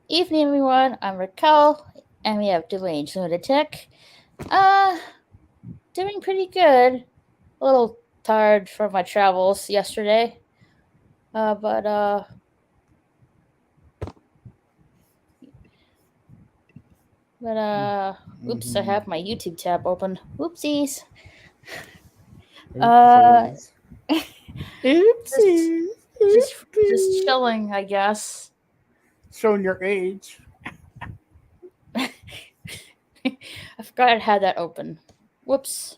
Evening, everyone. I'm Raquel, and we have Delange Lunatic. Uh, doing pretty good. A little tired from my travels yesterday. But oops, I have my YouTube tab open. Whoopsies. Uh, Oopsies. just, Oopsies. just Oopsies. chilling, I guess. Showing your age. I forgot I had that open. Whoops.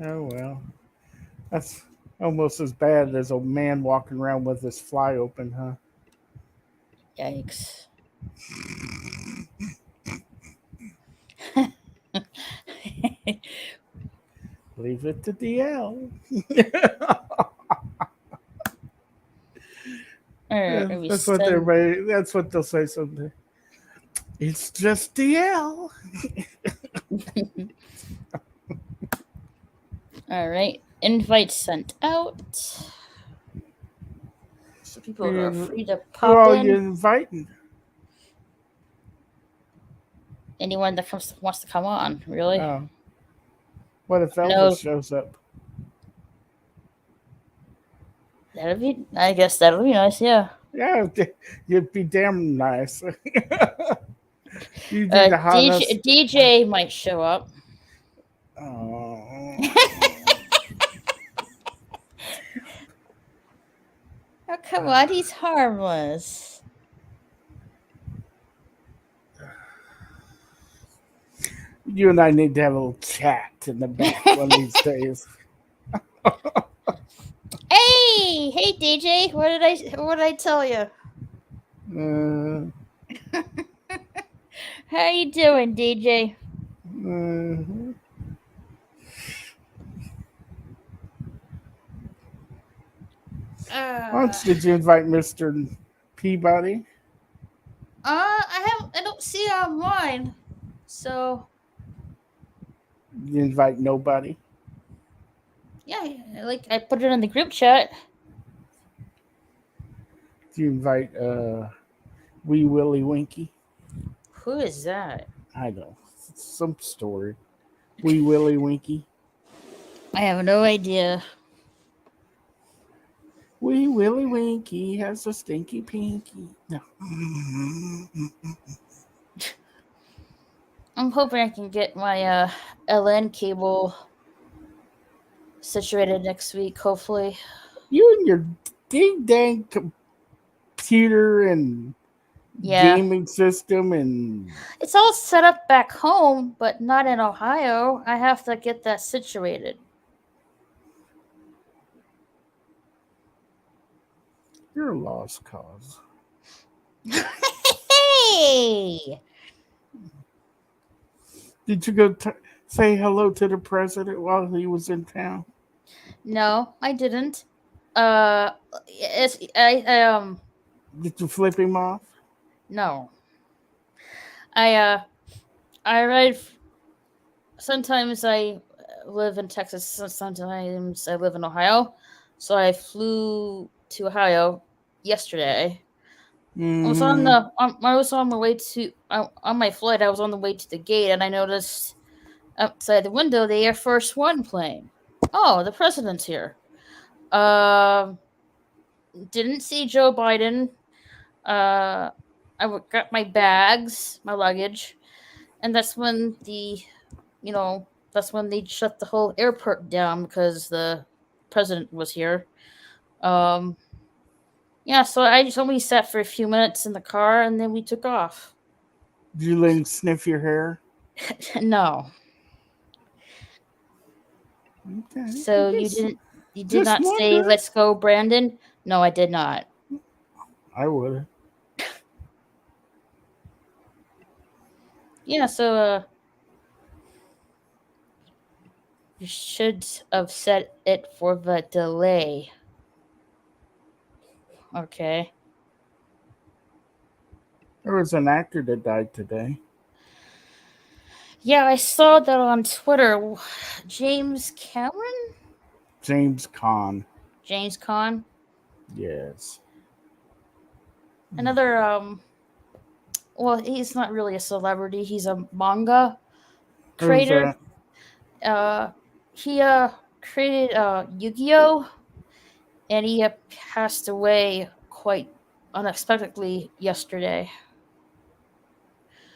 Oh, well. That's almost as bad as a man walking around with his fly open, huh? Yikes. Leave it to DL. Alright, Yeah, let me send. that's what they'll say someday. It's just DL. Alright, invite sent out. So people are free to Who pop are you in. inviting? Anyone that wants to come on, really. Oh, what if Elvis No, shows up? that'd be. I guess that'll be nice. Yeah. Yeah, you'd be damn nice. You'd be the hottest. DJ might show up. Oh. Oh come on, he's harmless. You and I need to have a little chat in the back one of these days. Hey, DJ. What did I tell you? Uh, How you doing, DJ? uh, Uh, once did you invite Mr. Peabody? I don't see it online. So You invite nobody? yeah, like I put it in the group chat. Do you invite Wee Willie Winky? Who is that? I don't know. Some story. Wee Willie Winky. I have no idea. Wee Willie Winky has a stinky pinky. No. I'm hoping I can get my LN cable situated next week, hopefully. You and your ding dang computer and Yeah. gaming system and It's all set up back home, but not in Ohio. I have to get that situated. you're a lost cause. Hey! Did you go say hello to the president while he was in town? No, I didn't. Uh, I Did you flip him off? no. I uh, I arrive. Sometimes I live in Texas. Sometimes I live in Ohio. So I flew to Ohio yesterday. Mm-hmm. I was on my way to on my flight. I was on the way to the gate, and I noticed outside the window the Air Force One plane. Oh, the president's here. Um, didn't see Joe Biden. Uh, got my bags, my luggage, and that's when they shut the whole airport down because the president was here. Um, yeah, so I just only sat for a few minutes in the car, and then we took off. Did you let him sniff your hair? No. Okay. So you did Just not say wondering. let's go, Brandon? No, I did not. I would. Yeah, so you should have set it for the delay. Okay. There was an actor that died today. Yeah, I saw that on Twitter. James Cameron? James Caan. James Caan? Yes. Another well, he's not really a celebrity. He's a manga Who's creator. that? Uh, he created Yu-Gi-Oh, and he passed away quite unexpectedly yesterday.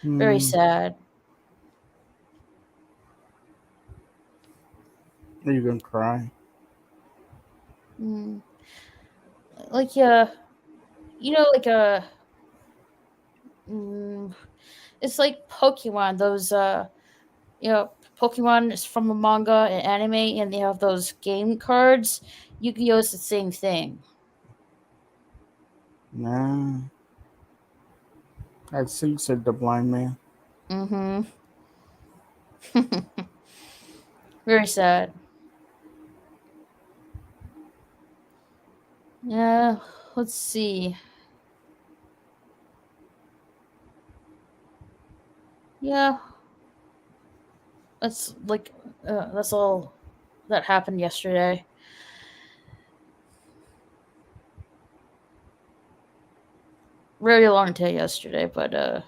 Very Hmm. sad. Are you gonna cry? Mm. Like like mm, it's like Pokemon. Those Pokemon is from a manga and anime, and they have those game cards. Yu-Gi-Oh is the same thing. Nah. I see, said the blind man. Mm-hmm. Very sad. Yeah. Let's see. Yeah, that's like that's all that happened yesterday. Very long day yesterday, but it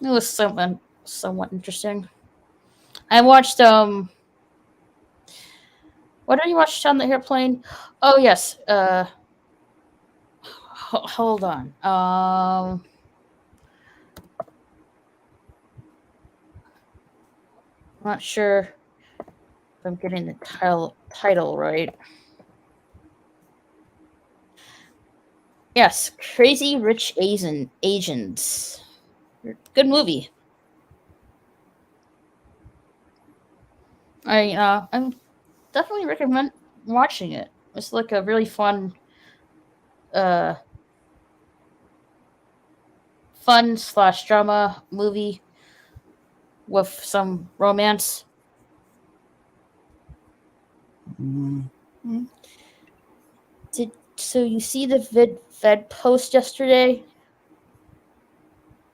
was somewhat interesting. I watched what did you watch on the airplane? Oh yes. Hold on. I'm not sure if I'm getting the title right. Yes, Crazy Rich Asians. Good movie. I'm definitely recommend watching it. It's like a really uh fun/drama movie with some romance. Mm-hmm. Did so you see the Fed post yesterday?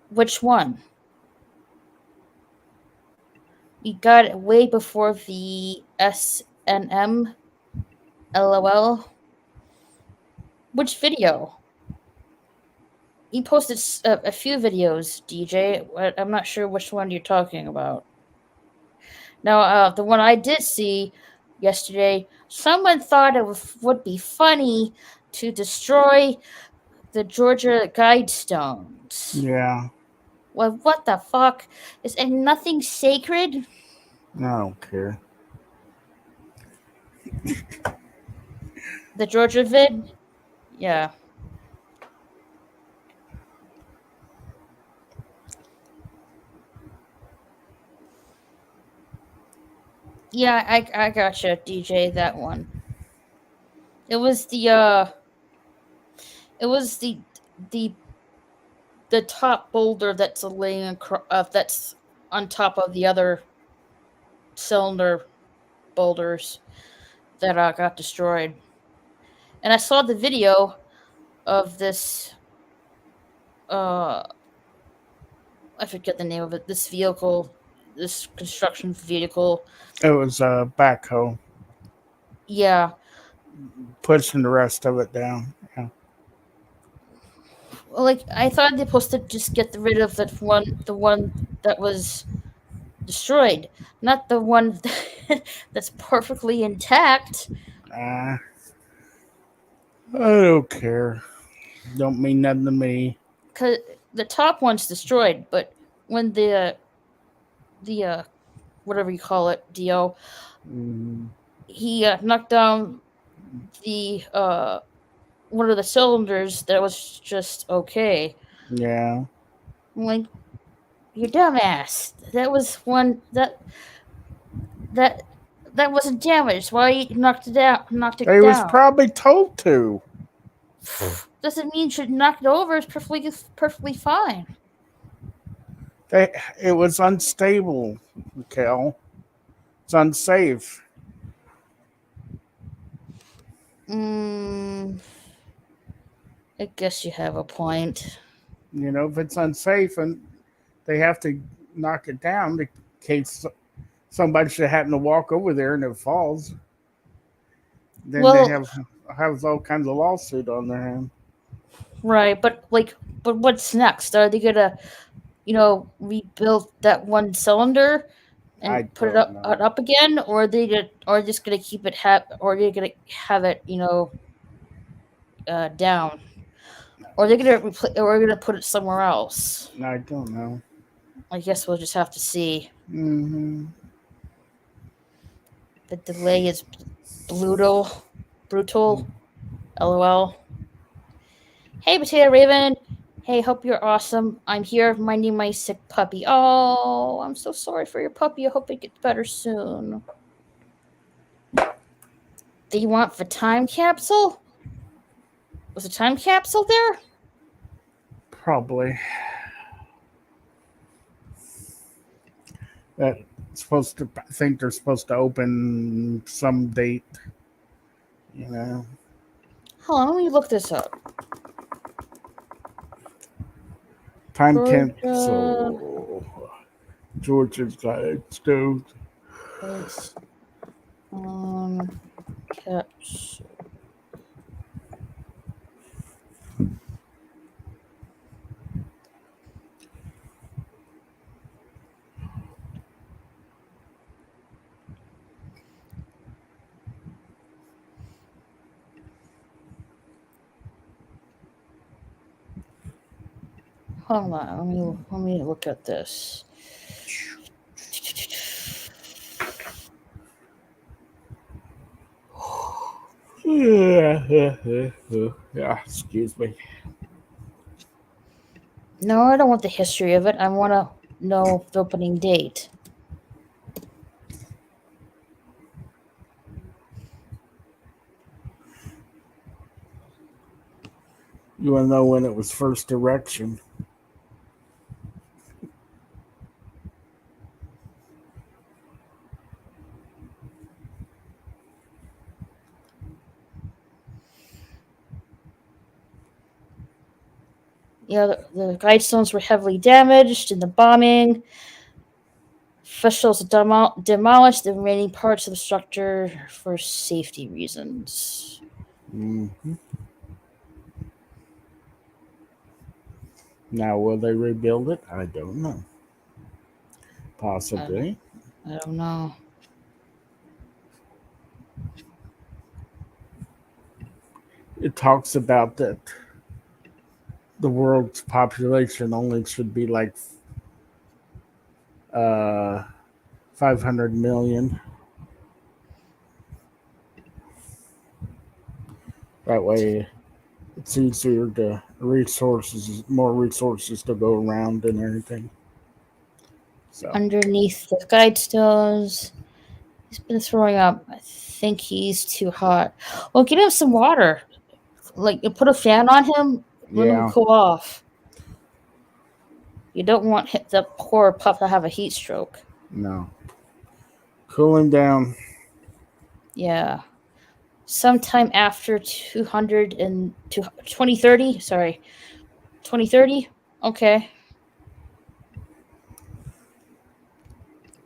Which one? We got it way before the SNM. LOL. Which video? He posted a few videos, DJ. I'm not sure which one you're talking about. Now, the one I did see yesterday, someone thought it would be funny to destroy the Georgia Guidestones. Yeah. Well, what the fuck? Is and nothing sacred? I don't care. The Georgia vid? Yeah. Yeah, I gotcha, DJ, that one. It was the the top boulder that's that's on top of the other cylinder boulders that got destroyed. And I saw the video of this uh I forget the name of it. This vehicle, this construction vehicle. It was a backhoe Yeah, pushing the rest of it down. Yeah. well, like I thought they're supposed to just get rid of the one that was destroyed, not the one that's perfectly intact. I don't care. Don't mean nothing to me. Cause the top one's destroyed, but when the whatever you call it, Do, Mm, he knocked down the one of the cylinders that was just okay. yeah. I'm like, you dumbass. That was one that that wasn't damaged. Why you knocked it They was down? probably told to. Doesn't mean you should knock it over. It's perfectly fine. They it was unstable, Cal. It's unsafe. Mm, I guess you have a point. You know, if it's unsafe and they have to knock it down in case somebody should happen to walk over there and it falls, then they Well, have all kinds of lawsuit on their hand. Right, but what's next? Are they gonna, rebuild that one cylinder and I put it don't up know. again, or are they gonna, or just gonna keep it or are they gonna have it, down, or are they gonna or are they gonna put it somewhere else? I don't know. I guess we'll just have to see. Hmm. The delay is brutal, brutal. LOL. Hey, Potato Raven. Hey, hope you're awesome. I'm here minding my sick puppy. Oh, I'm so sorry for your puppy. I hope it gets better soon. Do you want the time capsule? Was a time capsule there? Probably. That supposed to. I think they're supposed to open some date. You know, Hold on, let me look this up. time Georgia capsule. Georgia's Guidestones. is on capsule. Hold on, let me look at this. Yeah, excuse me. No, I don't want the history of it. I want to know the opening date. You want to know when it was first erection? The guidestones were heavily damaged in the bombing. Officials demolished the remaining parts of the structure for safety reasons. Mm-hmm. Now, will they rebuild it? I don't know. Possibly. I don't know. It talks about that the world's population only should be like uh, 500 million. That way, it's easier to more resources to go around and everything. So, Underneath the guidestones, he's been throwing up. I think he's too hot. Well, get him some water. Like, you put a fan on him, let him yeah, cool off. You don't want the poor pup to have a heat stroke. no. Cool him down. Yeah. Sometime after 200 and 2030. Sorry. 2030? Okay.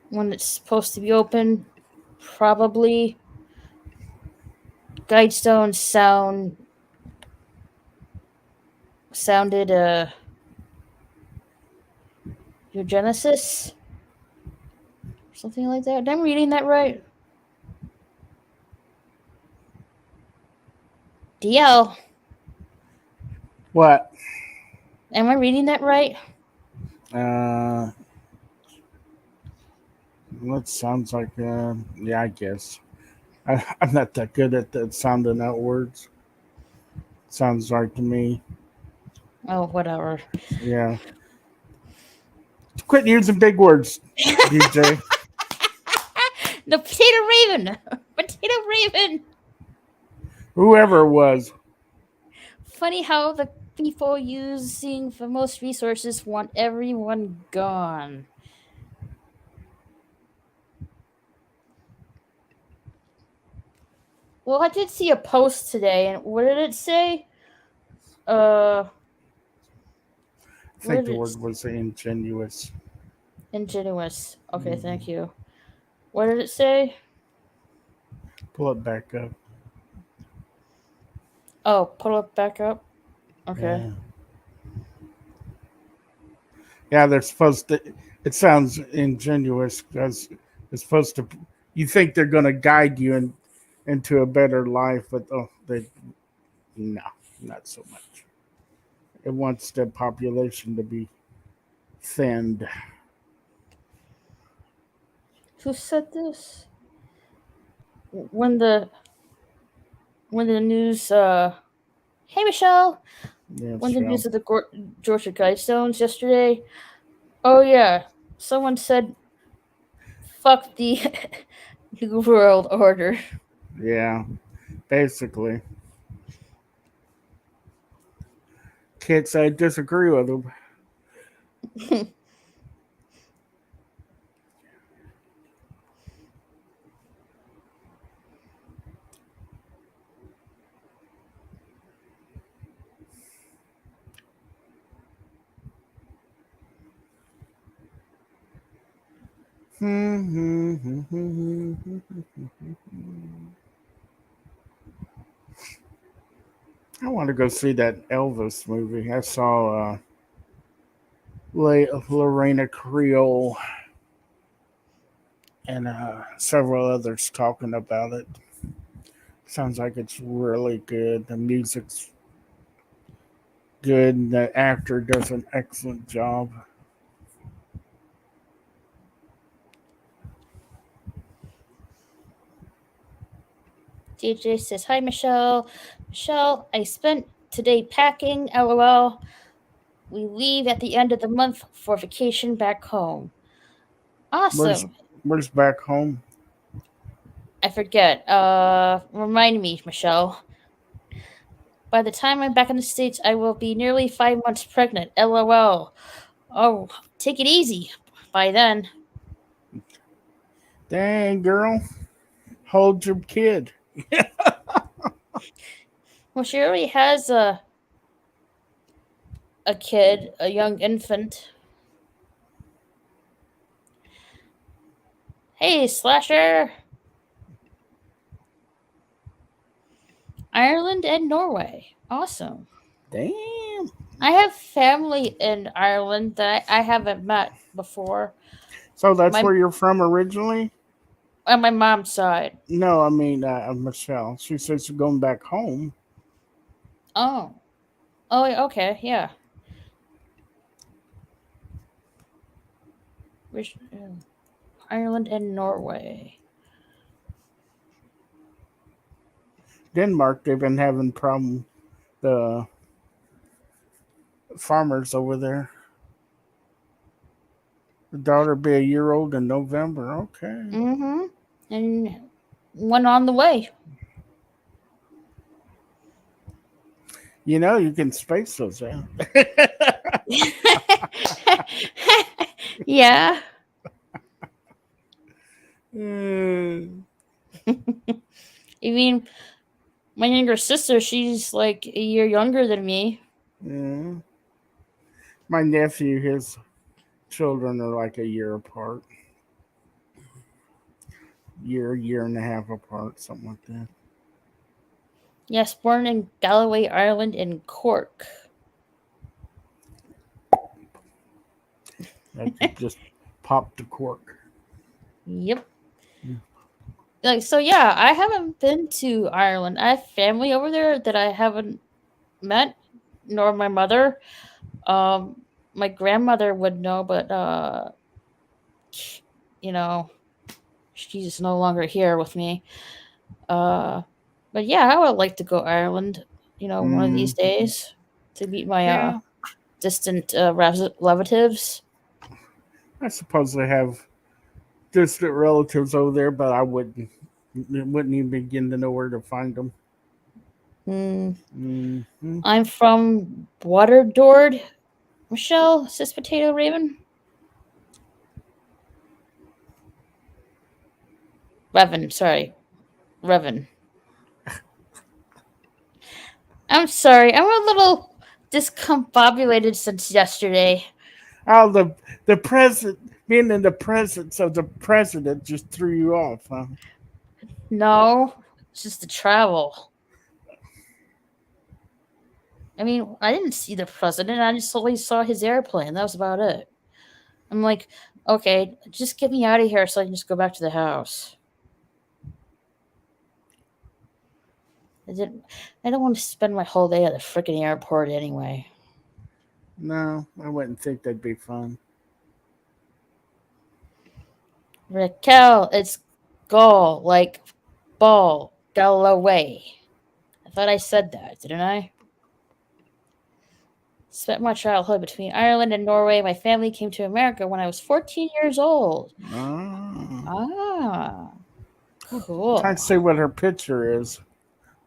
When it's supposed to be open, probably. Guidestone sounded eugenesis, something like that. Am I reading that right? DL. What? Am I reading that right? Uh, that sounds like, yeah, I guess. I'm not that good at that sounding out words. Sounds right to me. Oh, whatever. Yeah. Quit using big words, DJ. The potato raven. Potato raven. Whoever it was. Funny how the people using the most resources want everyone gone. Well, I did see a post today, and what did it say? Uh, I what think did the it? word was ingenuous. Ingenuous. Okay, Mm-hmm. thank you. What did it say? Pull it back up. Oh, pull it back up. Okay. Yeah. Yeah, they're supposed to. It sounds ingenuous because it's supposed to. You think they're going to guide you into a better life, but no, not so much. It wants the population to be thinned. Who said this? When the when the news hey Michelle, Yeah, when the so news of the Georgia Guidestones yesterday. Oh yeah, someone said fuck the New World Order. yeah, basically, can't say I disagree with them. I want to go see that Elvis movie. I saw Lorena Creole and several others talking about it. Sounds like it's really good. The music's good. And the actor does an excellent job. DJ says hi Michelle. Michelle, I spent today packing. LOL. We leave at the end of the month for vacation back home. Where's Awesome. Where's back home? I forget. Remind me, Michelle. By the time I'm back in the States, I will be nearly 5 months pregnant. LOL. Oh, take it easy. By then. Dang girl, hold your kid. Well, she already has a kid, a young infant. Hey, Slasher! Ireland and Norway. Awesome. Damn. I have family in Ireland that I haven't met before. So that's My where you're from originally? on my mom's side. No, I mean Michelle. She says she's going back home. Oh. Oh, okay, yeah. Ireland and Norway. Denmark, they've been having problem. The farmers over there. The daughter be a year old in November. Okay. Mm-hmm. And one on the way. You know, you can space those out. Yeah. Mm, I mean, my younger sister, she's like a year younger than me. yeah. My nephew, his children are like a year apart. Year and a half apart, something like that. Yes, born in Galloway, Ireland, in Cork. That just popped the cork. Yep. Like so, yeah. I haven't been to Ireland. I have family over there that I haven't met, nor my mother. Um, my grandmother would know, but you know, she's no longer here with me. Uh, but yeah, I would like to go Ireland. One of these Mm, days to meet my yeah, distant relatives. I suppose they have distant relatives over there, but I wouldn't even begin to know where to find them. Hmm. Mm-hmm. I'm from Waterdoord. Michelle, sis potato raven. Revan, sorry, Revan. I'm sorry. I'm a little discombobulated since yesterday. Oh, the president being in the presence of the president just threw you off, huh? No, it's just the travel. I mean, I didn't see the president. I just only saw his airplane. That was about it. I'm like, okay, just get me out of here so I can just go back to the house. I didn't. I don't want to spend my whole day at the freaking airport anyway. No, I wouldn't think that'd be fun. Raquel, it's go like ball, Galloway. I thought I said that, didn't I? Spent my childhood between Ireland and Norway. My family came to America when I was 14 years old. Oh. Ah, Trying cool. to see what her picture is.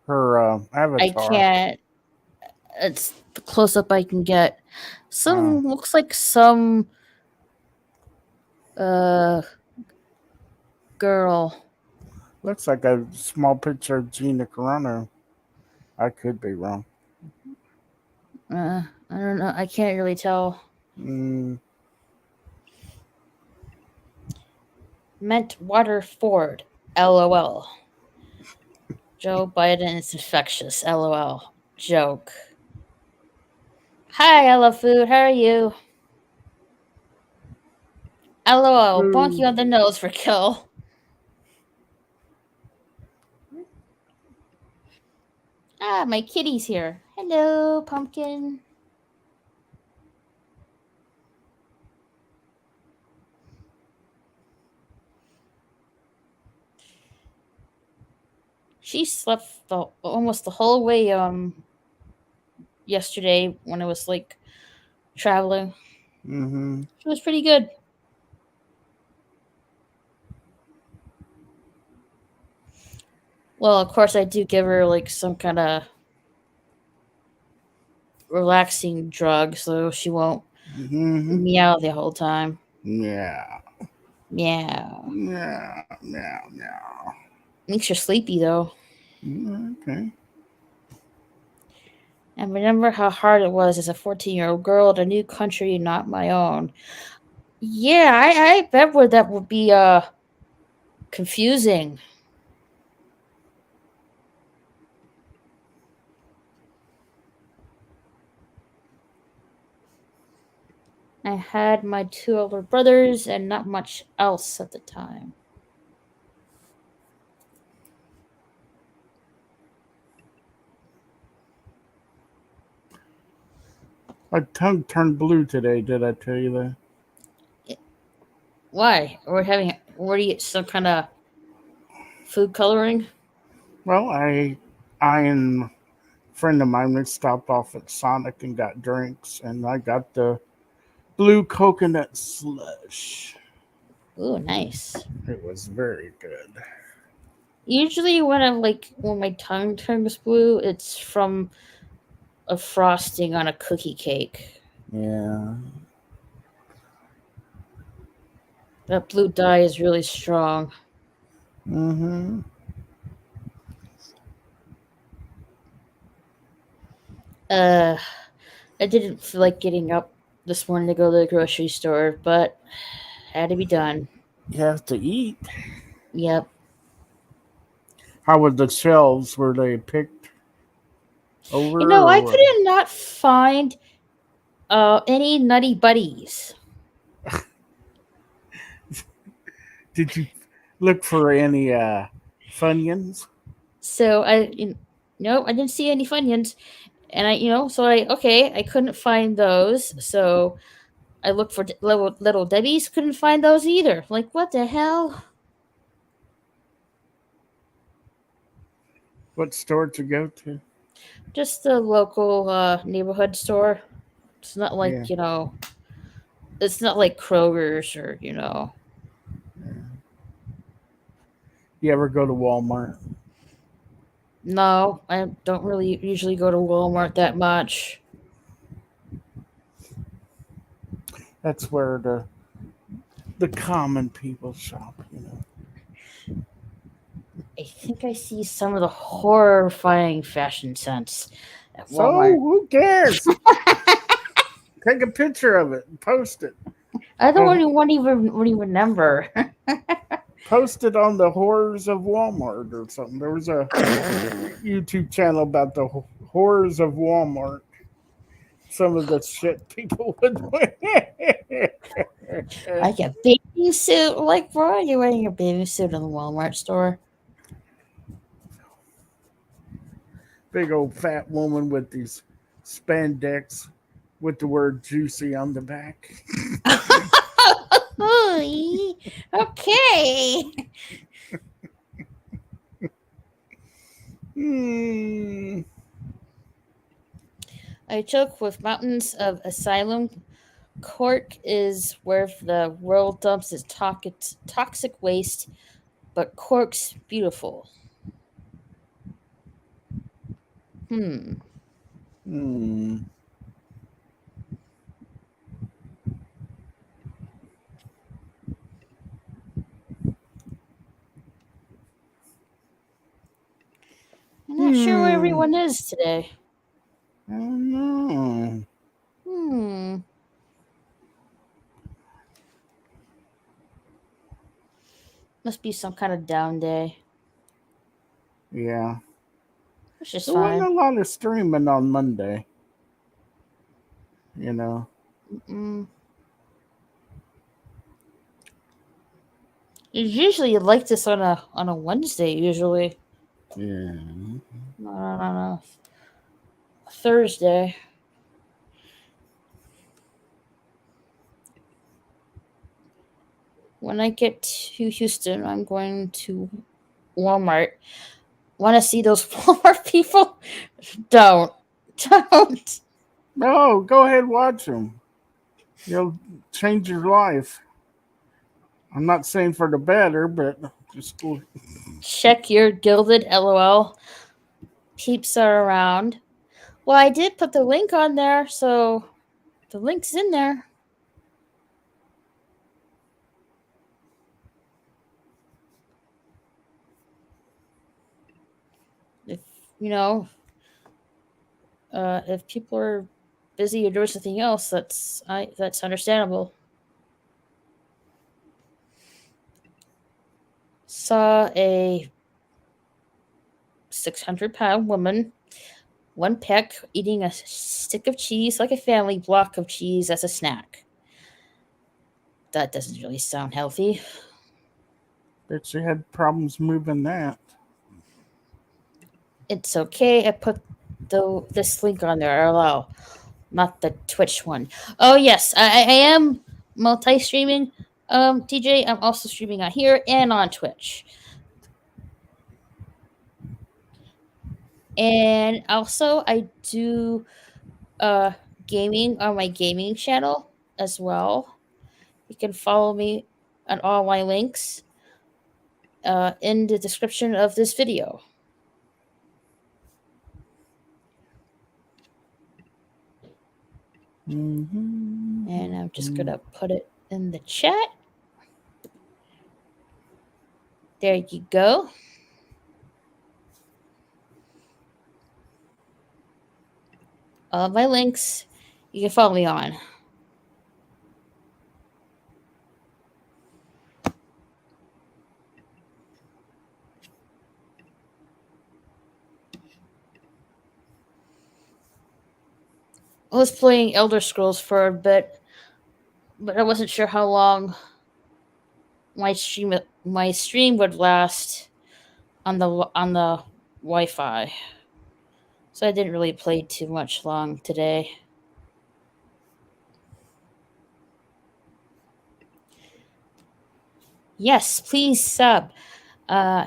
Her I avatar. can't. It's the close up I can get. Uh, Some looks like some uh girl. looks like a small picture of Gina Carano. I could be wrong. I don't know. I can't really tell. Mm, Meant Waterford. LOL. Joe Biden is infectious. LOL. Joke. Hi, I love food. How are you? LOL. Bonk you ooh, on the nose for kill. Ah, my kitty's here. Hello, pumpkin. She slept almost the whole way yesterday when I was like traveling. mm-hmm. It was pretty good. Well, of course I do give her like some kind of relaxing drug so she won't Mm-hmm. meow the whole time. Yeah. Meow. Yeah. Yeah. Yeah. Makes her sleepy though. Okay. And remember how hard it was as a 14-year-old girl in a new country, not my own. Yeah, I bet that would be confusing. I had my two older brothers and not much else at the time. My tongue turned blue today. Did I tell you that? Why? What do you some kind of food coloring? Well, I and a friend of mine we stopped off at Sonic and got drinks, and I got the blue coconut slush. Ooh, nice. It was very good. Usually when my tongue turns blue, it's from a frosting on a cookie cake. Yeah. That blue dye is really strong. Mm-hmm. Uh, I didn't feel like getting up this morning to go to the grocery store, but had to be done. You have to eat. Yep. How were the shelves? Were they picked You over know, or I what? couldn't not find any nutty buddies. Did you look for any Funyuns? So no, I didn't see any Funyuns, and I couldn't find those. So I looked for little Debbie's, couldn't find those either. Like what the hell? What store to go to? Just the local neighborhood store. It's not Yeah. like it's not like Kroger's or You ever go to Walmart? No, I don't really usually go to Walmart that much. That's where the common people shop. You know. I think I see some of the horrifying fashion sense at So Walmart. who cares? Take a picture of it and post it. I don't Oh, really want even remember. post it on the horrors of Walmart or something. There was a YouTube channel about the horrors of Walmart. some of the shit people would wear. Like a bathing suit? Like, why are you wearing a bathing suit in the Walmart store? Big old fat woman with these spandex with the word juicy on the back. Okay. Hmm. I joke with mountains of asylum. Cork is where the world dumps its toxic waste, but Cork's beautiful. Hmm. Hmm. I'm not sure where Hmm. everyone is today. I don't know. Hmm. Must be some kind of down day. Yeah. Which is There wasn't fine. a lot of streaming on Monday, you know. Mm. It's usually like this on a Wednesday. Usually, Yeah. not on a Thursday. When I get to Houston, I'm going to Walmart. Want to see those Walmart people? Don't. Don't. Oh, go ahead, watch them. You'll change your life. I'm not saying for the better, but just go. Check your gilded LOL. Peeps are around. Well, I did put the link on there, so the link's in there. If you know, if people are busy or doing something else, that's understandable. Saw a 600-pound woman, one peck, eating a stick of cheese like a family block of cheese as a snack. That doesn't really sound healthy. Bet you had problems moving that. It's okay. I put this link on there. Allow, not the Twitch one. Oh yes, I am multi-streaming. TJ, I'm also streaming on here and on Twitch. And also I do uh gaming on my gaming channel as well. You can follow me on all my links in the description of this video. And I'm just Mm-hmm. gonna put it in the chat. There you go. All my links you can follow me on. I was playing Elder Scrolls for a bit, but I wasn't sure how long my stream would last on the Wi-Fi. So I didn't really play too much long today. Yes, please sub.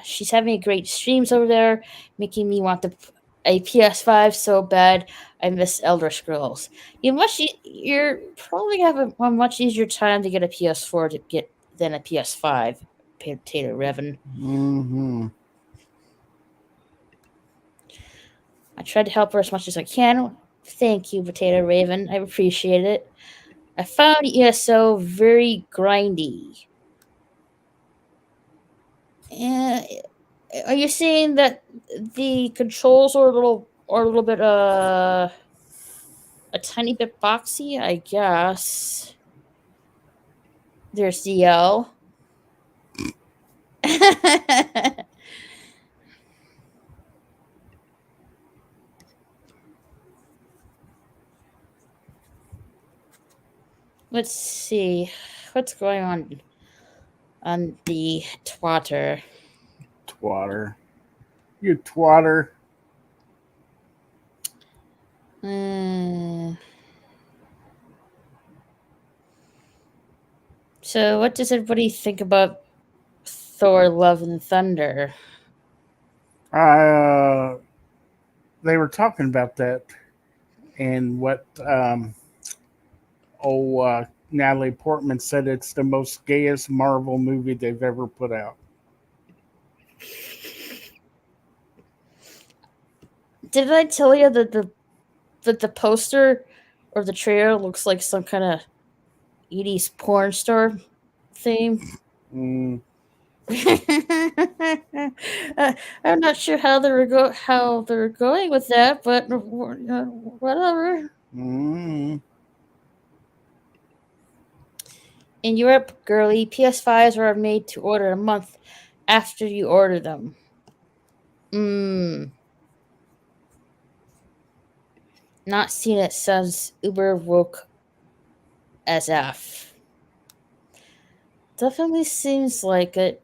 She's having great streams over there, making me want a PS5 so bad. I miss Elder Scrolls. You're probably gonna have a much easier time to get a PS4 to get than a PS5. Potato Revan. Mm-hmm. I tried to help her as much as I can. Thank you, Potato Raven. I appreciate it. I found ESO very grindy. Uh, are you saying that the controls are a little bit a tiny bit boxy? I guess. There's DL. Let's see. What's going on the twatter? Twatter. You twatter. Hmm. So, what does everybody think about Thor: Love and Thunder? Uh, they were talking about that and what Natalie Portman said it's the most gayest Marvel movie they've ever put out. Did I tell you that the poster or the trailer looks like some kind of 80s porn star theme? Mm, Uh, I'm not sure how they're going with that, but whatever. mm, In Europe, girly, PS5s are made to order a month after you order them. Mmm. Not seen it says Uber woke SF. Definitely seems like it.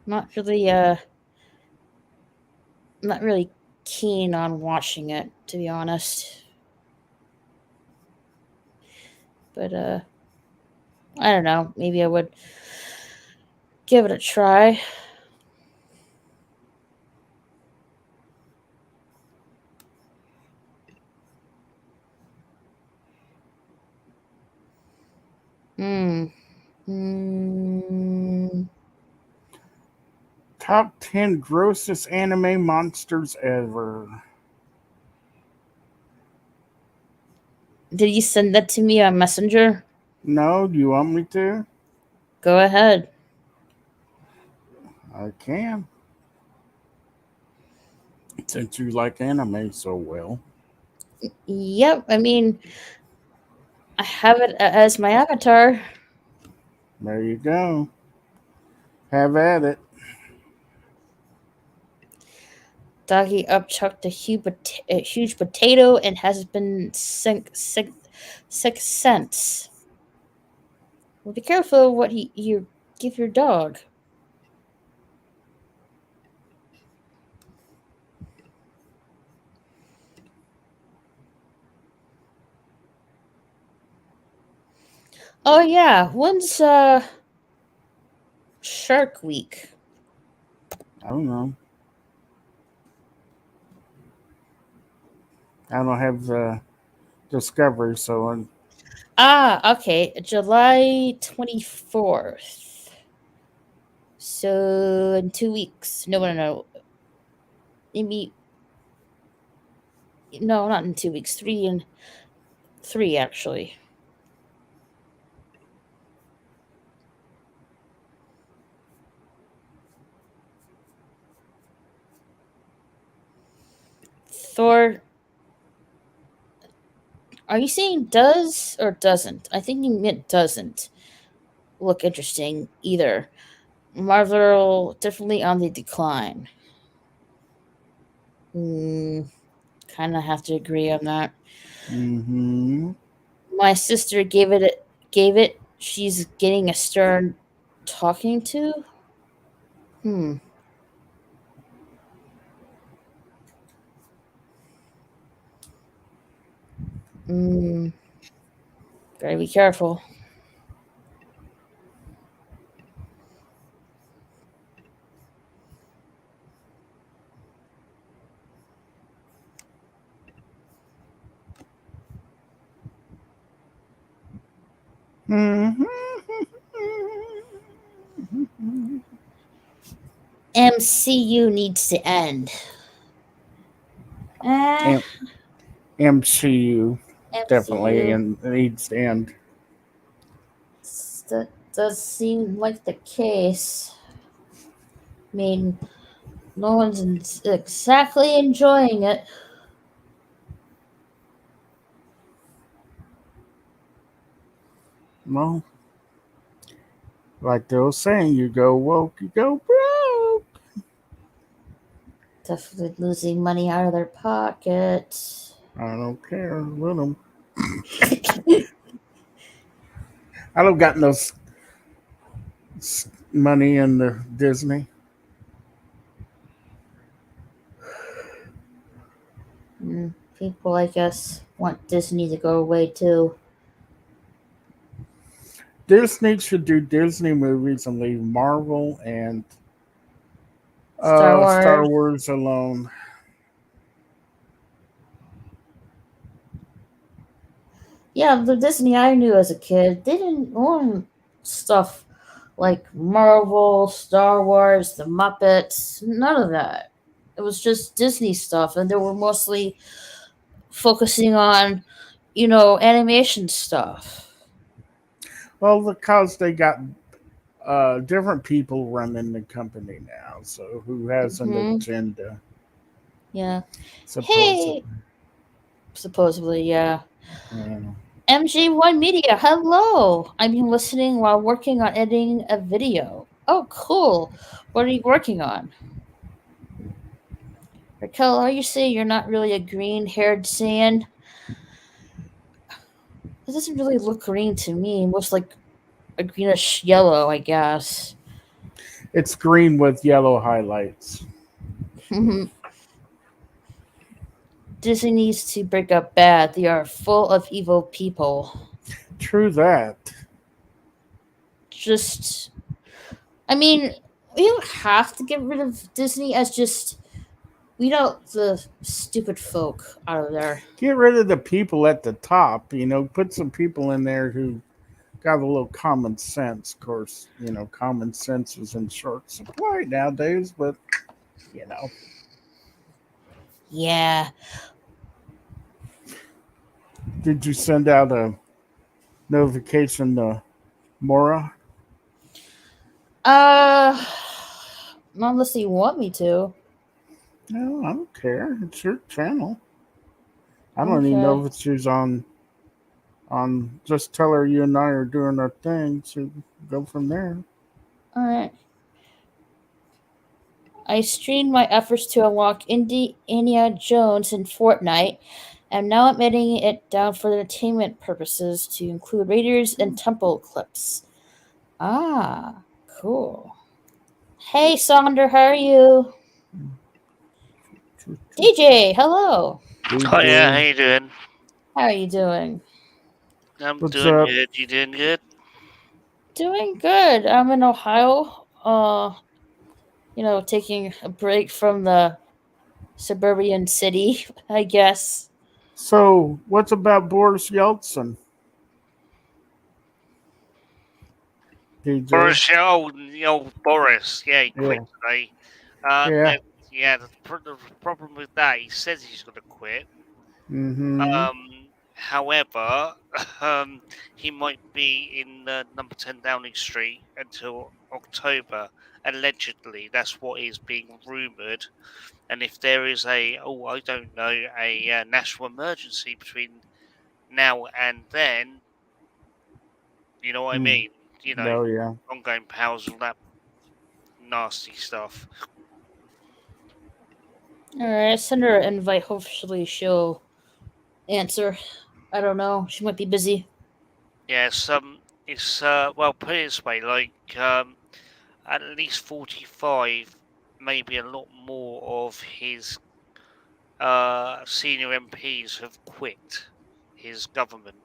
Not really not really keen on watching it, to be honest. But I don't know. Maybe I would give it a try. Hmm. Mm. top 10 grossest anime monsters ever. Did you send that to me on Messenger? No, do you want me to? Go ahead. I can. Since you like anime so well. Yep. I mean, I have it as my avatar. There you go. Have at it. Doggy upchucked a huge potato and has been sick since. Well, be careful what you give your dog. Oh yeah, when's Shark Week? I don't know. I don't have the Discovery, so Ah, okay, July 24th. So in 2 weeks. No. Maybe no, not in 2 weeks. 3 actually. Thor. Are you saying does or doesn't? I think you meant doesn't look interesting either. Marvel definitely on the decline. Mm, kind of have to agree on that. mm-hmm. My sister gave it. She's getting a stern talking to. Hmm. Mm, gotta be careful. Mm-hmm. MCU needs to end. Eh, MCU definitely MCU. and needs to end. That does seem like the case. I mean, no one's exactly enjoying it. Well, like they were saying, you go woke, you go broke. Definitely losing money out of their pocket. I don't care. Let them. I don't got no money in the Disney. People, I guess, want Disney to go away too. Disney should do Disney movies and leave Marvel and Star Star Wars. Wars alone. Yeah, the Disney I knew as a kid, they didn't own stuff like Marvel, Star Wars, the Muppets, none of that. It was just Disney stuff, and they were mostly focusing on, animation stuff. Well, because they got different people running the company now, so who has an Hmm. agenda, Yeah. Hey, supposedly. supposedly, yeah. Yeah. MG1 Media, hello. I've been listening while working on editing a video. Oh, cool. What are you working on? Raquel, are you saying you're not really a green haired Saiyan? It doesn't really look green to me. It looks like a greenish yellow, I guess. It's green with yellow highlights. Disney needs to break up bad. They are full of evil people. True that. Just, I mean, we don't have to get rid of Disney as just weed out the stupid folk out of there. Get rid of the people at the top. Put some people in there who got a little common sense. Of course, common sense is in short supply nowadays, but you know. Yeah. Did you send out a notification to Mora? Uh, not unless you want me to. No, I don't care. It's your channel. I don't even Okay. know if she's on. Just tell her you and I are doing our thing. So go from there. Alright. I streamed my efforts to unlock Indiana Jones in Fortnite, and now I'm editing it down for entertainment purposes to include raiders and temple clips. Ah, cool. Hey, Sonder, how are you? DJ, hello. Oh yeah, how DJ, you doing? How are you doing? I'm what's doing up? good. You doing good? Doing good. I'm in Ohio. Taking a break from the suburban city, I guess. So, what's about Boris Yeltsin, DJ? Boris, Boris. Yeah, he quit Yeah, today. yeah. Yeah, the problem with that, he says he's going to quit. Mm-hmm. However, um, he might be in number 10 Downing Street until October. Allegedly, that's what is being rumoured. And if there is I don't know, a national emergency between now and then, you know what I Mm. mean? You know, Oh yeah. ongoing powers, all that nasty stuff. Alright, I send her an invite. Hopefully, she'll answer. I don't know. She might be busy. Yes, it's well, put it this way, like at least 45, maybe a lot more of his senior MPs have quit his government.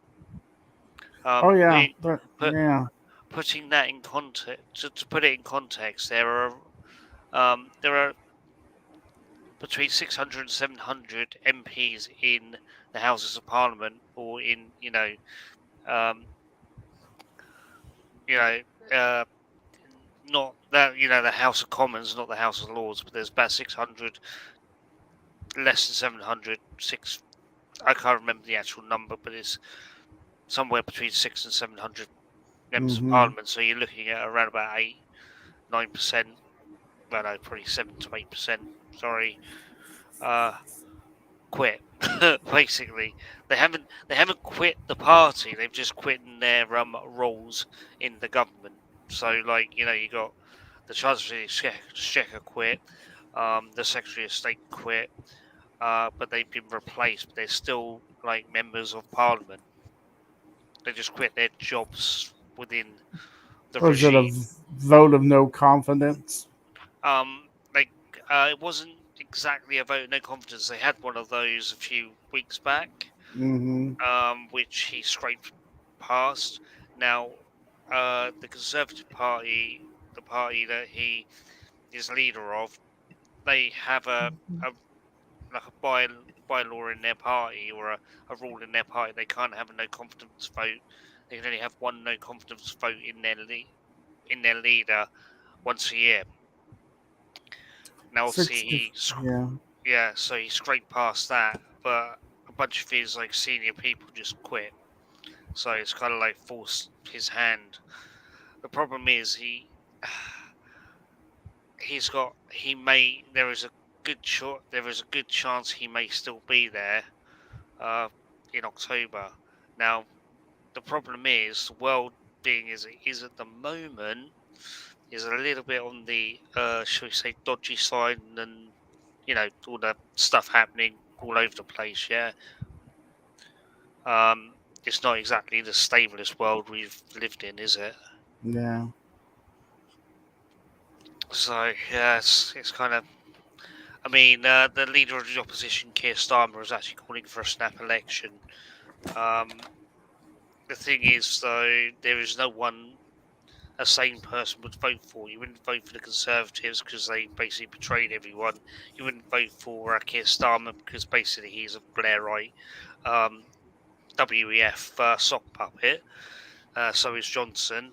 Oh yeah. Putting put, Yeah. putting that in context, to put it in context, there are between 600 and 700 MPs in the Houses of Parliament, or in um, you know, uh, not that the House of Commons, not the House of Lords, but there's about 600, less than 700, six. I can't remember the actual number, but it's somewhere between 600 and 700 members of Mm-hmm. Parliament. So you're looking at around about 8, 9%. Well, no, probably 7 to 8%. Sorry, quit. Basically, they haven't quit the party. They've just quit in their roles in the government. So, like, you got the Chancellor of the Exchequer quit, the Secretary of State quit, but they've been replaced. But they're still like members of Parliament. They just quit their jobs within the Was it a regime. vote of no confidence? Like it wasn't exactly a vote of no confidence. They had one of those a few weeks back, Mm-hmm. which he scraped past. Now, the Conservative Party, the party that he is leader of, they have a like a bylaw in their party or a rule in their party. They can't have a no confidence vote. They can only have one no confidence vote in their leader once a year. Now, obviously, Six. Yeah. yeah, so he scraped past that, but a bunch of his like senior people just quit. So it's kind of like forced his hand. The problem is he may there is a good chance he may still be there uh, in October. Now the problem is the world being as it is at the moment is a little bit on the shall we say dodgy side, and all the stuff happening all over the place. Yeah, it's not exactly the stablest world we've lived in, is it? Yeah. So yeah, it's kind of. I mean, the leader of the opposition, Keir Starmer, is actually calling for a snap election. The thing is, though, there is no one a sane person would vote for. You wouldn't vote for the Conservatives because they basically betrayed everyone. You wouldn't vote for Keir Starmer because basically he's a Blairite WEF sock puppet. So is Johnson.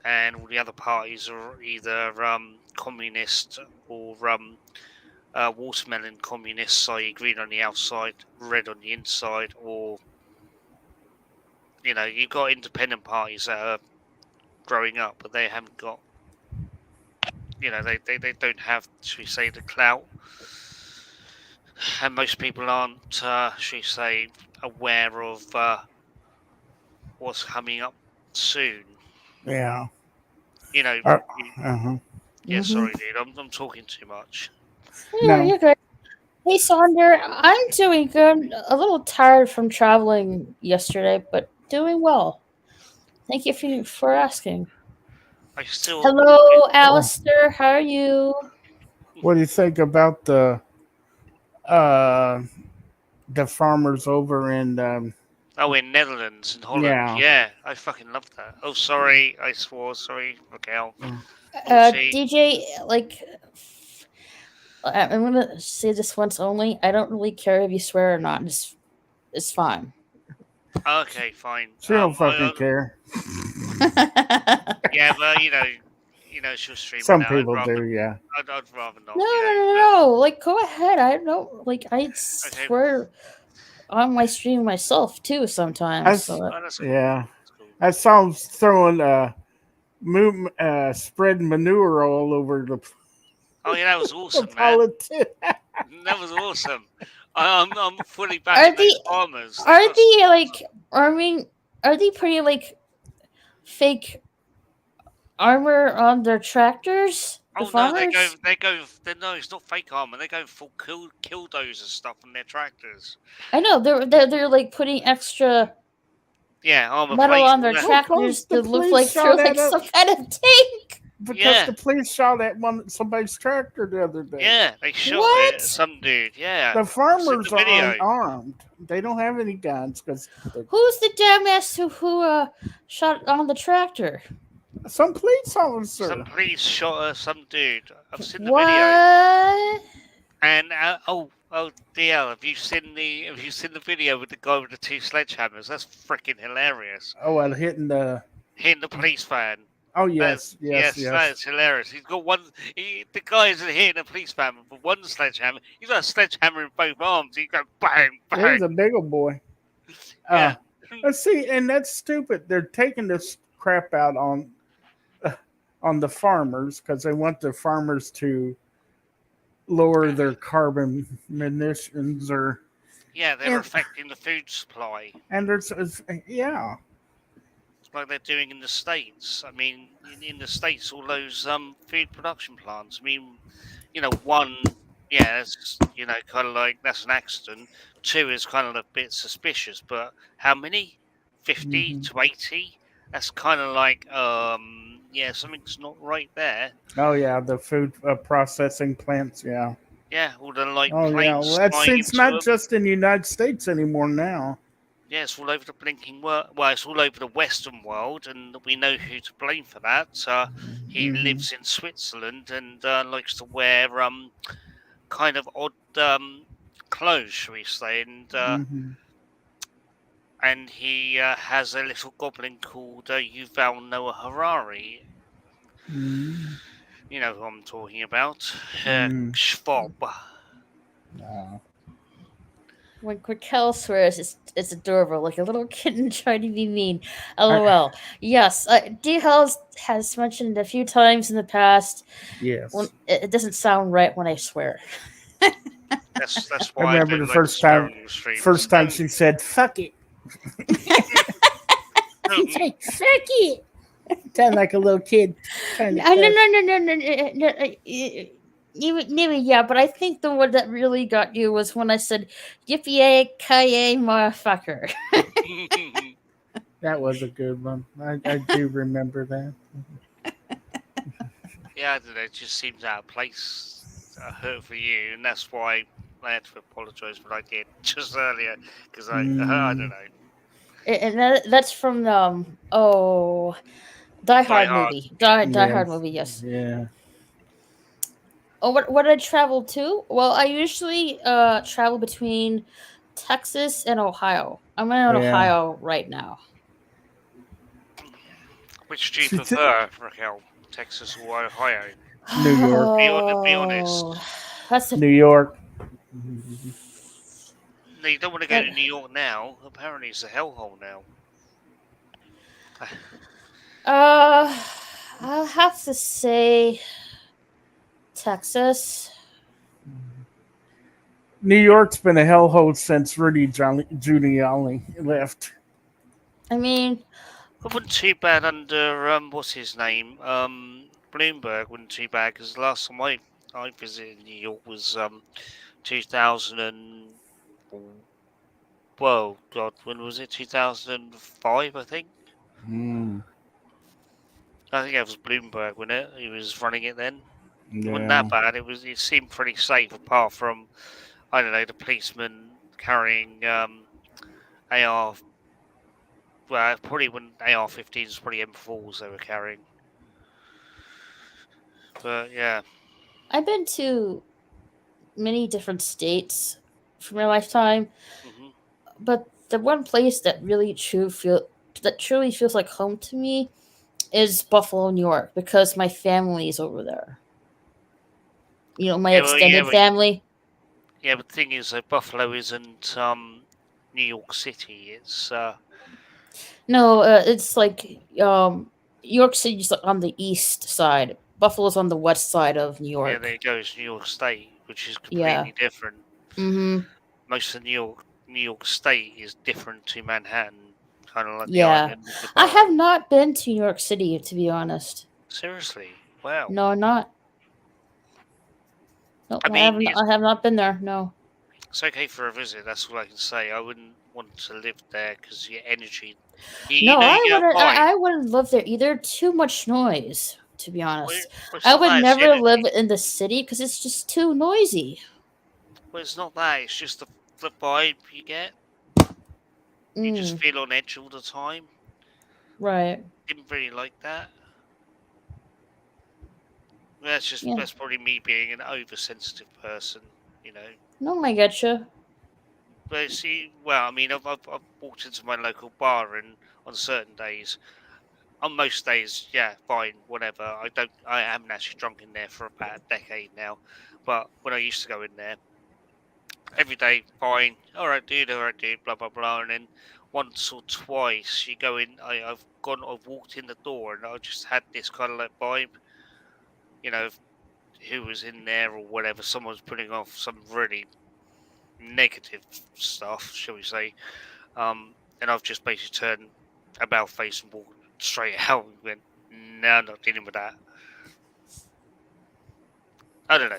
And all the other parties are either communist or watermelon communists, i.e. green on the outside, red on the inside, or you've got independent parties that are growing up, but they haven't got, they don't have, should we say, the clout, and most people aren't, should we say, aware of what's coming up soon. Yeah. You know, Uh-huh. yeah. Mhm. Sorry, dude, I'm talking too much. Yeah, No. you're good. Hey, Sonder, I'm doing good. A little tired from traveling yesterday, but doing well. Thank you for asking. I still, Hello, Alistair. How are you? What do you think about uh the farmers over in oh, in Netherlands and Holland, yeah. yeah, I fucking love that. Oh, sorry, I swore. Sorry, Raquel. Obviously, DJ, I'm gonna say this once only. I don't really care if you swear or not. It's fine. okay, fine. She don't fucking care. Yeah, but she'll stream it Some now. people do, yeah. I'd rather not. No, no, no, no. Like, go ahead. I don't I Okay. swear on my stream myself too sometimes. So Oh, that's cool. Yeah. That's cool. I saw him throwing spreading manure all over the Oh yeah, that was awesome, man. politics. That was awesome. I'm fully are backing those the farmers. are the like arming are they pretty like fake armor on their tractors? The Oh no, they go. farmers? No, it's not fake armor. They're going full killdozer stuff on their tractors. I know they're like putting extra Yeah, armor metal plates. on their and tractors the to look police like they're shot like at some kind of tank. because Yeah. the police shot at somebody's tractor the other day. Yeah, they shot What? some dude. Yeah, The I've seen farmers the are video. unarmed. They don't have any guns because Who's the dumbass who shot on the tractor? some police officer. Some police shot some dude. I've seen the video. What? And DL, have you seen the video with the guy with the two sledgehammers? That's freaking hilarious. Oh, and hitting the. Hitting the police van. Oh yes, yes. That's hilarious. He's got the guy isn't hitting a police van with one sledgehammer. He's got a sledgehammer in both arms. He go bang, bang. He's a big old boy. Yeah. Let's see, and that's stupid. They're taking this crap out on the farmers because they want the farmers to lower their carbon emissions or. Yeah, they're affecting the food supply. And there's yeah. Like they're doing in the States. I mean, in the States, all those food production plants. I mean, one, yeah, it's kind of like that's an accident. Two is kind of a bit suspicious, but how many? 50 to 80 That's kind of like, yeah, something's not right there. Oh yeah, the food processing plants. Yeah. Yeah, all the like Oh yeah. Well, planes that's flying it's into not them. just in the United States anymore now. Yeah, it's all over the blinking world. Well, it's all over the Western world, and we know who to blame for that. He Hmm. lives in Switzerland and likes to wear kind of odd clothes, shall we say, Hmm. and he has a little goblin called Yuval Noah Harari. Hmm. You know who I'm talking about, Hmm. Schwab. When Kel swears, it's adorable, like a little kitten trying to be mean. I, LOL. Yes, D has mentioned a few times in the past when yes. it doesn't sound right when I swear. That's I why I remember do the like the first time. swearing streams. First time she said "fuck it." She's Um, like "fuck it." Sound like a little kid trying to No, no, cuss. no, no, no, no, no, no, maybe, yeah, but I think the one that really got you was when I said "yippee ki motherfucker." That was a good one. I do remember that. yeah, I don't know. It just seems out of place. Hurt for you, and that's why I had to apologise when I did just earlier because I don't Mm, know. And that's from Die Die Hard Hard. movie. Yeah. Die Hard yes. movie, yes. Yeah. Oh, what I travel to? Well, I usually travel between Texas and Ohio. I'm in Yeah. Ohio right now. Which do you prefer, Raquel? Texas or Ohio? New York. Be Oh, honest. that's a New York. No, you don't want to go to that, New York now. Apparently, it's a hellhole now. uh I'll have to say Texas. New York's been a hellhole since Giuliani left. I mean, It wasn't too bad under what's his name? Bloomberg wasn't too bad because the last time I visited New York was 2000 and whoa God, when was it? 2005, I think. Mm, I think that was Bloomberg, wasn't it? He was running it then. It wasn't that yeah. bad. It seemed pretty safe apart from I don't know the policeman carrying AR. Well, probably when AR-15s, probably M4s they were carrying. But yeah. I've been to many different states for my lifetime, Hmm. but the one place that truly feels like home to me is Buffalo, New York, because my family's over there. You know, my Yeah, well, extended family. yeah, but the thing is, Buffalo isn't New York City. It's No, it's like New York City's like on the east side. Buffalo's on the west side of New yeah, there York. it goes, New York State, which is Yeah. completely different. Mm-hmm. Most of New York State is different to Manhattan, kind of like the Yeah. island, the I have borough. not been to New York City, to be honest. Seriously, wow. No, I'm not. No, I mean, I have not been there. No. it's okay for a visit. That's all I can say. I wouldn't want to live there because your energy. You No, know, you get a vibe. I wouldn't live there either. Too much noise, to be honest. Well, it's I not would that. It's the never live energy. in the city because it's just too noisy. Well, it's not that. It's just the vibe you get. You just Mm, feel on edge all the time. right. Didn't really like that. Yeah. That's probably me being an oversensitive person, you know. No, I getcha. But see, well, I mean, I've walked into my local bar and on certain days, on most days, yeah, fine, whatever. I haven't actually drunk in there for about a decade now. But when I used to go in there, every day, fine, all right, dude, blah blah blah, and then once or twice you go in, I've walked in the door and I just had this kind of like vibe, you know, who was in there or whatever. Someone's putting off some really negative stuff, shall we say? And I've just basically turned about face and walked straight out and went, "No, I'm not dealing with that." I don't know.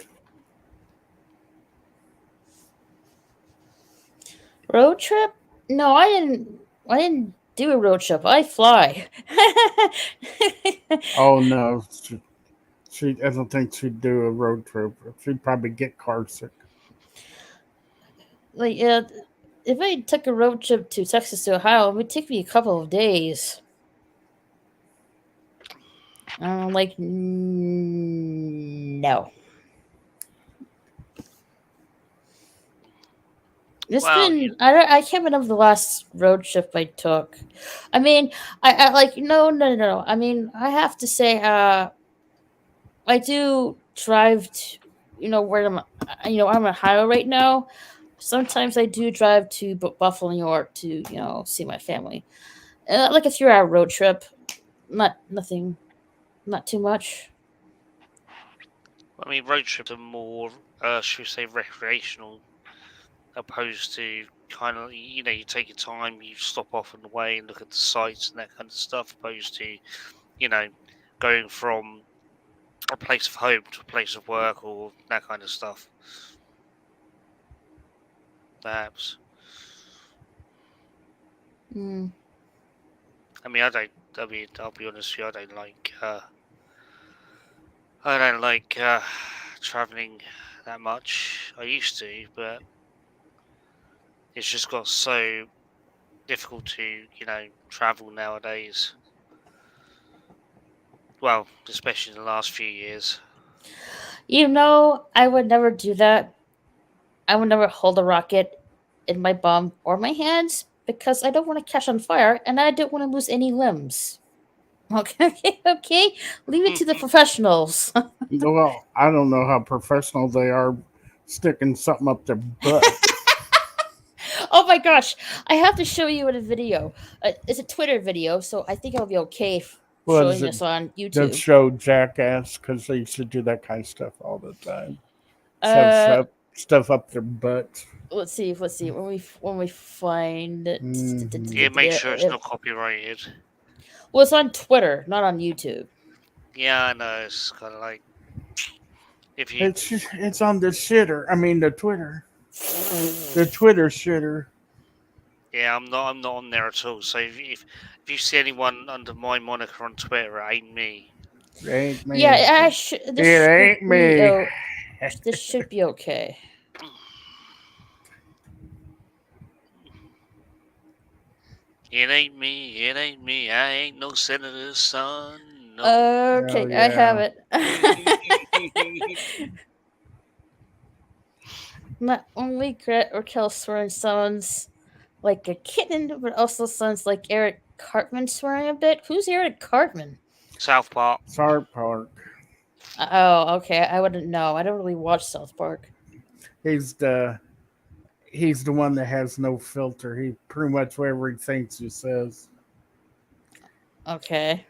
Road trip? No, I didn't. I didn't do a road trip. I fly. Oh no, I don't think she'd do a road trip. She'd probably get car sick. Like, if I took a road trip to Texas to Ohio, it would take me a couple of days. Like, no. It's Well, been I can't remember the last road trip I took. I mean, I like no. I mean, I have to say, I do drive to, where I'm in Ohio right now. Sometimes I do drive to Buffalo, New York to see my family. Like a 3-hour road trip, nothing, not too much. I mean, road trips are more, should we say, recreational, opposed to kind of, you take your time, you stop off on the way and look at the sights and that kind of stuff, opposed to, going from a place of home to a place of work or that kind of stuff. Perhaps. Mm. I mean, I'll be honest with you, I don't like traveling that much. I used to, but it's just got so difficult to, travel nowadays. Well, especially in the last few years. I would never do that. I would never hold a rocket in my bum or my hands because I don't want to catch on fire and I don't want to lose any limbs. Okay. Leave it to the professionals. Well, I don't know how professional they are sticking something up their butt. Oh my gosh, I have to show you in a video. It's a Twitter video, so I think I'll be okay What showing is it? this on That YouTube. show Jackass because they used to do that kind of stuff all the time. Shove Uh, stuff up their butts. let's see. When we find it. Yeah, make sure it's not copyrighted. Well, it's on Twitter, not on YouTube. Yeah, I know. It's kind of like if you. It's on the shitter. I mean the Twitter. The Twitter shitter. Yeah, I'm not on there at all. So if you see anyone under my moniker on Twitter, it ain't me. It ain't me. Yeah, it ain't me. This should be okay. It ain't me. It ain't me. I ain't no senator's son. No. Okay, Oh, yeah. I have it. Not only Gret or Kel swearing sounds like a kitten, but also sounds like Eric Cartman swearing a bit. Who's Eric Cartman? South Park. South Park. Oh, okay. I wouldn't know. I don't really watch South Park. He's the one that has no filter. He pretty much whatever he thinks he says. Okay.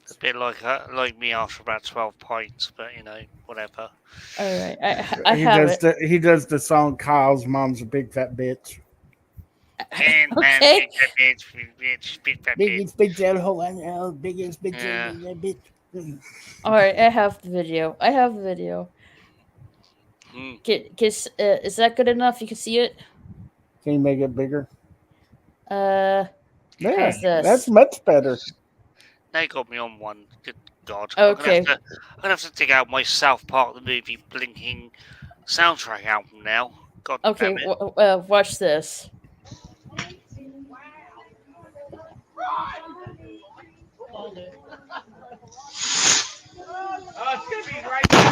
It's a bit like me after about 12 pints, but whatever. All right. I have it. He does the song "Kyle's Mom's a Big Fat Bitch." And Okay. big fat bitch. Biggest bitch out of hell, biggest bitch Yeah. bitch. All right. I have the video. Hmm. Is that good enough? You can see it. Can you make it bigger? Yeah, how's this? That's much better. They got me on one. Good God. Okay. I'm gonna have to dig out my South Park the movie blinking soundtrack album now. God Okay. damn it. Watch this. Oh, it's gonna be right there.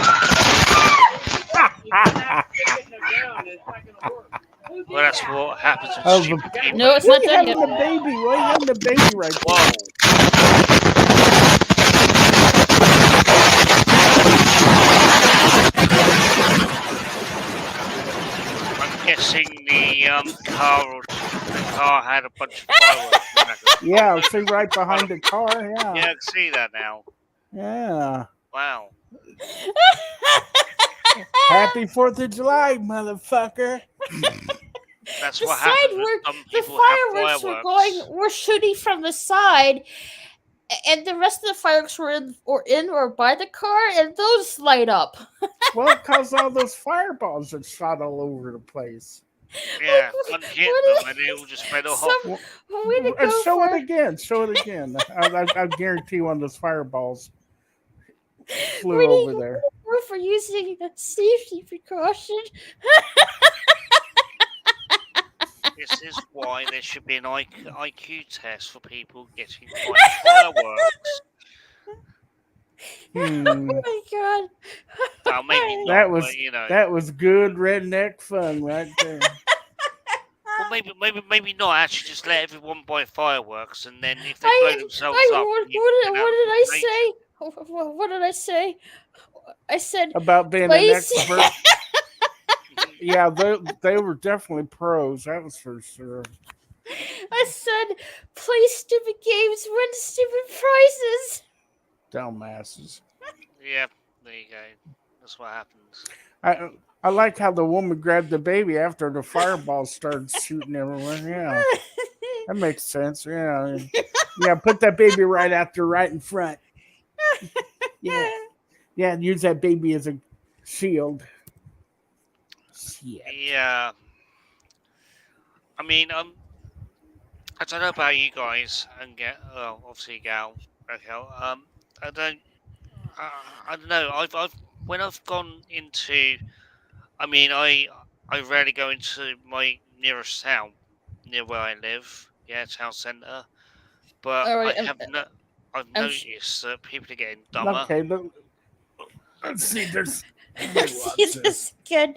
Well, that's what happens with Oh, stupid people. No, it's Why not you done having yet. the baby? Why you having the baby right there? Whoa. I'm guessing the car had a bunch of fireworks. Yeah, see right behind the car. Yeah, I Yeah, can see that now. yeah. Wow. Happy 4th of July, motherfucker. That's The what side happens when where some the people fireworks have were shooting from the side, and the rest of the fireworks were in or by the car, and those light up. Well, because all those fireballs are shot all over the place. Yeah, What unhit them is and they all just went off. some Well, way to go show for it again. Show it again. I guarantee one of those fireballs flew over there. for using a safety precaution. This is why there should be an IQ test for people getting buying fireworks. Hmm. Oh my god. Well, maybe not, That but was you know. that was good redneck fun right there. Well, maybe not. Actually, just let everyone buy fireworks, and then if they blow themselves up, you can what have did I information. say? What did I say? I said, About being an place. expert. Yeah, they were definitely pros. That was for sure. I said, play stupid games, win stupid prizes. Dumbasses. Yeah, there you go. That's what happens. I like how the woman grabbed the baby after the fireball started shooting everywhere. Yeah, that makes sense. Yeah, yeah. Put that baby right in front. Yeah. Use that baby as a shield. Shit. Yeah. I mean, I don't know about you guys, and obviously Gal, Raquel. I don't, I don't know. I've when I've gone into, I mean, I rarely go into my nearest town near where I live. Yeah, town centre. But All right, I've I'm noticed that people are getting dumber. Okay, let's see. There's. Let me watch see this. this again.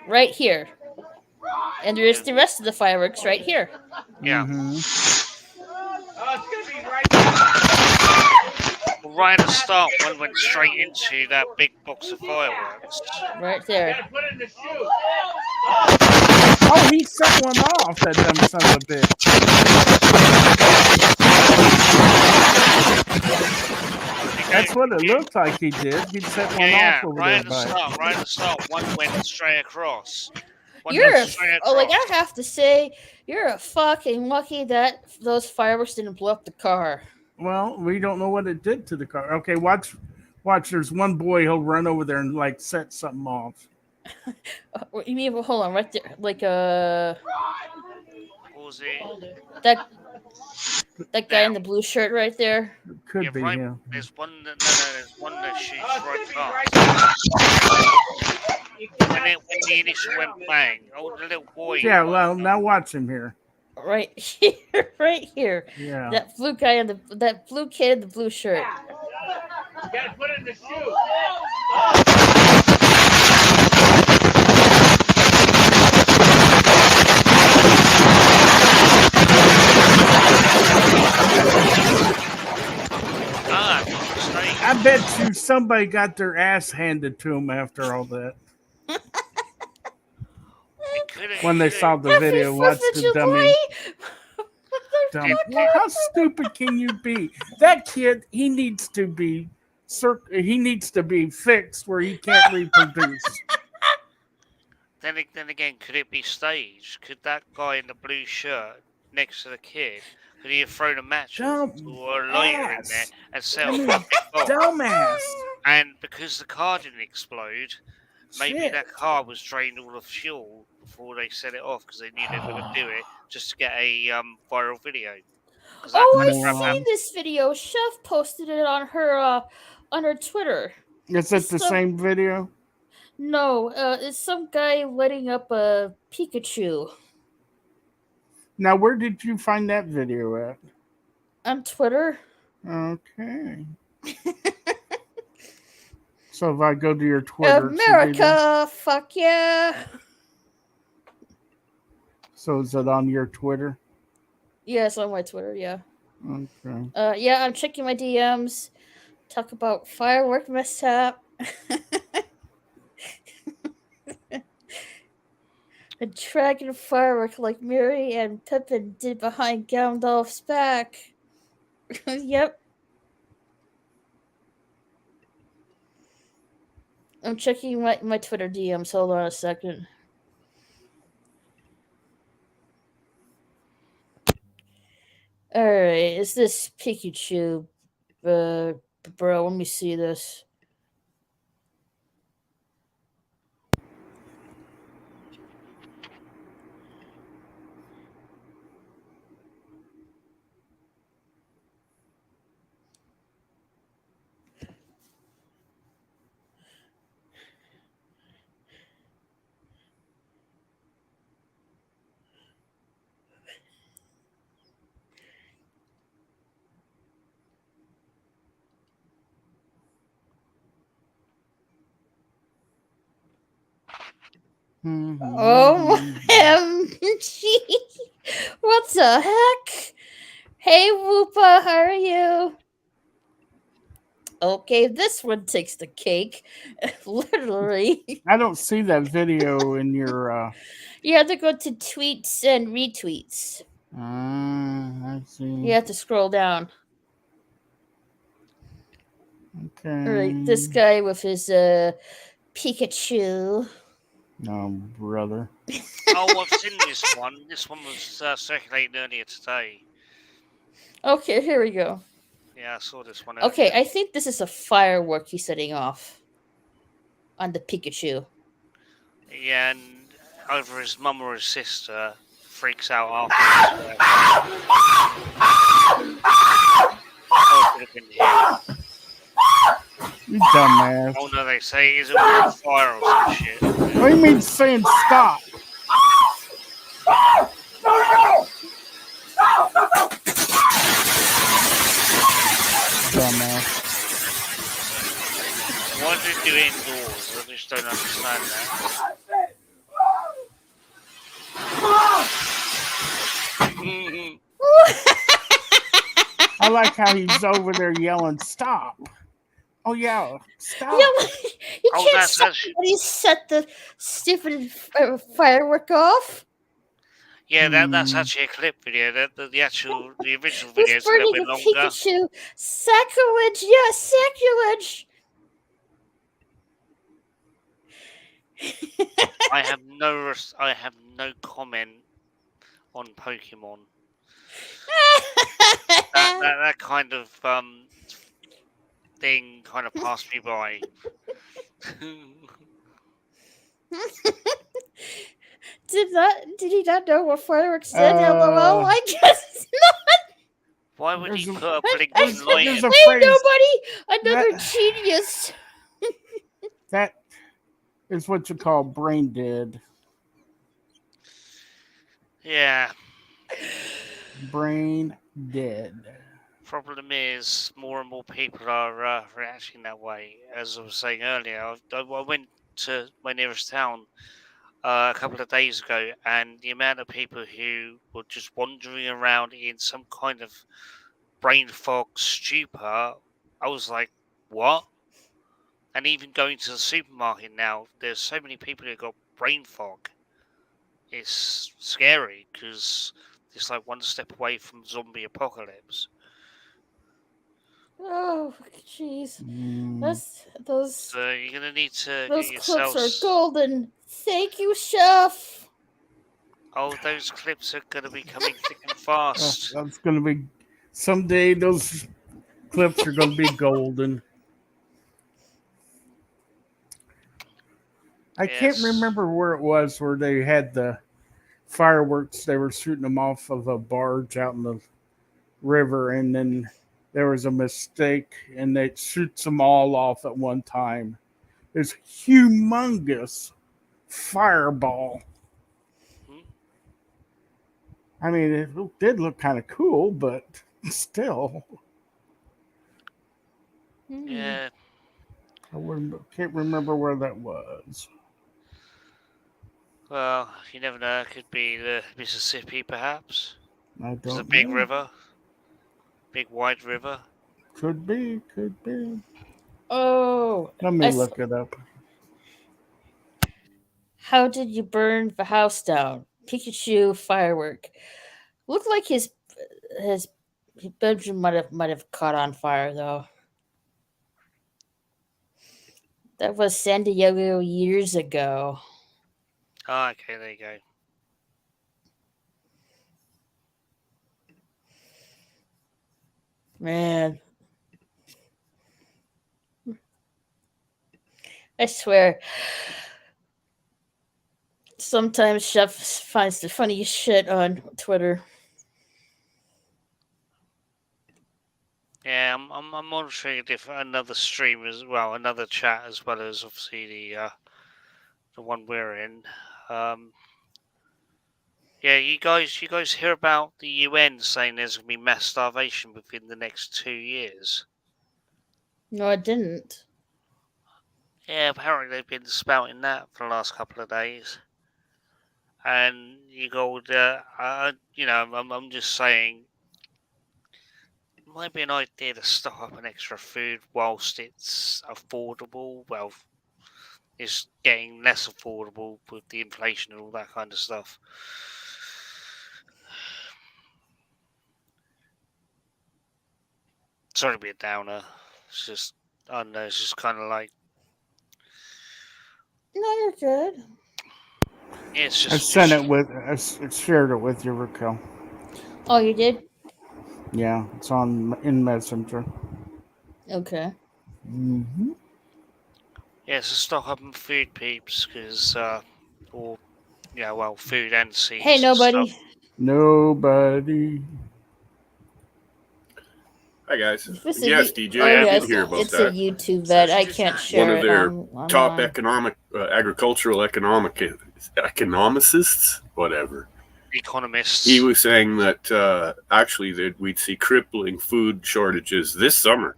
Right here. And there's the rest of the fireworks right here. Yeah. Mhm. Oh, it's gonna be right there. Well, right at the start, one went straight into that big box of fireworks. Right there. Gotta put it in the shoe. Oh, he set one off. That dumb son of a bitch. That's what it looked like he did. He set one Yeah, off over right there, at the but start. Right at the start, one went straight across. One You're went a, straight oh, like I across. have to say, you're a fucking lucky that those fireworks didn't blow up the car. well, we don't know what it did to the car. Okay, watch. There's one boy. He'll run over there and like set something off. You mean, hold on, right there, like Pause it. that guy in Now, the blue shirt right there. Could yeah, be right. him. There's one that there's one that shoots Oh, it's right gonna be past. right there. When the initial went bang, oh, the little boy. Yeah. Well, now watch him here. Right here, right here. Yeah. That blue guy in that blue kid in the blue shirt. You gotta put it in the shoe. I bet you somebody got their ass handed to them after all that. When they saw the Happy video, 4th watch of the dummy. July! Well, how stupid can you be? That kid, he needs to be fixed where he can't reproduce. Then again, could it be staged? Could that guy in the blue shirt next to the kid, could he have thrown a match or a lighter in there and set off a big bomb? Dumbass. And because the car didn't explode, maybe Shit. that car was drained all of fuel before they set it off because they knew they were going to do it just to get a viral video. Oh, I crap seen happened. this video. Chef posted it on her Twitter. Is it the same video? No, it's some guy lighting up a Pikachu Now, where did you find that video at? on Twitter. Okay. So if I go to your Twitter, America, fuck yeah. So is it on your Twitter? Yeah, it's on my Twitter, yeah. Okay. Yeah, I'm checking my DMs. Talk about firework mishap. A dragon firework like Mary and Pippin did behind Gandalf's back. Yep. I'm checking my Twitter DMs. Hold on a second. Alright, is this Pikachu? Bro, let me see this. OMG. What the heck? Hey, Whoopa, how are you? Okay, this one takes the cake. Literally. I don't see that video in your. You have to go to tweets and retweets. I see. You have to scroll down. Okay. Alright, this guy with his Pikachu. Oh, brother. Oh, I've seen this one. This one was circulating earlier today. Okay, here we go. Yeah, I saw this one. Okay, earlier. I think this is a firework he's setting off on the Pikachu. Yeah, and either his mum or his sister freaks out afterwards. Oh, it could have been him. You dumbass. Oh no, they say is it on fire or some shit. What do you mean saying stop? Dumbass. Why do they do it indoors? I just don't understand that. I like how he's over there yelling stop. Oh yeah, stop. Yeah, you Oh, can't that's stop actually- when you set the stupid firework off. Yeah, that's actually a clip video. The original video He's is a little burning bit a longer. Pikachu. Sacrilege, yes, sacrilege. I have no comment on Pokemon. That kind of thing kind of passed me by. Did he not know what fireworks did? LOL. I guess Why would he There's put a I- blinking light there's in? a ain't phrase nobody another that- genius. that is what you call brain dead. Yeah. Brain dead. Problem is, more and more people are reacting that way. As I was saying earlier, I went to my nearest town a couple of days ago, and the amount of people who were just wandering around in some kind of brain fog stupor, I was like, what? And even going to the supermarket now, there's so many people who got brain fog. It's scary because it's like one step away from zombie apocalypse. Oh, jeez. Mm. Those So you're gonna need to those get clips yourselves. are golden. Thank you, chef. Oh, those clips are gonna be coming thick and fast. That's gonna be someday. Those clips are gonna be golden. I can't Yes. remember where it was where they had the fireworks. They were shooting them off of a barge out in the river, and then there was a mistake, and they shoots them all off at one time. This humongous fireball. Hmm? I mean, it did look kind of cool, but still, Yeah, can't remember where that was. well, you never know. It could be the Mississippi, perhaps. I It's don't a big know. river, big wide river. Could be, could be. Oh, Let me I look it up. how did you burn the house down? Pikachu firework. Looked like his bedroom might have caught on fire though. That was San Diego years ago. Oh, okay, there you go. Man. I swear. Sometimes Chef finds the funniest shit on Twitter. Yeah, I'm monitoring another stream as well, another chat as well as obviously the one we're in. Yeah, you guys hear about the UN saying there's gonna be mass starvation within the next 2 years? No, I didn't. Yeah, apparently they've been spouting that for the last couple of days. and you go, I'm just saying, it might be an idea to stock up on extra food whilst it's affordable. Well, it's getting less affordable with the inflation and all that kind of stuff. Sorry to be a downer. It's just, I don't know, it's just kind of like, No, you're good. yeah, it's I just, sent it with. I shared it with you, Raquel. Oh, you did? Yeah, it's on in Messenger. Okay. Mm-hmm. yeah, so stock up on food, peeps, because, or, yeah, well, food and seeds Hey, and stuff. nobody. Nobody. Hi guys. If it's a Yes, you, DJ, oh I yeah, did hear about it's a that. YouTube vet. I can't One share of it their top online. agricultural economicists, whatever. Economists. He was saying that actually that we'd see crippling food shortages this summer,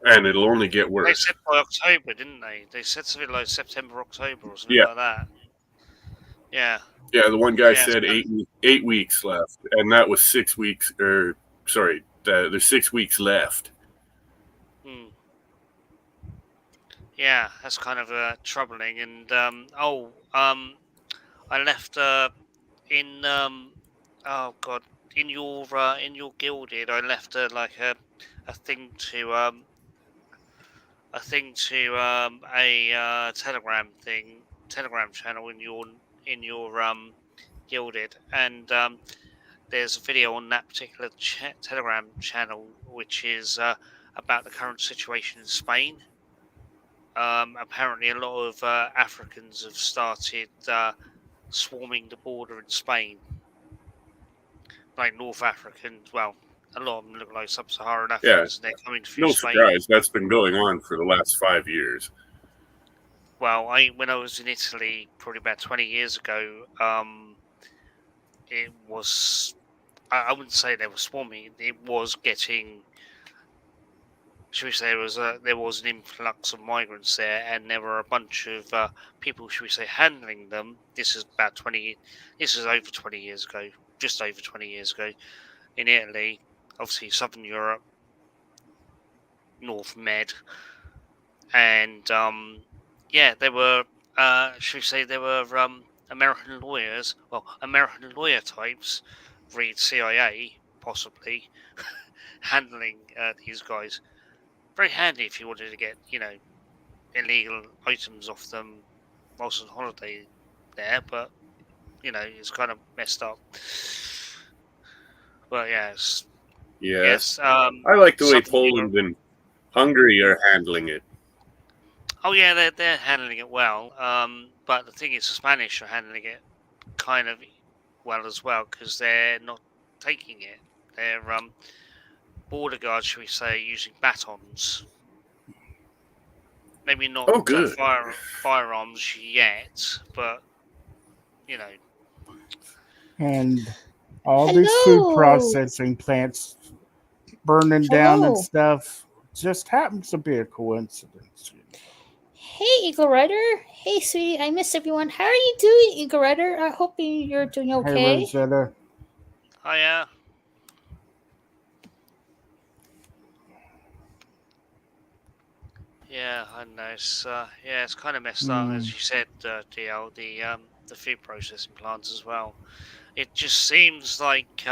and it'll only get They worse. said by October, didn't they? They said something like September, October, or something Yeah. like that. Yeah. Yeah, the one guy Yeah, said so- 8 weeks left, and that was 6 weeks. Or sorry, there's 6 weeks left. Hmm. Yeah, that's kind of troubling. And I left in oh god, in your Gilded, I left like a thing to a Telegram channel in your Gilded, and there's a video on that particular Telegram channel which is about the current situation in Spain. Apparently, a lot of Africans have started swarming the border in Spain, like North Africans. Well, a lot of them look like sub-Saharan Africans, and they're coming through No Spain. surprise, that's been going on for the last 5 years. Well, when I was in Italy, probably about 20 years ago, it was. I wouldn't say they were swarming. It was getting. Should we say there was an influx of migrants there, and there were a bunch of people, should we say, handling them. This is about 20. This is over 20 years ago, just over 20 years ago, in Italy. Obviously, Southern Europe, North Med, and yeah, there were. Should we say there were American lawyers? Well, American lawyer types, read CIA possibly, handling these guys. Very handy if you wanted to get, illegal items off them whilst on holiday there, but, it's kind of messed up. But yes. Yes. I I like the way Poland and Hungary are handling it. Oh yeah, they're handling it well. But the thing is, the Spanish are handling it kind of well as well because they're not taking it. They're border guards, should we say, using batons. Maybe not good. firearms yet, but And all these food processing plants burning down and stuff just happens to be a coincidence. Hey, Eagle Rider. Hey, sweetie. I miss everyone. How are you doing, Eagle Rider? I hope you're doing okay. Hey, Rosetta. Hiya. Yeah, I know. It's kind of messed up, as you said, DL. The food processing plants as well. It just seems like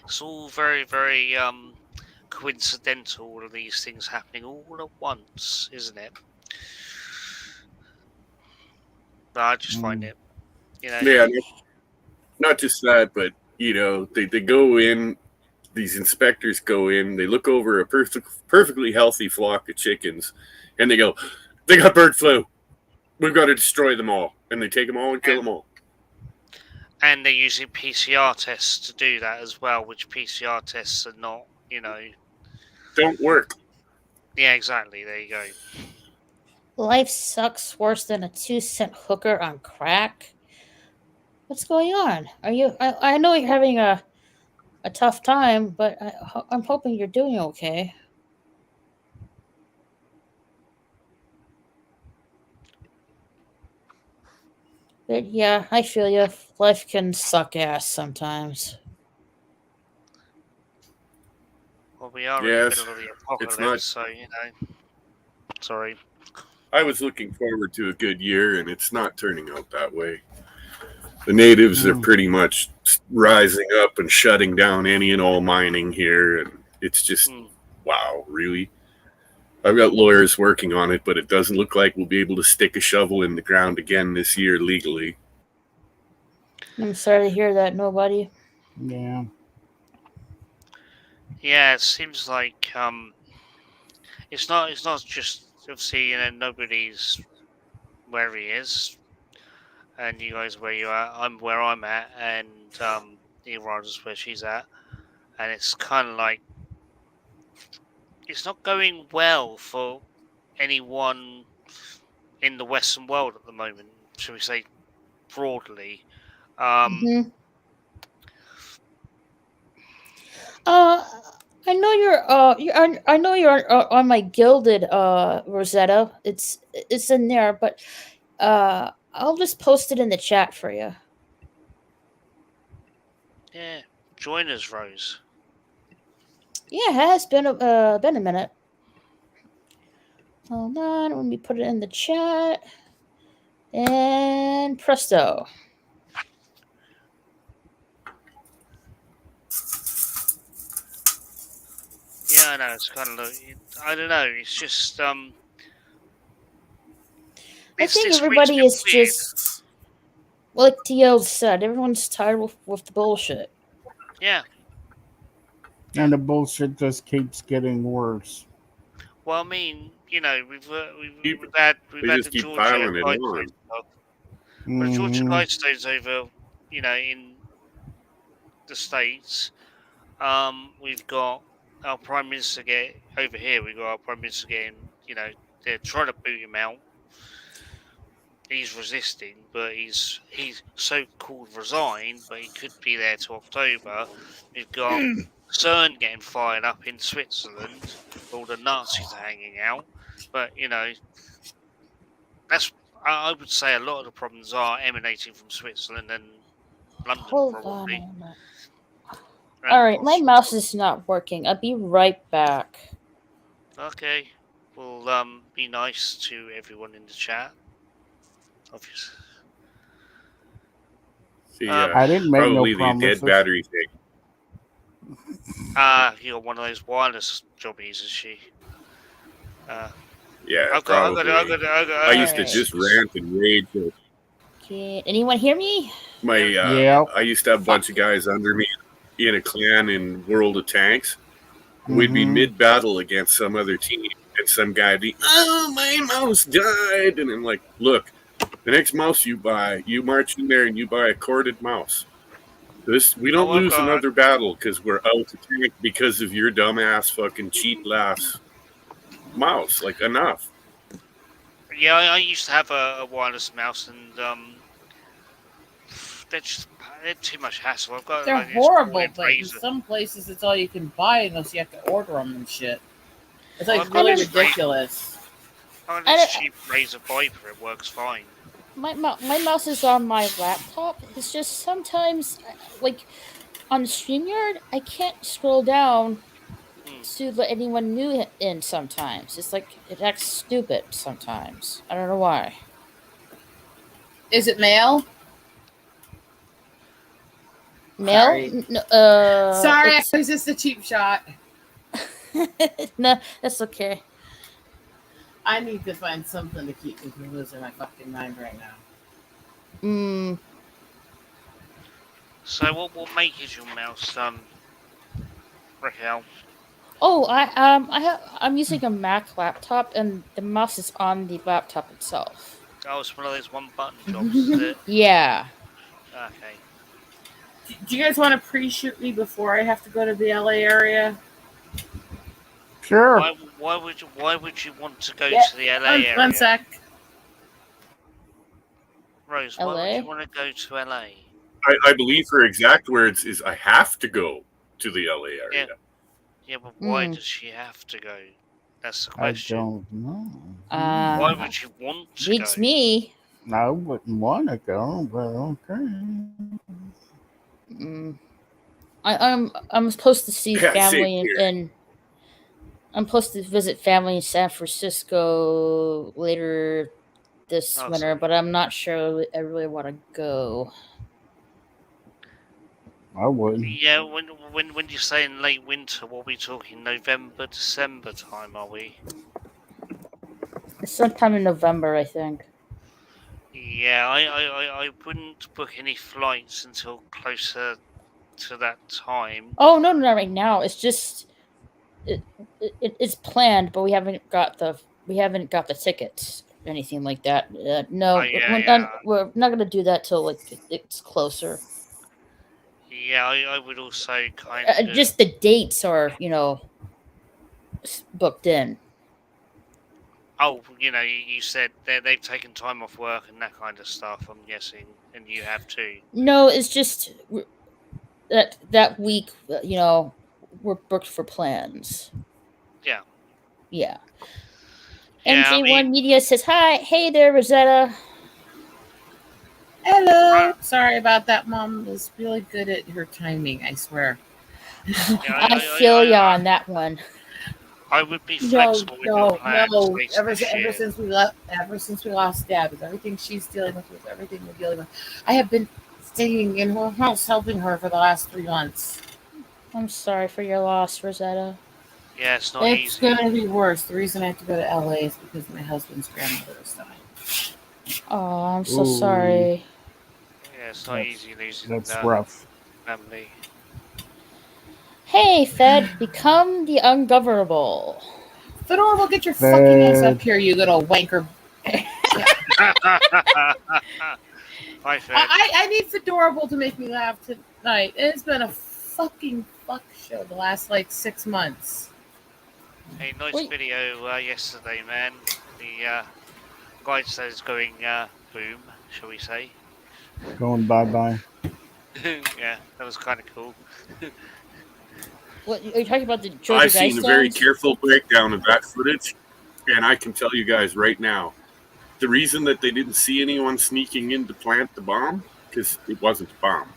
it's all very, very coincidental. All of these things happening all at once, isn't it? But I just find it, Yeah, not just that, but they go in. These inspectors go in. They look over a perfectly healthy flock of chickens, and they go, "They got bird flu. We've got to destroy them all." And they take them all and kill them all. And they're using PCR tests to do that as well, which PCR tests are not, don't work. Yeah, exactly. There you go. Life sucks worse than a 2-cent hooker on crack. What's going on? Are you? I know you're having a tough time, but I'm hoping you're doing okay. But yeah, I feel you. Life can suck ass sometimes. Well, we are in the Yes, middle of the it's apocalypse, not. so you know. Sorry. I was looking forward to a good year, and it's not turning out that way. The natives are pretty much rising up and shutting down any and all mining here, and it's just wow, really. I've got lawyers working on it, but it doesn't look like we'll be able to stick a shovel in the ground again this year legally. I'm sorry to hear that, nobody. Yeah. Yeah, it seems like it's not just obviously nobody's where he is, and you guys where you are. I'm where I'm at, and Iran's where she's at, and it's kind of like it's not going well for anyone in the Western world at the moment. Shall we say broadly? Mm-hmm. Uh, I know I know you're on my gilded Rosetta. It's in there, but I'll just post it in the chat for you. Yeah, join us, Rose. Yeah, it has been a minute. Hold on, let me put it in the chat. And presto. Yeah, I know. It's kind of I don't know. It's just I This think week's everybody been is weird. just like T.O. said. Everyone's tired with the bullshit. Yeah. And the bullshit just keeps getting worse. Well, I mean, we've Keep- we've They had just the keep Georgia piling it Guidestones on. stuff. But the Georgia Mhm. Guidestones over, in the States, we've got our Prime Minister over here. We've got our Prime Minister getting, they're trying to boot him out. He's resisting, but he's so-called resigned, but he could be there till October. We've got CERN getting fired up in Switzerland. All the Nazis are hanging out, but that's I would say a lot of the problems are emanating from Switzerland and London, Hold on probably. a moment. And All right, my mouse is not working. I'll be right back. Okay, we'll be nice to everyone in the chat. Obviously, See, I didn't make no probably the dead promises. battery thing. you got one of those wireless jobbies, is she? Yeah, I've probably. got. I used to Alright. just rant and rage. Can anyone hear me? Yeah. I used to have a bunch of guys under me in a clan in World of Tanks. We'd be Mhm. mid-battle against some other team, and some guy would be, "Oh, my mouse died," and I'm like, "Look, the next mouse you buy, you march in there and you buy a corded mouse. We don't I've lose got. another battle because we're out of tank because of your dumbass fucking cheat laughs mouse. Like, enough." Yeah, I used to have a wireless mouse, and they're too much hassle. I've got They're like this horrible, boring but in razor. some places it's all you can buy unless you have to order them and shit. It's Well, like I've got really this ridiculous. I've got I this don't- cheap razor Viper. It works fine. My mouse is on my laptop. It's just sometimes, like on StreamYard, I can't scroll down to let anyone new in. Sometimes it's like it acts stupid. Sometimes I don't know why. Is it male? Mail? Sorry. Sorry, it was just a cheap shot. No, that's okay. I need to find something to keep me from losing my fucking mind right now. So what make is your mouse, Raquel? Oh, I'm using a Mac laptop, and the mouse is on the laptop itself. Oh, it's one of those one-button jobs, is it? Yeah. Okay. Do you guys want to pre-shoot me before I have to go to the LA area? Sure. Why would you want to go Yeah, to the LA area? One sec. Rose, LA? why would you want to go to LA? I believe her exact words is, "I have to go to the LA area." Yeah, but why does she have to go? That's the I question. don't know. Why would you want to Beats go? me. I wouldn't want to go, but okay. Mm. I'm supposed to see Yeah, same family here. in I'm supposed to visit family in San Francisco later this winter, Awesome. but I'm not sure I really want to go. I wouldn't. Yeah, when you say in late winter, what are we talking? November, December time, are we? It's sometime in November, I think. Yeah, I wouldn't book any flights until closer to that time. Oh no, not right now. It's just it's planned, but we haven't got the tickets, anything like that. Oh No, yeah, yeah, we're not gonna do that till like it's closer. yeah. I would also kind of. Just the dates are booked in. Oh, you said they've taken time off work and that kind of stuff. I'm guessing, and you have too. No, it's just that week. We're booked for plans. Yeah. Yeah. Yeah, I NJ1 mean, Media says hi. Hey there, Rosetta. Hello. Sorry about that. Mom is really good at her timing, I swear. yeah, I feel ya on that one. I would be No, flexible with your plans no. later Ever this year. since we lost Dad, with everything she's dealing with everything we're dealing with, I have been staying in her house helping her for the last 3 months. I'm sorry for your loss, Rosetta. Yeah, it's not It's easy. gonna be worse. The reason I have to go to LA is because my husband's grandmother is dying. Oh, I'm so Ooh. sorry. Yeah, it's not easy losing That's rough. family. Hey, Fed, become the ungovernable. Fedora, get your fucking ass up here, you little wanker. Hi, Fed. I need Fedorable to make me laugh tonight. It's been a fucking fuck show the last 6 months. Hey, nice Wait. video yesterday, man. The guy says going boom, shall we say? Going bye-bye. Yeah, that was kind of cool. What are you talking about? The Georgia I've seen a very Guidestones? careful breakdown of that footage, and I can tell you guys right now, the reason that they didn't see anyone sneaking in to plant the bomb, because it wasn't a bomb.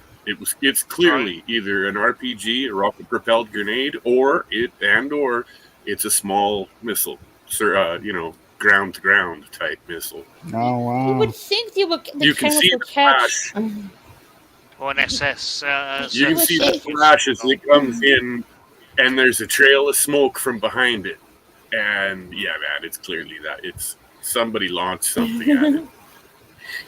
It's clearly either an RPG, a rocket-propelled grenade, or it's a small missile, ground-to-ground type missile. Oh You wow. would think the You can cameras see would the catch. flash. Or an SS. You can would see the think- flash as it comes in, and there's a trail of smoke from behind it. And yeah, man, it's clearly that it's somebody launched something at it.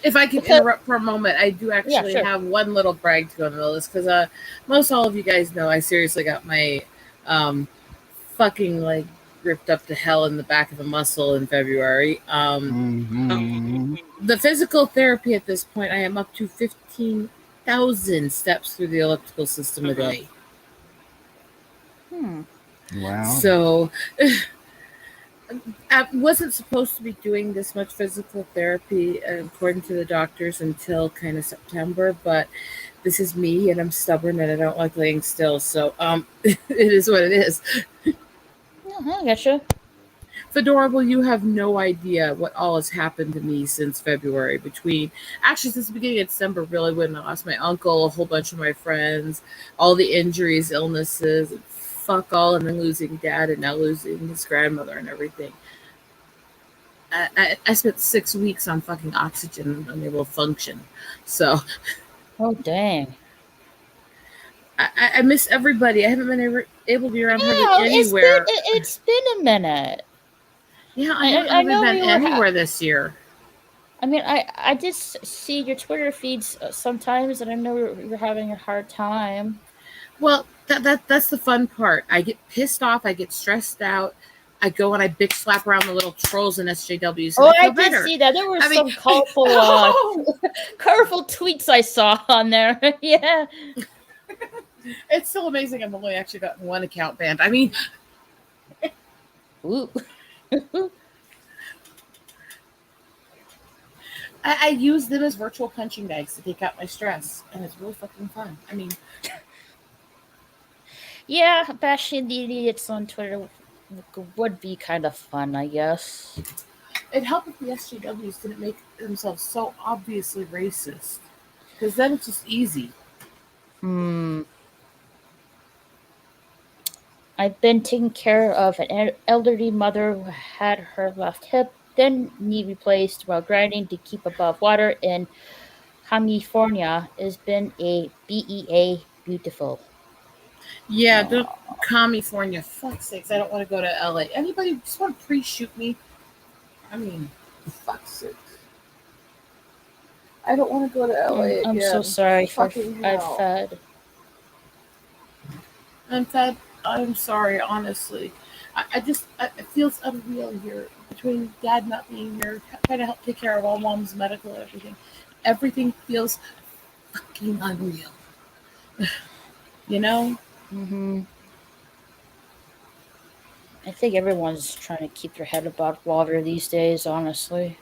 If I can interrupt for a moment, I do actually sure. have one little brag to go in the middle of this because most all of you guys know I seriously got my fucking ripped up to hell in the back of the muscle in February. Mhm. The physical therapy at this point, I am up to 15,000 steps through the elliptical system a day. Wow. So I wasn't supposed to be doing this much physical therapy, according to the doctors, until kind of September. But this is me, and I'm stubborn, and I don't like laying still. So it is what it is. I gotcha. Fedorable, you have no idea what all has happened to me since February. Since the beginning of December, really, when I lost my uncle, a whole bunch of my friends, all the injuries, illnesses, fuck all, and then losing Dad, and now losing his grandmother and everything. I spent 6 weeks on fucking oxygen and unable to function. So Oh dang. I miss everybody. I haven't been able to be around hardly Yeah, anywhere. it's been a minute. Yeah, I haven't know been we were anywhere this year. I mean, I did see your Twitter feeds sometimes, and I know you're having a hard time. Well, that's the fun part. I get pissed off. I get stressed out. I go and I bitch slap around the little trolls and SJWs. Oh, I I feel did better. see that. There were I some mean- colorful, colorful tweets I saw on there. Yeah. It's still amazing. I've only actually gotten one account banned. I mean, Ooh. I use them as virtual punching bags to take out my stress, and it's really fucking fun. I mean, Yeah, bashing the idiots on Twitter would be kind of fun, I guess. It helped if the SJWs didn't make themselves so obviously racist, because then it's just easy. I've been taking care of an elderly mother who had her left hip, then knee replaced while grinding to keep above water in California. Has been a BEA beautiful. Yeah, don't Aw. California. Fuck's sakes, I don't want to go to LA. Anybody just want to pre-shoot me? I mean, fuck's sakes. I don't want to go to LA I'm so again. sorry for Fucking I've hell. fed. In fact, I'm sorry, honestly. It feels unreal here. Between dad not being here, trying to help take care of all mom's medical and everything. Everything feels fucking unreal. You know? I think everyone's trying to keep their head above water these days, honestly.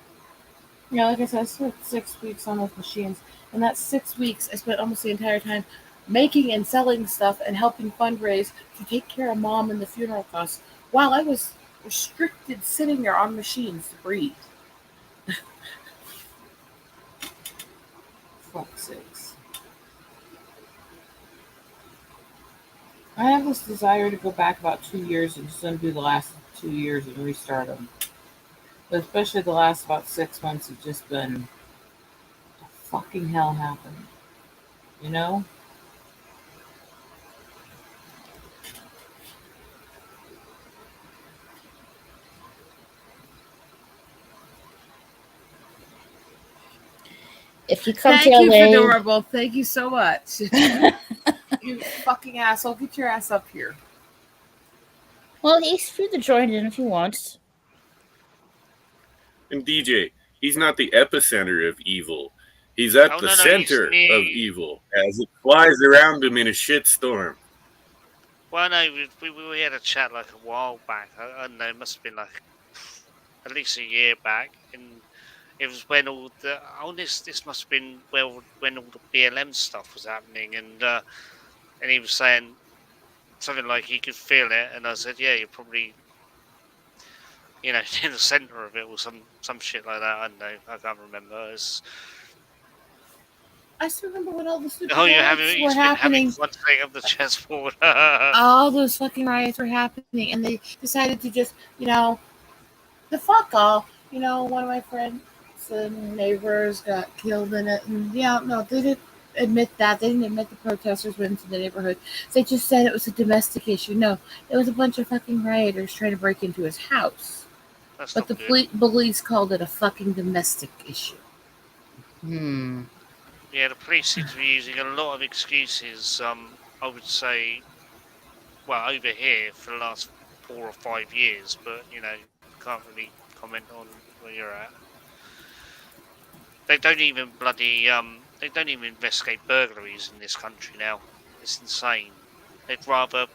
Yeah, like I said, I spent 6 weeks on those machines. And that 6 weeks, I spent almost the entire time making and selling stuff and helping fundraise to take care of mom and the funeral costs while I was restricted sitting there on machines to breathe. Fuck's sakes. I have this desire to go back about 2 years and just undo the last 2 years and restart them. But especially the last about 6 months have just been what the fucking hell happened. You know? If you come Thank to you, LA, Fedorable. Thank you so much. You fucking asshole. Get your ass up here. well, he's free to join in if he wants. And DJ, he's not the epicenter of evil. He's at the He's center near. of evil as it flies around him in a shitstorm. Well, no, we had a chat like a while back. I don't know, it must have been like at least a year back, and it was when all the this must have been when all the BLM stuff was happening, and he was saying something like he could feel it, and I said, yeah, you're probably in the center of it or some shit like that. I don't know, I can't remember. I still remember when all the stupid Oh, riots were he's been having happening. one state of the chessboard. All those fucking riots were happening, and they decided to just, the fuck all. One of my friends and neighbors got killed in it, and no, they didn't admit that. They didn't admit the protesters went into the neighborhood. They just said it was a domestic issue. No, it was a bunch of fucking rioters trying to break into his house. That's But the not good. police called it a fucking domestic issue. Yeah, the police seem to be using a lot of excuses. I would say, well, over here for the last 4 or 5 years, but can't really comment on where you're at. They don't even they don't even investigate burglaries in this country now. It's insane. They'd rather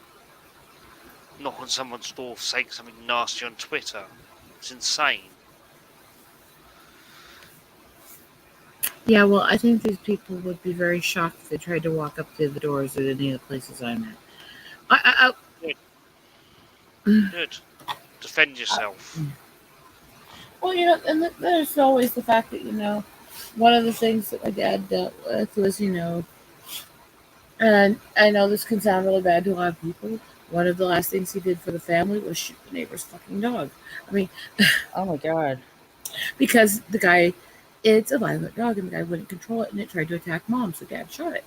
knock on someone's door for saying something nasty on Twitter. It's insane. Yeah, well, I think these people would be very shocked if they tried to walk up to the doors at any of the places I'm at. Good. Defend yourself. Well, and there's always the fact that, one of the things that my dad dealt with was, and I know this can sound really bad to a lot of people, one of the last things he did for the family was shoot the neighbor's fucking dog. I mean, Oh my god. because it's a violent dog, and the guy wouldn't control it, and it tried to attack mom, so dad shot it.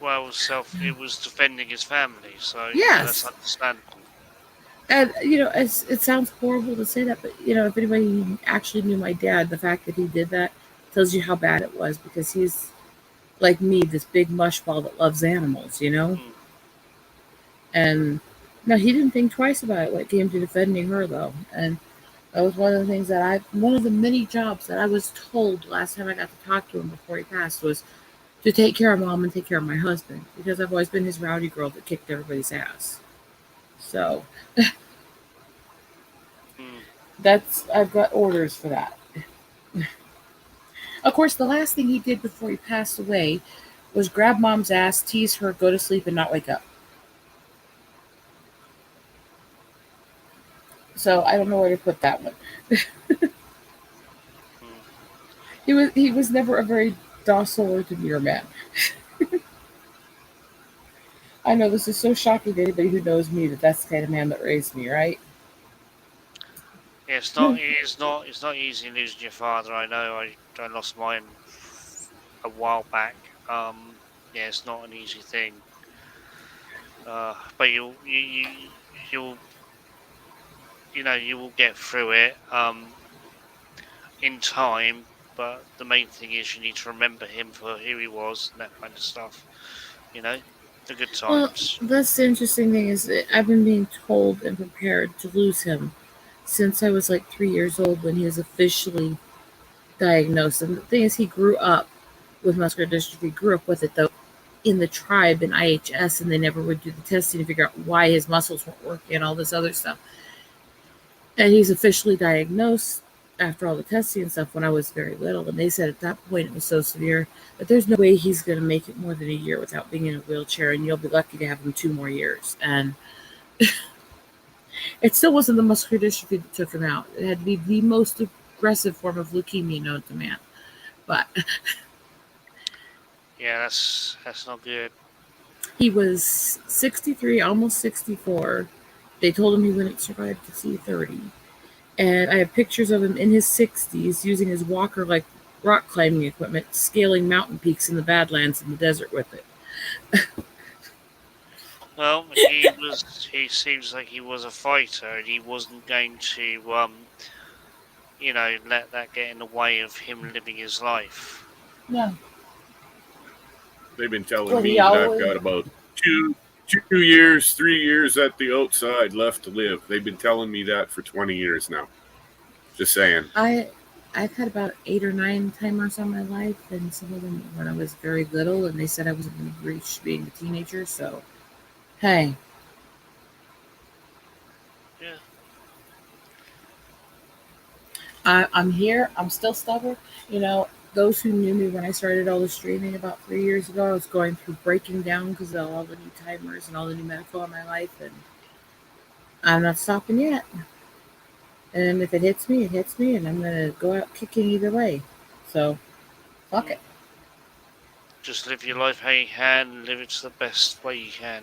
Well, it was defending his family, so Yes. that's understandable. And, it sounds horrible to say that, but, if anybody actually knew my dad, the fact that he did that tells you how bad it was, because he's, like me, this big mushball that loves animals, And, no, he didn't think twice about it when it came to defending her, though. And that was one of the things one of the many jobs that I was told last time I got to talk to him before he passed was to take care of mom and take care of my husband, because I've always been his rowdy girl that kicked everybody's ass. So, I've got orders for that. Of course, the last thing he did before he passed away was grab mom's ass, tease her, go to sleep, and not wake up. So I don't know where to put that one. Hmm. He was never a very docile or demure man. I know this is so shocking to anybody who knows me that that's the kind of man that raised me, right? Yeah, it's not. It's not. It's not easy losing your father. I know. I lost mine a while back. Yeah, it's not an easy thing. But you'll you will get through it. In time. But the main thing is you need to remember him for who he was and that kind of stuff. You know, the good Well, times. that's the interesting thing is that I've been being told and prepared to lose him since I was like 3 years old when he was officially diagnosed. And the thing is, he grew up with muscular dystrophy, grew up with it though in the tribe in IHS, and they never would do the testing to figure out why his muscles weren't working and all this other stuff. And he's officially diagnosed after all the testing and stuff when I was very little. And they said at that point it was so severe that there's no way he's going to make it more than a year without being in a wheelchair, and you'll be lucky to have him 2 more years. And it still wasn't the muscular dystrophy that took him out. It had to be the most aggressive form of leukemia known to man. But Yeah, that's not good. he was 63, almost 64. They told him he wouldn't survive to see 30. And I have pictures of him in his 60s using his walker like rock climbing equipment, scaling mountain peaks in the Badlands in the desert with it. Well, he seems like he was a fighter, and he wasn't going to let that get in the way of him living his life. Yeah. They've been telling Well, me he that I've always. got about 2 years, 3 years at the outside left to live. They've been telling me that for 20 years now. Just saying. I've had about 8 or 9 timers on my life, and some of them when I was very little, and they said I wasn't going to reach being a teenager. So, hey, Yeah. I'm here. I'm still stubborn. You know, those who knew me when I started all the streaming about 3 years ago, I was going through breaking down because of all the new timers and all the new medical in my life, and I'm not stopping yet. And if it hits me, it hits me, and I'm gonna go out kicking either way. So, fuck it. Just live your life how you can, live it to the best way you can.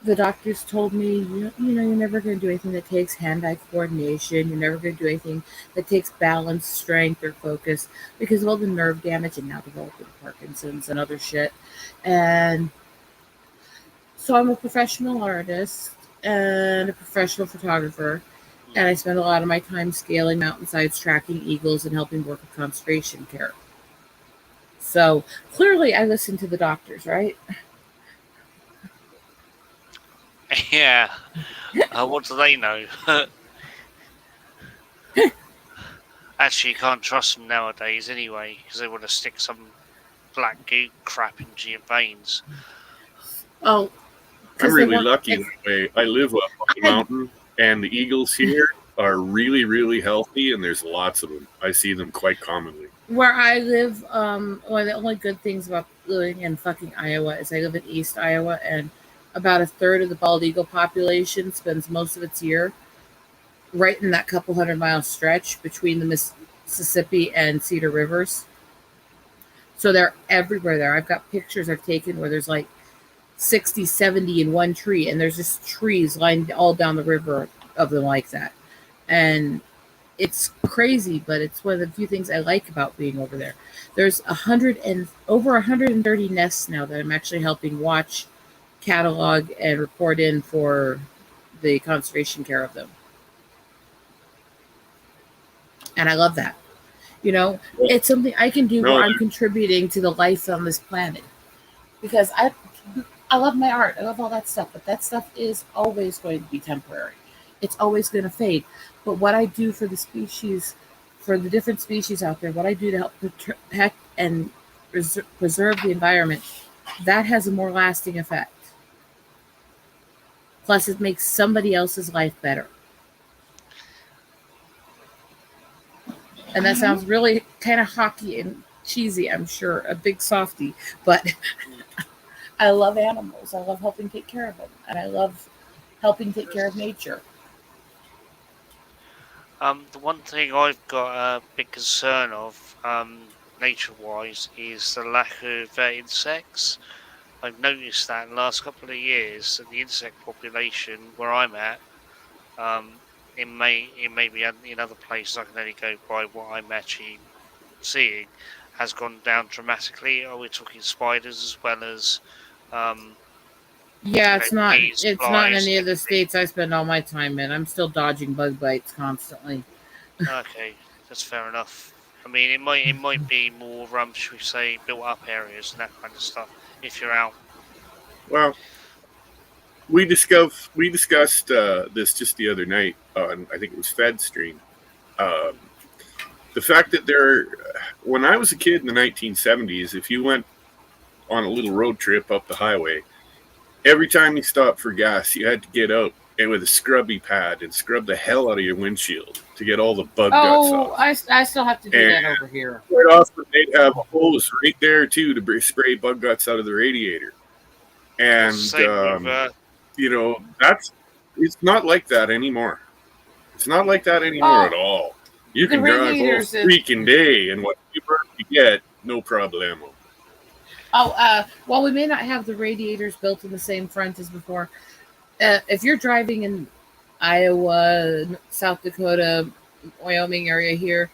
The doctors told me, you're never going to do anything that takes hand-eye coordination. You're never going to do anything that takes balance, strength, or focus because of all the nerve damage and now developing Parkinson's and other shit. And so I'm a professional artist and a professional photographer, and I spend a lot of my time scaling mountainsides, tracking eagles, and helping work with conservation care. So clearly, I listen to the doctors, right? Yeah. What do they know? Actually, you can't trust them nowadays anyway, because they want to stick some black goo crap into your veins. Oh, I'm really lucky that way. I live up on the mountain, and the eagles here are really, really healthy, and there's lots of them. I see them quite commonly. Where I live, one of the only good things about living in fucking Iowa is I live in East Iowa, and about a third of the bald eagle population spends most of its year right in that couple 100-mile stretch between the Mississippi and Cedar Rivers. So they're everywhere there. I've got pictures I've taken where there's like 60, 70 in one tree, and there's just trees lined all down the river of them like that. And it's crazy, but it's one of the few things I like about being over there. There's over 130 nests now that I'm actually helping watch, catalog, and report in for the conservation care of them. And I love that. It's something I can do where I'm contributing to the life on this planet. Because I love my art. I love all that stuff. But that stuff is always going to be temporary. It's always going to fade. But what I do for the species, for the different species out there, what I do to help protect and preserve the environment, that has a more lasting effect. Plus, it makes somebody else's life better. And that sounds really kind of hockey and cheesy, I'm sure, a big softie. But I love animals. I love helping take care of them. And I love helping take care of nature. The one thing I've got a big concern of, nature-wise, is the lack of insects. I've noticed that in the last couple of years that the insect population where I'm at, it may be in other places. I can only go by what I'm actually seeing, has gone down dramatically. We're talking spiders as well as Yeah, you know, it's not. bees, It's not in flies, any of the everything. states I spend all my time in. I'm still dodging bug bites constantly. Okay, that's fair enough. I mean, it might be more should we say, built up areas and that kind of stuff. If you're out, Well, we discussed this just the other night on, I think it was Fed Stream. Um, the fact that when I was a kid in the 1970s, if you went on a little road trip up the highway, every time you stopped for gas, you had to get out and with a scrubby pad and scrub the hell out of your windshield to get all the bug guts Oh, off. I still have to do that And over here. quite often they'd have a hose right there too to spray bug guts out of the radiator. And same with it's not like that anymore. It's not like that anymore at all. You The can drive all radiators is- freaking day, and what you get, no problemo. While we may not have the radiators built in the same front as before, if you're driving in Iowa, South Dakota, Wyoming area here,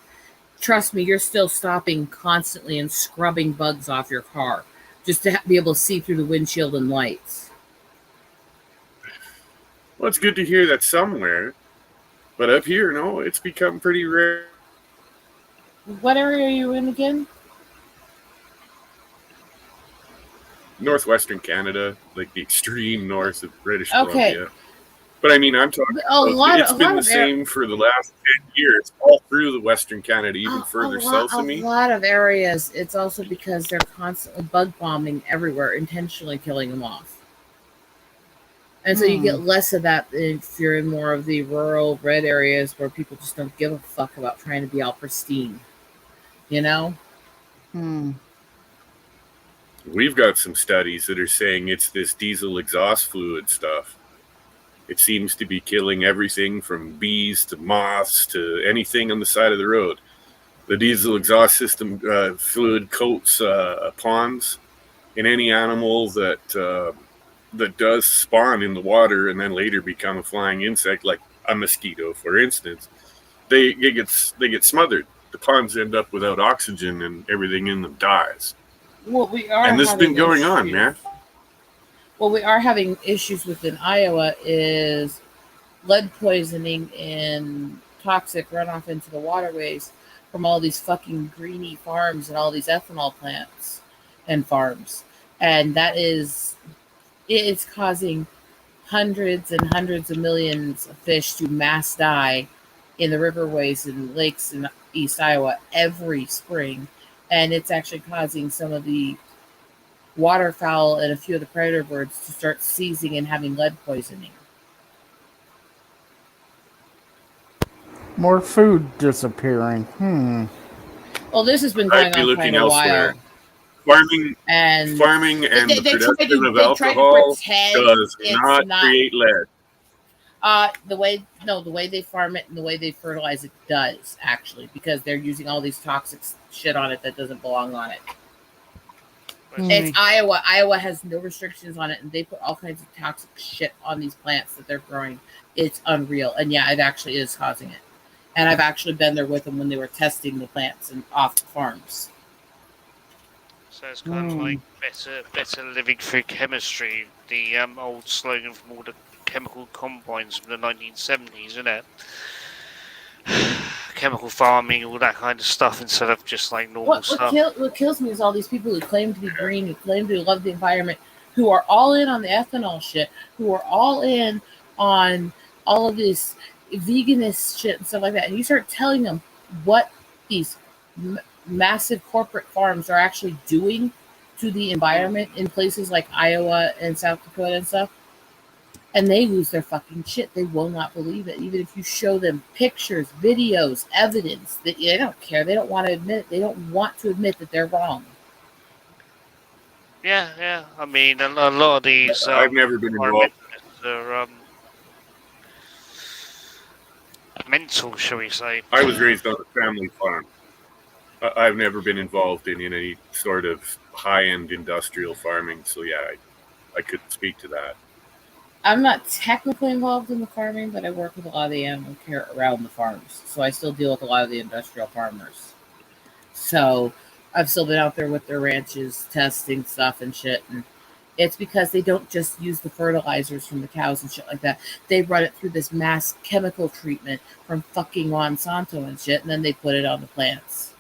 trust me, you're still stopping constantly and scrubbing bugs off your car just to be able to see through the windshield and lights. Well, it's good to hear that somewhere, but up here, no, it's become pretty rare. What area are you in again? Northwestern Canada, like the extreme north of British Okay. Columbia. But I mean, I'm talking it's been the same for the last 10 years, all through the Western Canada, even further south of me. A lot of areas, it's also because they're constantly bug bombing everywhere, intentionally killing them off. And so you get less of that if you're in more of the rural red areas where people just don't give a fuck about trying to be all pristine. You know? We've got some studies that are saying it's this diesel exhaust fluid stuff. It seems to be killing everything from bees to moths to anything on the side of the road. The diesel exhaust system fluid coats ponds in any animal that does spawn in the water and then later become a flying insect, like a mosquito, for instance. They get smothered. The ponds end up without oxygen and everything in them dies. Well, And this has been going on, man. What we are having issues with in Iowa is lead poisoning and toxic runoff into the waterways from all these fucking greeny farms and all these ethanol plants and farms. And it's causing hundreds and hundreds of millions of fish to mass die in the riverways and lakes in East Iowa every spring. And it's actually causing some of the waterfowl and a few of the predator birds to start seizing and having lead poisoning. More food disappearing. Well, this has been going on quite a while. Farming And the production of they alcohol try to pretend does it's not create lead. The way they farm it and the way they fertilize it does, actually, because they're using all these toxic shit on it that doesn't belong on it. It's Iowa. Iowa has no restrictions on it, and they put all kinds of toxic shit on these plants that they're growing. It's unreal. And yeah, it actually is causing it. And I've actually been there with them when they were testing the plants and off the farms. So it's kind of like better living through chemistry, the old slogan from all the chemical combines from the 1970s, isn't it? Chemical farming, all that kind of stuff, instead of just like normal stuff. What kills me is all these people who claim to be green, who claim to love the environment, who are all in on the ethanol shit, who are all in on all of this veganist shit and stuff like that. And you start telling them what these massive corporate farms are actually doing to the environment in places like Iowa and South Dakota and stuff. And they lose their fucking shit. They will not believe it. Even if you show them pictures, videos, evidence, they don't care. They don't want to admit it. They don't want to admit that they're wrong. Yeah. I mean, a lot of these. I've never been involved. mental, shall we say. I was raised on a family farm. I've never been involved in any sort of high-end industrial farming, so yeah, I couldn't speak to that. I'm not technically involved in the farming, but I work with a lot of the animal care around the farms. So I still deal with a lot of the industrial farmers. So I've still been out there with their ranches testing stuff and shit. And it's because they don't just use the fertilizers from the cows and shit like that. They run it through this mass chemical treatment from fucking Monsanto and shit. And then they put it on the plants.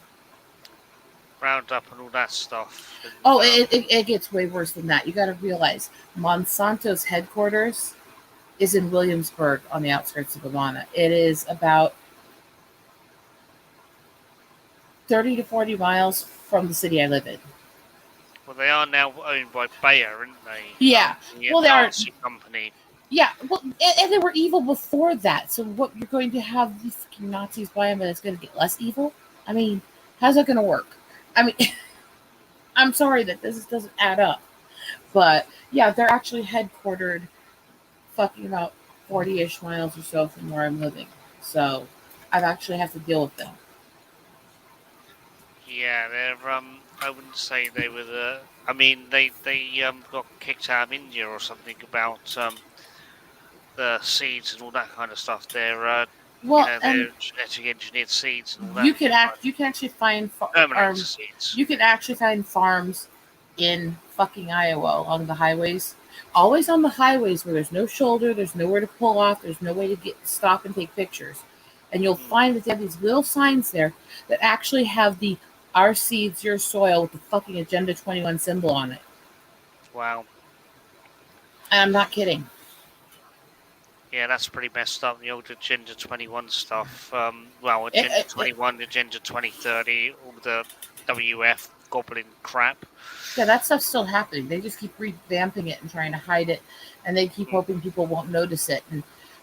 Roundup and all that stuff. And, Oh, it gets way worse than that. You got to realize Monsanto's headquarters is in Williamsburg on the outskirts of Havana. It is about 30 to 40 miles from the city I live in. well, they are now owned by Bayer, aren't they? Yeah. The Well, they are- Nazi company. Yeah, well, and they were evil before that. So what, you're going to have these fucking Nazis buy them and it's going to get less evil? I mean, how's that going to work? I mean, I'm sorry that this doesn't add up. But, yeah, they're actually headquartered fucking about 40-ish miles or so from where I'm living. So, I've actually have to deal with them. Yeah, they're I wouldn't say they were the. I mean, they got kicked out of India or something about the seeds and all that kind of stuff. They're Well, they're genetic engineered seeds and all that. you can actually find Terminator seeds. you can actually find farms in fucking Iowa along the highways. Always on the highways where there's no shoulder, there's nowhere to pull off, there's no way to stop and take pictures. And you'll find that they have these little signs there that actually have the "Our seeds, your soil" with the fucking Agenda 21 symbol on it. Wow. And I'm not kidding. Yeah, that's pretty messed up. The old Agenda 21 stuff. Well, Agenda 21, Agenda 2030, all the WF goblin crap. Yeah, that stuff's still happening. They just keep revamping it and trying to hide it, and they keep hoping people won't notice it. And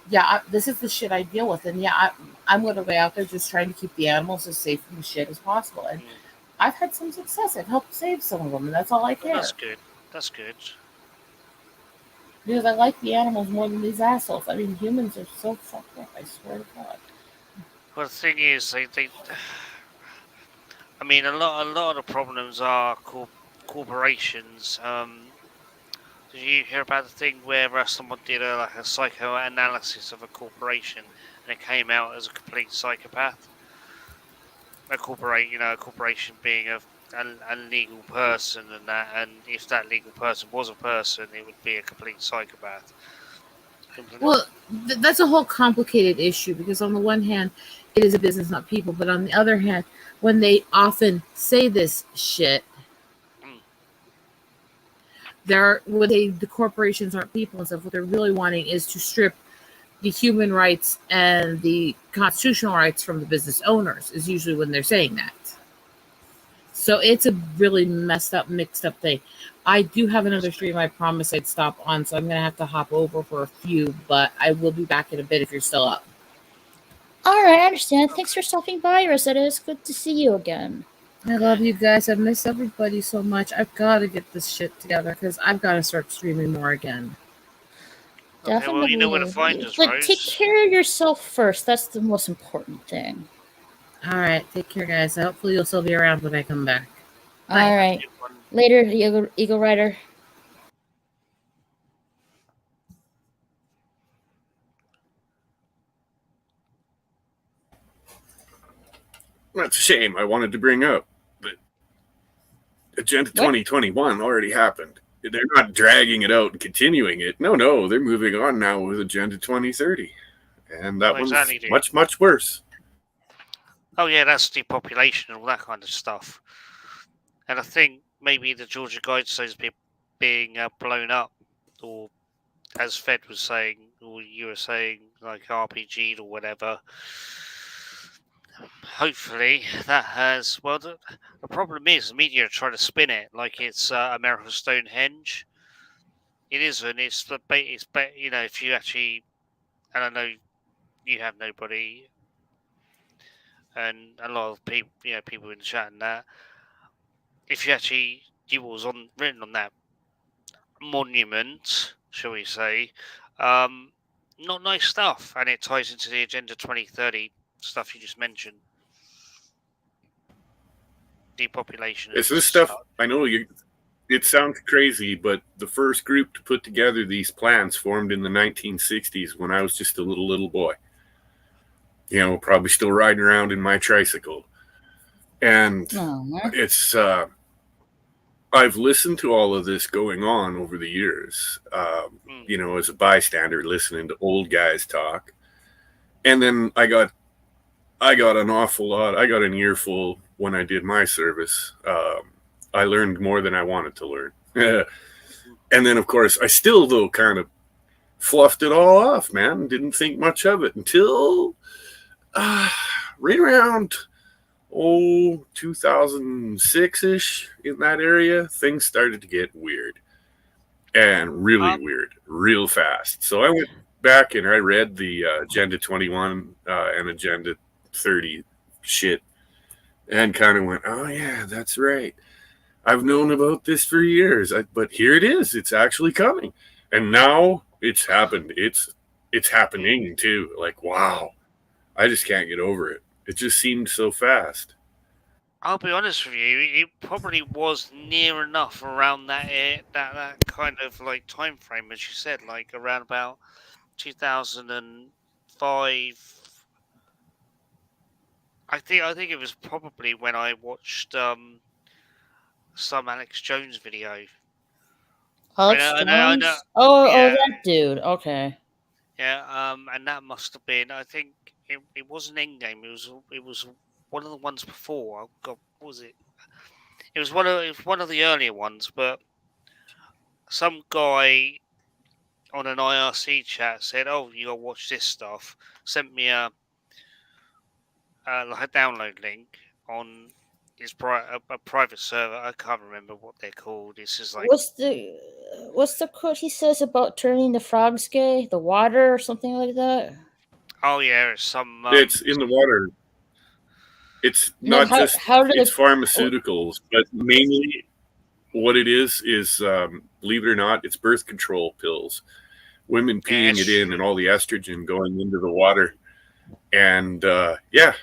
yeah, this is the shit I deal with. And yeah, I'm literally out there just trying to keep the animals as safe from the shit as possible. And I've had some success. I've helped save some of them, and that's all I care. That's good. That's good. Because I like the animals more than these assholes. I mean, humans are so fucked up, I swear to God. Well, the thing is, they I mean, a lot of the problems are corporations. Did you hear about the thing where someone did a psychoanalysis of a corporation and it came out as a complete psychopath? A corporation being a legal person and if that legal person was a person, it would be a complete psychopath. Well, that's a whole complicated issue because on the one hand, it is a business, not people. But on the other hand, when they often say this shit, the corporations aren't people and stuff. What they're really wanting is to strip the human rights and the constitutional rights from the business owners. Is usually when they're saying that. So it's a really mixed up thing. I do have another stream I promised I'd stop on, so I'm going to have to hop over for a few, but I will be back in a bit if you're still up. All right, I understand. Thanks for stopping by, Rosetta. It's good to see you again. I love you guys. I miss everybody so much. I've got to get this shit together because I've got to start streaming more again. Okay, well, you know where to find us, But Rose. take care of yourself first. That's the most important thing. All right, take care, guys. Hopefully you'll still be around when I come back. All right. Later, Eagle Rider. That's a shame. I wanted to bring up that Agenda 2021 already happened. They're not dragging it out and continuing it. No, they're moving on now with Agenda 2030. And that one's much, much worse. Oh, yeah, that's depopulation and all that kind of stuff. And I think maybe the Georgia Guidestones being blown up, or as Fed was saying, or you were saying, like RPG'd or whatever. Hopefully that has. Well, the problem is the media are trying to spin it like it's America's Stonehenge. It isn't. It's you know, if you actually, and I know you have nobody, and a lot of people, people in the chat and that. If you actually do what was written on that monument, shall we say, not nice stuff, and it ties into the Agenda 2030 stuff you just mentioned. Depopulation. It's this stuff. I know it sounds crazy, but the first group to put together these plans formed in the 1960s when I was just a little boy. You know, probably still riding around in my tricycle. And it's, I've listened to all of this going on over the years, you know, as a bystander, listening to old guys talk. And then I got an awful lot. I got an earful when I did my service. I learned more than I wanted to learn. And then, of course, I still, though, kind of fluffed it all off, man. Didn't think much of it until right around 2006-ish, in that area, things started to get weird. And really weird, real fast. So I went back and I read the Agenda 21 and Agenda 30 shit and kind of went, oh yeah, that's right. I've known about this for years, but here it is. It's actually coming. And now it's happened. It's happening too. Like, wow. I just can't get over it. It just seemed so fast. I'll be honest with you, it probably was near enough around that kind of like time frame, as you said, like around about 2005. I think it was probably when I watched some Alex Jones video. Alex Jones? Oh, that dude. Okay. Yeah, and that must have been. I think it wasn't Endgame. It was one of the ones before. Oh God, what was it? It was one of the earlier ones, but some guy on an IRC chat said, "Oh, you gotta watch this stuff." Sent me a download link on his a private server. I can't remember what they're called. It's just like what's the quote he says about turning the frogs gay? The water or something like that. Oh yeah, it's some. It's in the water. It's not just it's pharmaceuticals, but mainly what it is believe it or not, it's birth control pills. Women peeing it in and all the estrogen going into the water, and yeah.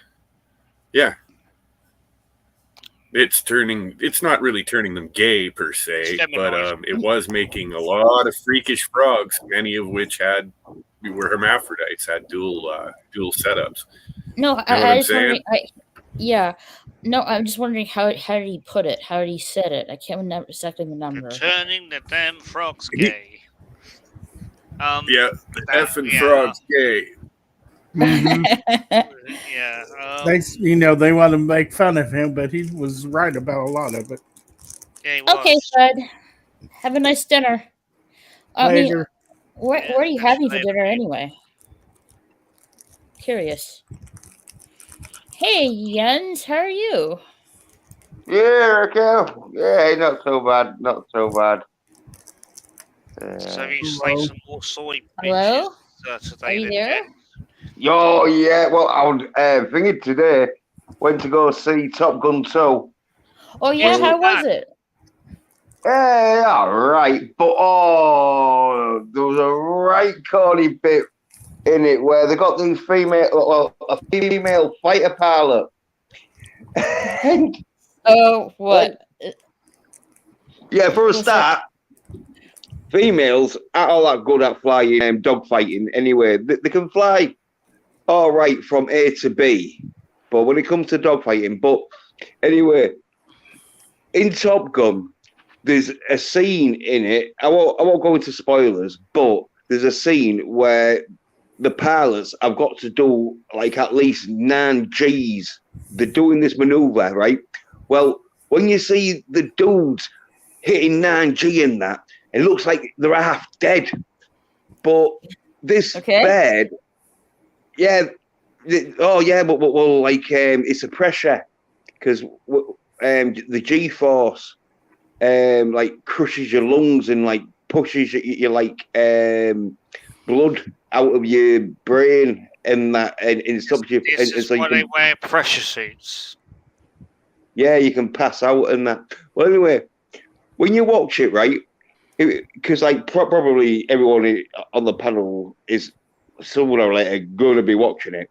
It's not really turning them gay per se, but it was making a lot of freakish frogs, many of which were hermaphrodites, had dual setups. No, I was wondering. No, I'm just wondering how did he put it? How did he said it? I can't remember exactly remember. Turning the damn frogs gay. Yeah, the effing frogs gay. Mm-hmm. Yeah. They want to make fun of him, but he was right about a lot of it. Yeah, he was. Okay, Fred. Have a nice dinner. Later. What are you having for dinner anyway? Curious. Hey, Jens, how are you? Yeah, Raquel. Yeah, not so bad. Not so bad. So you sliced some more soy. Hello? Today, are you there? Yo, yeah. Well, I was thinking today. Went to go see Top Gun 2. Oh yeah, how was it? Yeah, all right. But there was a right corny bit in it where they got these a female fighter pilot. Oh, what? Yeah, for a start, females aren't all that good at flying dog fighting anyway. They can fly all right from A to B, but when it comes to dog fighting, but anyway, in Top Gun, there's a scene in it. I won't go into spoilers, but there's a scene where the pilots have got to do like at least 9 Gs. They're doing this maneuver, right? Well, when you see the dudes hitting 9 G in that, it looks like they're half dead. But this bed, but like it's a pressure because the G-force like crushes your lungs and like pushes your like blood out of your brain and that and stops you. This is why they wear pressure suits. Yeah, you can pass out and that. Well, anyway, when you watch it, right? Because like probably everyone on the panel is sooner or later going to be watching it.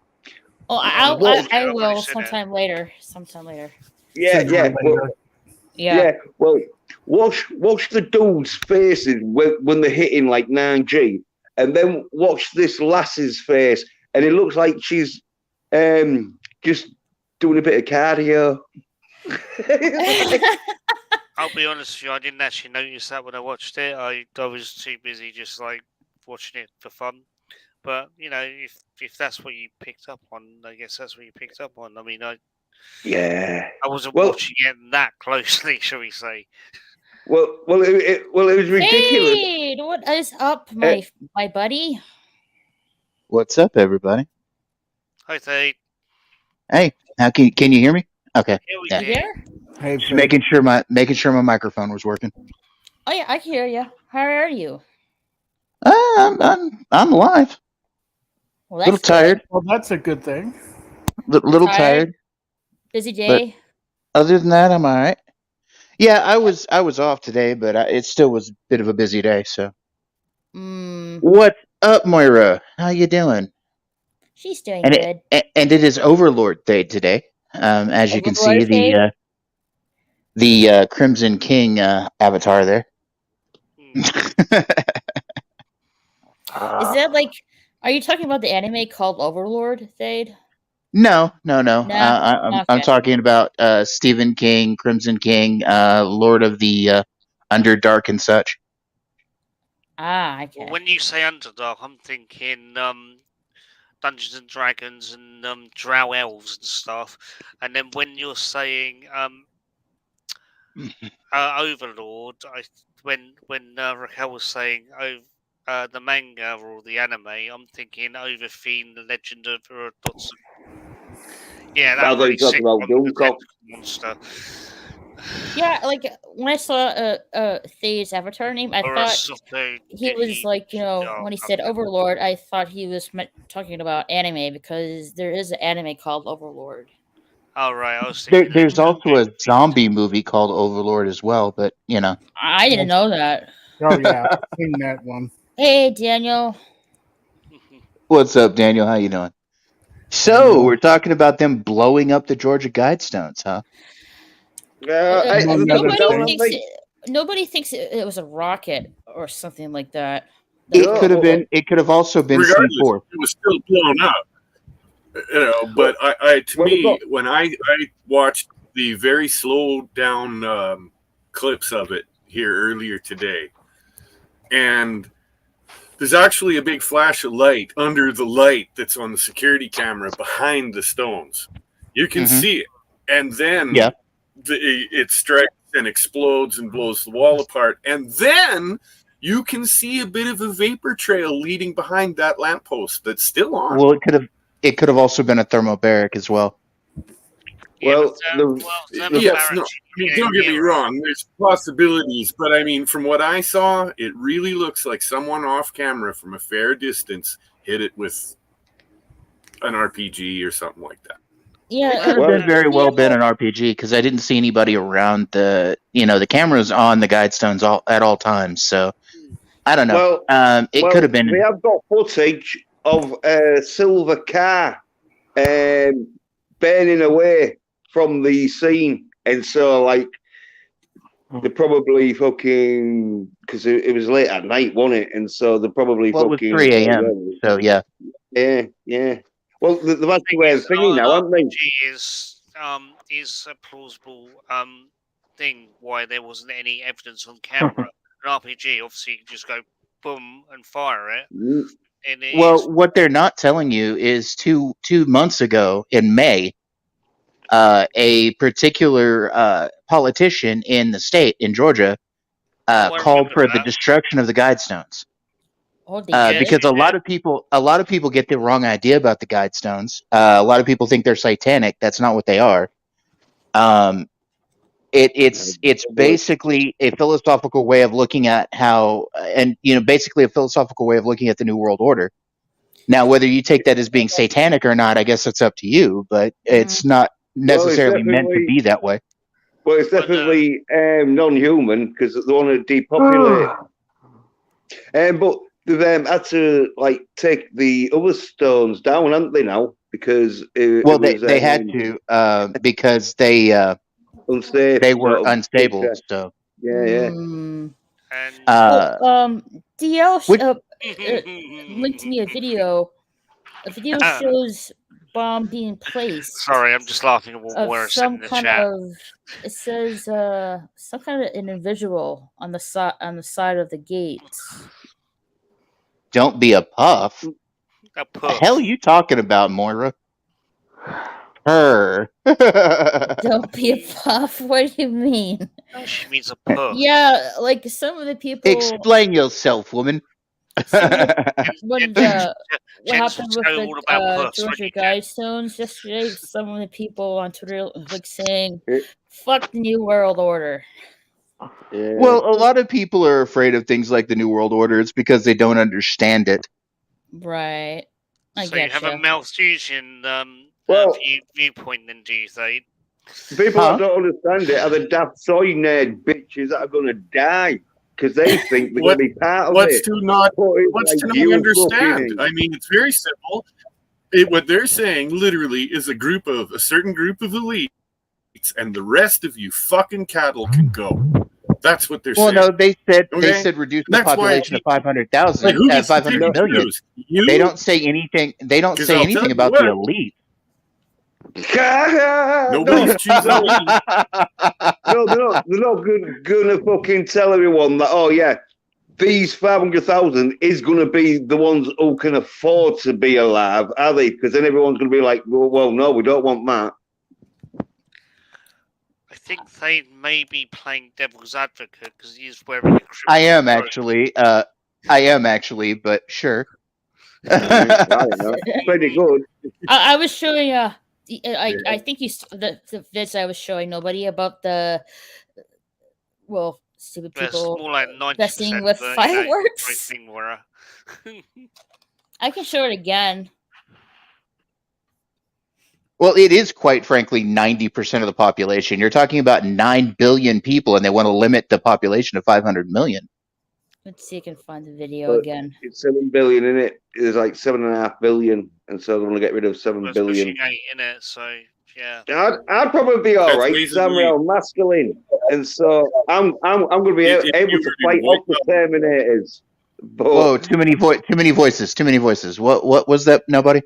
Oh, I'll Well, watch it. I I've already will seen it. sometime later. Sometime later. Yeah, Sooner yeah. or Well, later. Yeah. well, watch the dudes' faces when they're hitting like 9G, and then watch this lass's face, and it looks like she's just doing a bit of cardio. I'll be honest with you, I didn't actually notice that when I watched it. I was too busy just like watching it for fun. But you know, if that's what you picked up on, I guess that's what you picked up on. I mean, I wasn't Well, watching it that closely, shall we say? it was ridiculous. Hey, what is up, my buddy? What's up, everybody? Hi, Tate. Hey, how can you hear me? Okay, Here we Yeah. You go. there? Hey, just Faith. making sure my microphone was working. Oh yeah, I can hear you. How are you? I'm alive. Well, Little that's tired, Well, that's a good thing. little Tired? tired. Busy day. Other than that, I'm all right. Yeah, I was off today, but it still was a bit of a busy day. So, what's up, Moira? How you doing? She's doing And good. and it is Overlord Day today. As you can see, Overlord Day? the Crimson King avatar there. Is that like? Are you talking about the anime called Overlord, Thade? No. No? I'm Okay. talking about Stephen King, Crimson King, Lord of the Underdark and such. Ah, okay. Well, when you say Underdark, I'm thinking Dungeons and Dragons and Drow elves and stuff. And then when you're saying Overlord, when Raquel was saying the manga or the anime, I'm thinking Overfiend, the Legend of Dotson. Yeah, that I thought you really were talking sick about one, the Doomcock. tentacle monster. Yeah, like when I saw Thade's avatar name, I Or a thought Soto he was like, when he said Overlord, I thought he was talking about anime because there is an anime called Overlord. Oh, right. I was thinking There's also a zombie movie called Overlord as well, but you know. I didn't know that. Oh yeah, I've seen that one. Hey, Daniel. What's up, Daniel? How you doing? So we're talking about them blowing up the Georgia Guidestones, huh? Nobody thinks it was a rocket or something like that. It could have been. It could have also been Regardless, C4. it was still blown up. But to me, when I watched the very slow down clips of it here earlier today, and there's actually a big flash of light under the light that's on the security camera behind the stones. You can see it, and then it strikes and explodes and blows the wall apart, and then you can see a bit of a vapor trail leading behind that lamppost that's still on. Well, it could have also been a thermobaric as well. Don't get me wrong. There's possibilities, but I mean, from what I saw, it really looks like someone off camera from a fair distance hit it with an RPG or something like that. Yeah, It could have very well been an RPG because I didn't see anybody around the cameras on the Guidestones at all times. So I don't know. It could have been. We have got footage of a silver car burning away from the scene, and so like they're probably fucking because it was late at night, wasn't it? And so they're probably Well, fucking. it was 3 a.m. So yeah. Yeah. Well, they've had to wear thingy now, haven't they? Is a plausible thing why there wasn't any evidence on camera. An RPG, obviously, you can just go boom and fire it. And What they're not telling you is 2 months ago in May, a particular politician in the state in Georgia called for the destruction of the Guidestones. Because a lot of people get the wrong idea about the Guidestones. A lot of people think they're satanic. That's not what they are. It's basically a philosophical way of looking at basically a philosophical way of looking at the New World Order. Now, whether you take that as being satanic or not, I guess it's up to you. But it's not necessarily meant to be that way. Well, it's definitely non-human because they want to depopulate. But they've had to like take the other stones down, haven't they now? Because it was they had to because they unsafe. they were sort of unstable. picture. So Yeah. Mm. And DL Which- linked me a video. A video shows bomb being placed. sorry, I'm just laughing at what Of we're some in the kind chat. of. It says some kind of individual on the side of the gate. don't be a puff. A The puff. hell are you talking about, Moira? Her. Don't be a puff. What do you mean? She means a puff. Yeah, like some of the people. Explain yourself, woman. Some of the, what Gents happened will with tell you all about the puffs, won't Georgia you, Jen? Guidestones yesterday? Some of the people on Twitter like saying, "Fuck the New World Order." Yeah. Well, a lot of people are afraid of things like the New World Order. It's because they don't understand it. Right. I So you have a getcha. Malthusian Well- viewpoint, then, do you say? People Huh? that don't understand it are the daft soy nerd bitches that are going to die because they think they're going to be part of What's it. to not But it's What's like to not you understand? fucking- I mean, it's very simple. What they're saying literally is a certain group of elites, and the rest of you fucking cattle can go. That's what they're Well, saying. no, they said Okay. reduce the That's why population to Like, 500,000, who gets to pick 500 and million. choose? You? They don't say anything. They don't 'Cause say I'll anything tell you about what. the elite. Nobody's choosing elite. No, they're not gonna fucking tell everyone that, oh yeah, these 500,000 is gonna be the ones who can afford to be alive, are they? Because then everyone's gonna be like, well, no, we don't want that. I think they may be playing devil's advocate because he's wearing a I am robe. actually, but sure. I don't know. Pretty good. I was showing I think the vids I was showing nobody about the stupid That's people more like 90%. messing with fireworks. Thing, Laura. I can show it again. Well, it is quite frankly 90% of the population. You're talking about 9 billion people, and they want to limit the population to 500 million. Let's see if I can find the video But again. it's 7 billion in it. There's like 7.5 billion, and so they're gonna get rid of 7 There's billion. pushing 8 in it, so yeah. I'd probably be all That's right because I'm reasonably- real masculine, and so I'm gonna be If able you to were to fight off the wake up- Terminators. But Whoa, too many voices. Too many voices. What was that? Nobody.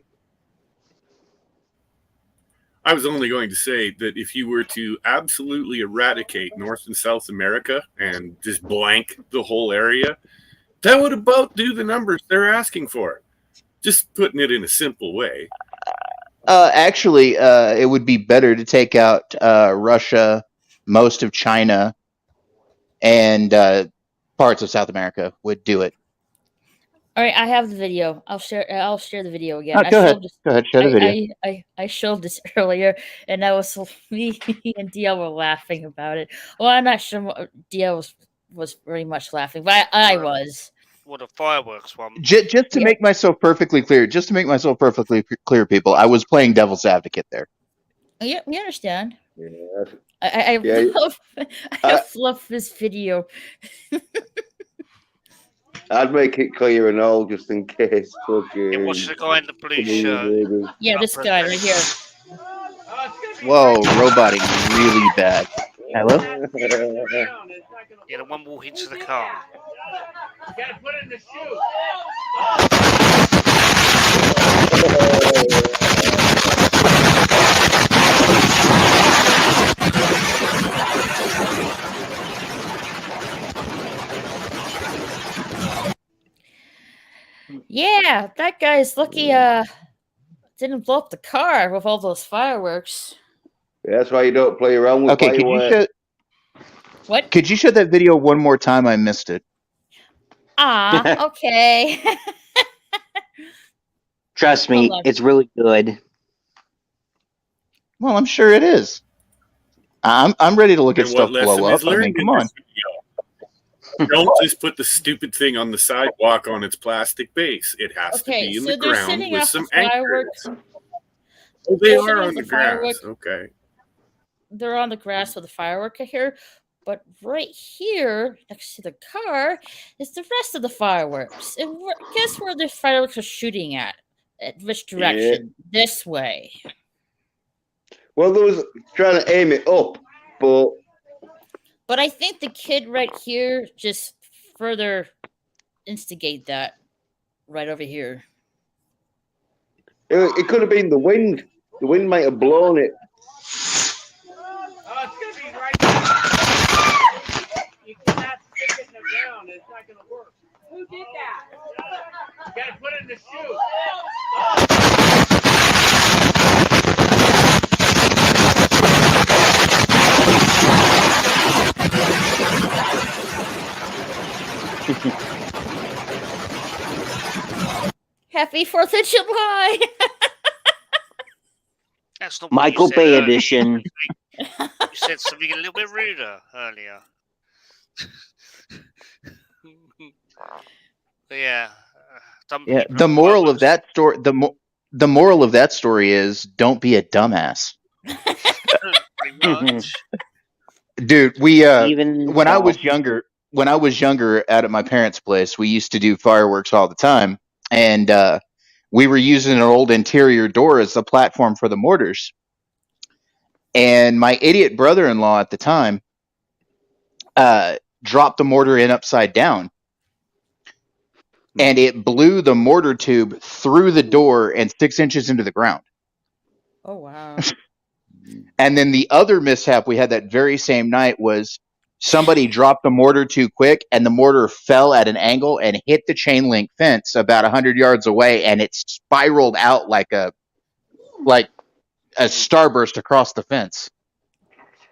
I was only going to say that if you were to absolutely eradicate North and South America and just blank the whole area, that would about do the numbers they're asking for. Just putting it in a simple way. Actually, it would be better to take out Russia, most of China, and parts of South America would do it. All right, I have the video. I'll share the video again. Oh, go ahead, share the video. I showed this earlier, and that was me and DL were laughing about it. Well, I'm not sure DL was very much laughing, but I was. What a fireworks one. Just to make myself perfectly clear, people, I was playing devil's advocate there. Yeah, we understand. yeah, I Yeah. love this video. I'd make it clear and all just in case. Yeah, watch the guy in the blue shirt. Yeah, this guy right here. Whoa, roboting really bad. Hello? Yeah, the one walking to the car. You gotta put it in the shoe. Yeah, that guy's lucky didn't blow up the car with all those fireworks. That's why you don't play around with Okay, fireworks. What? could you show that video one more time? I missed it. Ah, okay. Trust me, Hold on. it's really good. Well, I'm sure it is. I'm ready to look at And stuff what blow lesson up. is I mean, learned come in on. this video? Don't just put the stupid thing on the sidewalk on its plastic base. It has to Okay, be in so the they're ground sitting with off some the fireworks. anchors. Oh, they They're are sitting on off the the grass. fireworks. Okay. They're on the grass with the firework here. But right here, next to the car, is the rest of the fireworks. And guess where the fireworks are shooting at? At which direction? This way. Well, there was trying to aim it up, but I think the kid right here just further instigate that right over here. it could have been the wind. The wind might have blown it. Oh, it's gonna be right there. You cannot stick it in the ground. It's not gonna work. Who did that? You gotta put it in the chute. Happy 4th of July! That's not what Michael you said Bay earlier. edition. You said something a little bit ruder earlier. But yeah. Yeah. The moral of that story, the moral of that story is don't be a dumbass. Pretty much. Dude, we Even when I so. was younger, out at my parents' place, we used to do fireworks all the time, and we were using an old interior door as the platform for the mortars. And my idiot brother-in-law at the time dropped the mortar in upside down, and it blew the mortar tube through the door and 6 inches into the ground. Oh, wow. And then the other mishap we had that very same night was somebody dropped the mortar too quick, and the mortar fell at an angle and hit the chain link fence about 100 yards away, and it spiraled out like a starburst across the fence.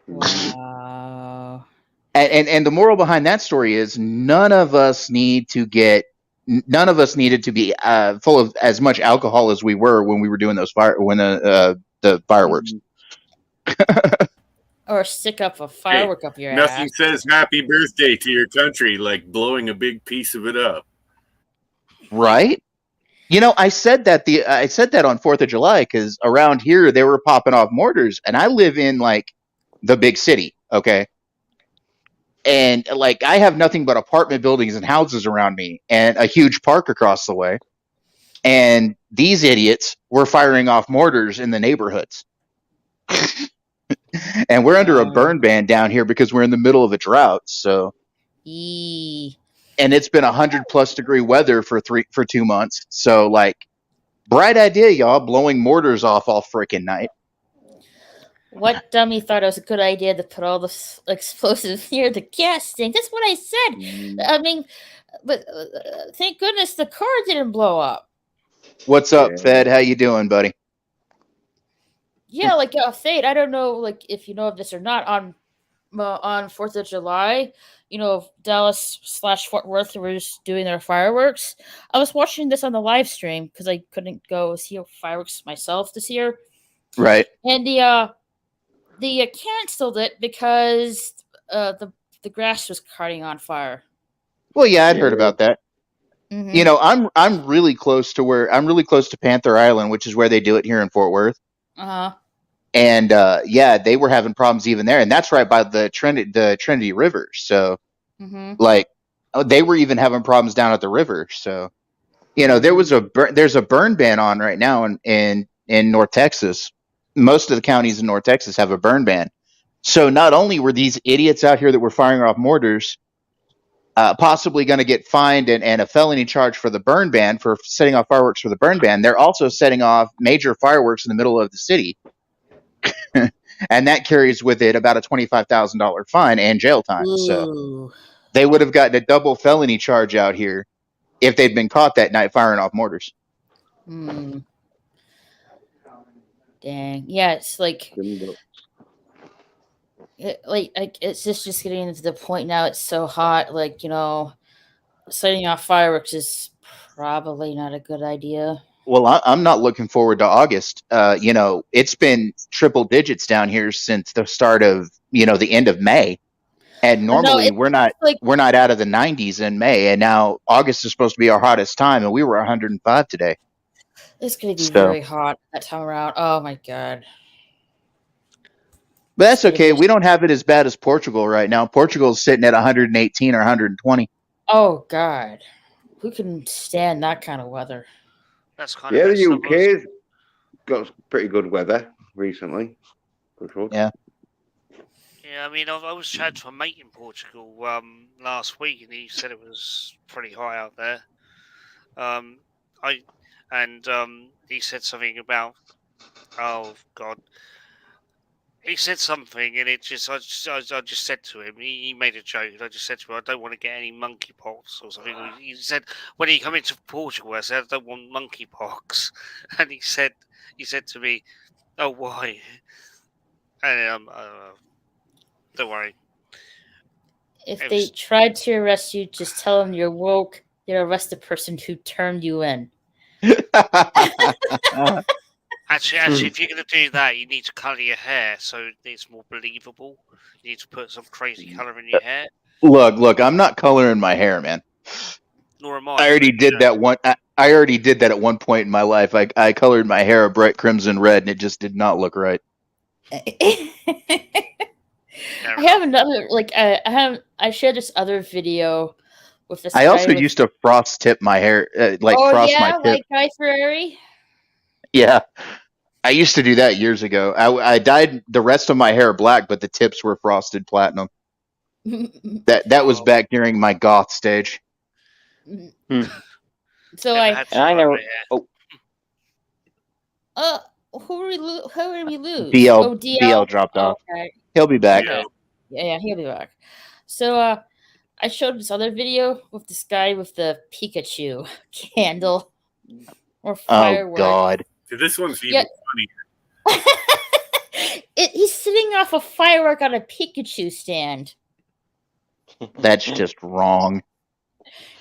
Wow. And the moral behind that story is none of us needed to be full of as much alcohol as we were when we were doing the fireworks. Or stick up a firework up your Nothing ass. says happy birthday to your country like blowing a big piece of it up. Right? You know, I said that on 4th of July because around here they were popping off mortars, and I live in like the big city, okay? And like I have nothing but apartment buildings and houses around me and a huge park across the way. And these idiots were firing off mortars in the neighborhoods. And we're under a burn ban down here because we're in the middle of a drought, so and it's been 100+ degree weather for 2 months. So like bright idea, y'all, blowing mortars off all freaking night. What dummy thought it was a good idea to put all the explosives near the gas tank? That's what I said. I mean, but thank goodness the car didn't blow up. What's up, Fed? How you doing, buddy? Yeah, like Fade. I don't know, like if you know of this or not. On 4th of July, you know, Dallas/Fort Worth was doing their fireworks. I was watching this on the live stream because I couldn't go see fireworks myself this year. Right. And they canceled it because the grass was catching on fire. Well, yeah, I'd heard about that. Mm-hmm. You know, I'm really close to Panther Island, which is where they do it here in Fort Worth. Uh-huh. And yeah, they were having problems even there, and that's right by the Trinity River. So, like, they were even having problems down at the river. So, you know, there's a burn ban on right now in North Texas. Most of the counties in North Texas have a burn ban. So, not only were these idiots out here that were firing off mortars possibly going to get fined and a felony charge for the burn ban for setting off fireworks for the burn ban, they're also setting off major fireworks in the middle of the city. And that carries with it about a $25,000 fine and jail time. Ooh. So they would have gotten a double felony charge out here if they'd been caught that night firing off mortars. Dang. Yeah, it's like it's just getting into the point now. It's so hot. Like, you know, setting off fireworks is probably not a good idea. Well, I'm not looking forward to August. You know, it's been triple digits down here since the start of, you know, the end of May. And normally we're not out of the 90s in May. And now August is supposed to be our hottest time, and we were 105 today. It's going to be very hot that time around. Oh my God. But that's okay. We don't have it as bad as Portugal right now. Portugal's sitting at 118 or 120. Oh God, who can stand that kind of weather? That's kind Yeah, of the messed up. UK's got pretty good weather recently. Yeah. Yeah, I mean, I was chatting to a mate in Portugal last week, and he said it was pretty high out there. He said something about, oh God, he said something, and I just said to him, he made a joke, and I just said to him, I don't want to get any monkeypox or something. He said, when you come into Portugal, I said, I don't want monkeypox, and he said to me, oh, why? And don't worry. If they tried to arrest you, just tell them you're woke. They'll arrest the person who turned you in. Actually, if you're going to do that, you need to colour your hair so it's more believable. You need to put some crazy colour in your hair. Look, I'm not coloring my hair, man. Nor am I. I already did that one. I already did that at one point in my life. I colored my hair a bright crimson red, and it just did not look right. I have another I shared this other video with this. I also used to frost tip my hair, frost my tip. like Guy Fieri. Yeah, I used to do that years ago. I dyed the rest of my hair black, but the tips were frosted platinum. That was back during my goth stage. So I never. who did we lose? DL dropped off. Okay. He'll be back. Yeah, he'll be back. So I showed this other video with this guy with the Pikachu candle or firework. Oh God! So this one's even funnier. He's sitting off a firework on a Pikachu stand. That's just wrong.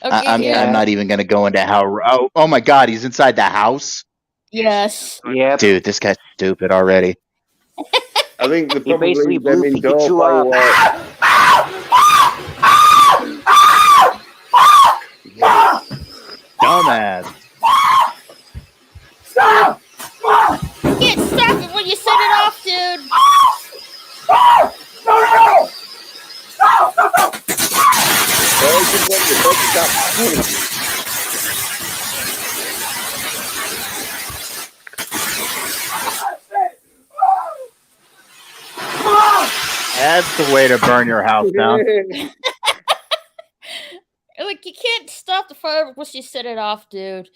Okay, I'm not even going to go into how. Oh my God! He's inside the house. Yes. Yeah. Dude, this guy's stupid already. I think the He basically blew indoor Pikachu up. Dumbass. Stop! You can't stop it when you set it off, dude. That's the way to burn your house down. Like, you can't stop the firework once you set it off, dude.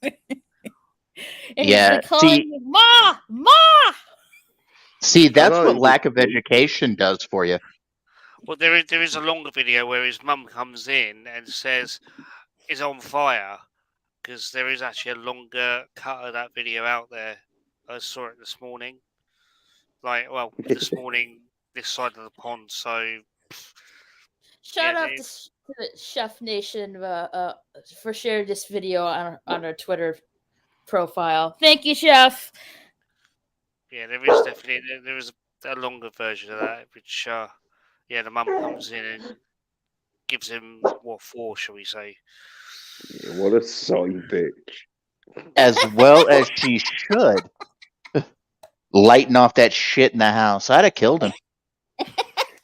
And Yeah, he's like calling me, Ma! See, that's what lack of education does for you. Well, there is a longer video where his mum comes in and says it's on fire, because there is actually a longer cut of that video out there. I saw it this morning. This morning, this side of the pond. So, Shout out to the Chef Nation for sharing this video on our Twitter profile. Thank you, Chef. yeah, there is definitely a longer version of that, which the mum comes in and gives him what for, shall we say? Yeah, what a soy bitch. As well as she should. Lighting off that shit in the house. I'd have killed him.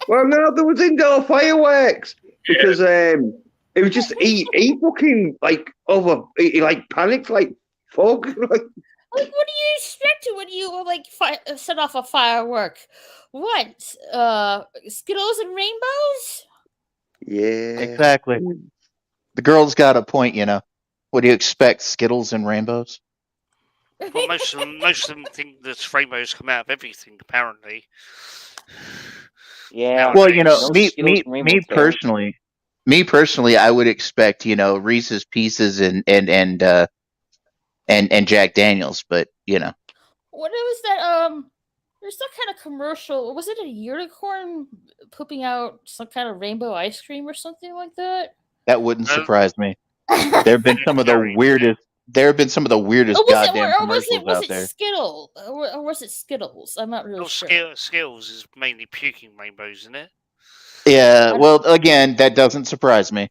Well, no, there was indoor fireworks because it was just he fucking he panicked like fuck. Like, what do you expect when you set off a firework? What? Skittles and rainbows? Yeah, Exactly. The girl's got a point, you know. What do you expect? Skittles and rainbows? Well, most of them think that rainbows come out of everything, apparently. Yeah. Well, you know, No me Skittles and rainbows there. personally, I would expect, you know, Reese's Pieces and Jack Daniels, but you know. What was that? There's some kind of commercial. Was it a unicorn pooping out some kind of rainbow ice cream or something like that? That wouldn't surprise me. There have been some of the weirdest. There have been some of the weirdest goddamn commercials out there. Skittles? Or was it Skittles? I'm not really sure. Skittles is mainly puking rainbows, isn't it? Yeah, well, again, that doesn't surprise me.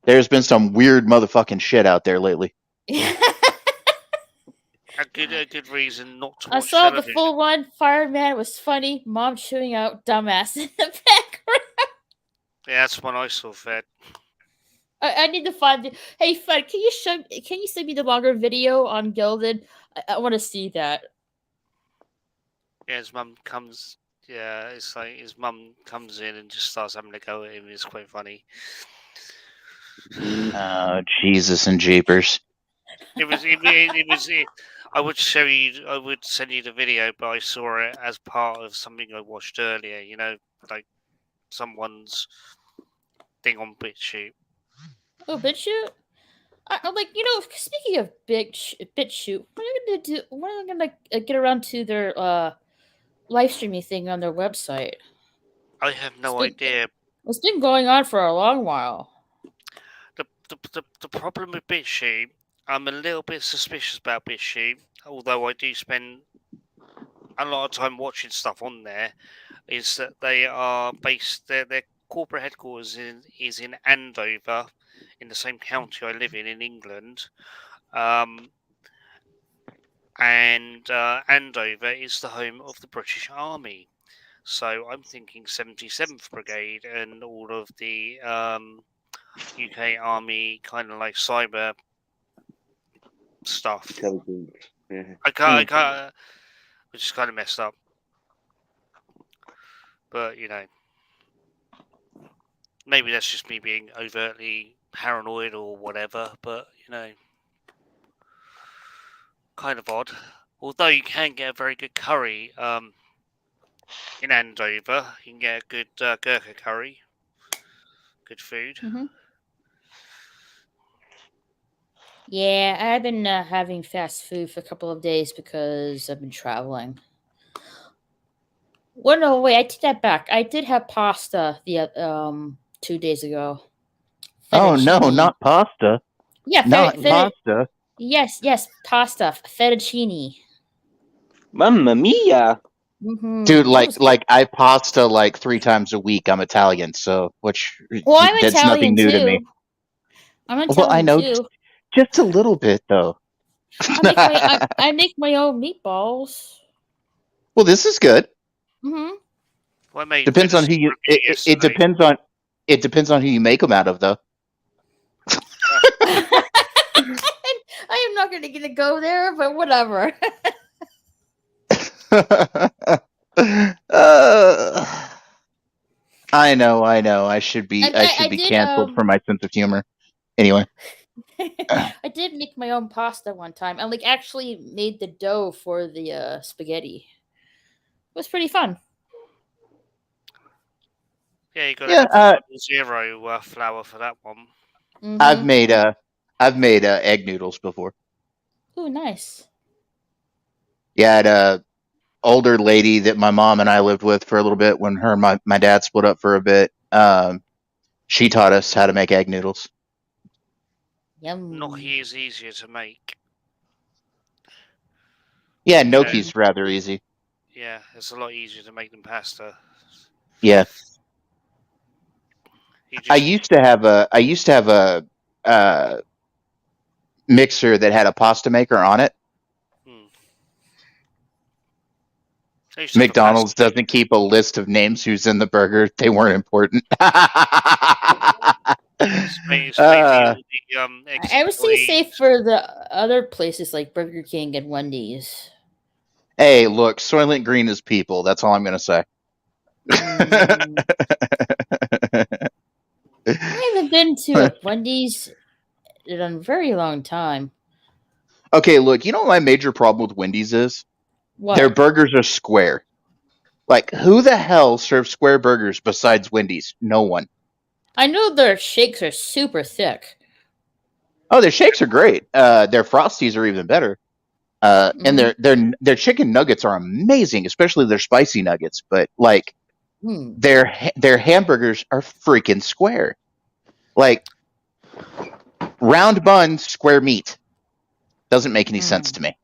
There's been some weird motherfucking shit out there lately. A good reason not to I watch saw the television. full one. Fireman was funny. Mom chewing out dumbass in the background. Yeah, that's one I saw, Fed. I need to find it. Hey, Fred, can you send me the longer video on Gilded? I want to see that. Yeah, his mum comes. Yeah, it's like his mum comes in and just starts having a go at him. It's quite funny. Oh, Jesus and jeepers. It was. I would show you. I would send you the video, but I saw it as part of something I watched earlier. You know, like someone's thing on BitChute. Oh, BitChute? I'm like, speaking of BitChute, what are they gonna do? When are they gonna get around to their live streaming thing on their website? I have no idea. It's been going on for a long while. The problem with BitChute, I'm a little bit suspicious about BitChute, although I do spend a lot of time watching stuff on there, is that they are based, their corporate headquarters is in Andover, in the same county I live in England. And Andover is the home of the British Army. So I'm thinking 77th Brigade and all of the UK Army kind of like cyber stuff. Yeah. I can't, which is kind of messed up. But, maybe that's just me being overtly paranoid or whatever, but, kind of odd. Although you can get a very good curry in Andover. You can get a good Gurkha curry. Good food. Mm-hmm. Yeah, I've been having fast food for a couple of days because I've been traveling. Well, no, wait, I take that back. I did have pasta the 2 days ago. Oh no, Fettuccine. not pasta. Yeah, Not pasta. Yes, pasta, fettuccine. Mamma mia! Mm-hmm. Dude, like I pasta like 3 times a week. I'm Italian, so Well, I'm that's Italian nothing new too. to me. I'm Italian Well, I know too. just a little bit though. I make my own meatballs. Well, this is good. Mm-hmm. Well, I made Depends on who you. It yesterday. depends on who you make them out of, though. I am not going to go there, but whatever. I know. I should be. I should be canceled for my sense of humor. Anyway, I did make my own pasta one time. I actually made the dough for the spaghetti. It was pretty fun. Yeah, you got to 0 flour for that one. Mm-hmm. I've made egg noodles before. Ooh, nice. Yeah, I had a older lady that my mom and I lived with for a little bit when her and my dad split up for a bit. She taught us how to make egg noodles. Yum. Gnocchi is easier to make. Yeah, gnocchi's rather easy. Yeah, it's a lot easier to make than pasta. Yeah. I used to have a mixer that had a pasta maker on it. McDonald's doesn't keep a list of names who's in the burger. They weren't important. I would say safe for the other places like Burger King and Wendy's. Hey, look, Soylent Green is people. That's all I'm going to say. I haven't been to a Wendy's in a very long time. Okay, look, you know what my major problem with Wendy's is? What? Their burgers are square. Like, who the hell serves square burgers besides Wendy's? No one. I know their shakes are super thick. Oh, their shakes are great. Their Frosties are even better. And their chicken nuggets are amazing, especially their spicy nuggets. But like, their hamburgers are freaking square. Like, round bun, square meat. Doesn't make any sense to me.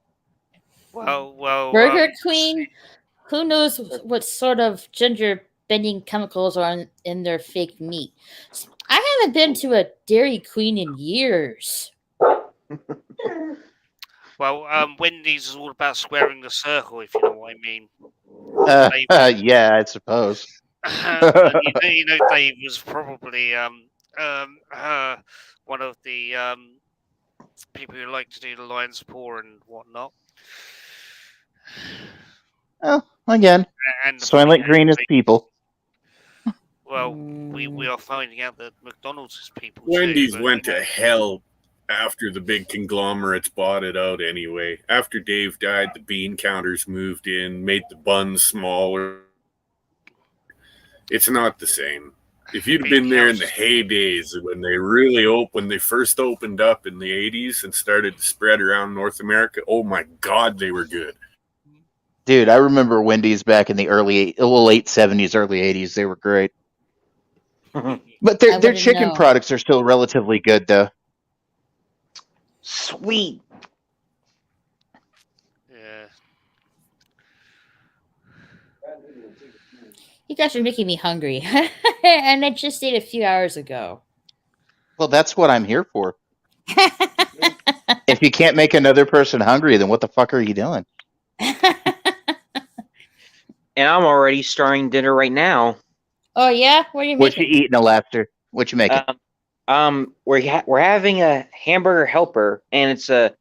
Well, Burger Queen. Who knows what sort of gender bending chemicals are in their fake meat? I haven't been to a Dairy Queen in years. Well, Wendy's is all about squaring the circle, if you know what I mean. Yeah, I suppose. And you know, Dave was probably one of the people who like to do the lion's paw and whatnot. Well, again, And the so I funny like green as thing- people. Well, we are finding out that McDonald's is people Wendy's too. but, went you know, to hell after the big conglomerates bought it out anyway. After Dave died, the bean counters moved in, made the buns smaller. It's not the same. If you'd have been there in the heydays when they really when they first opened up in the 80s and started to spread around North America, oh my God, they were good. Dude, I remember Wendy's back in the late 70s, early 80s. They were great. But their wouldn't chicken know. products are still relatively good, though. Sweet. Yeah. You guys are making me hungry, and I just ate a few hours ago. Well, that's what I'm here for. If you can't make another person hungry, then what the fuck are you doing? And I'm already starting dinner right now. Oh yeah, what are you What you making? eating, Alastair? What you making? We're having a hamburger helper, and it's a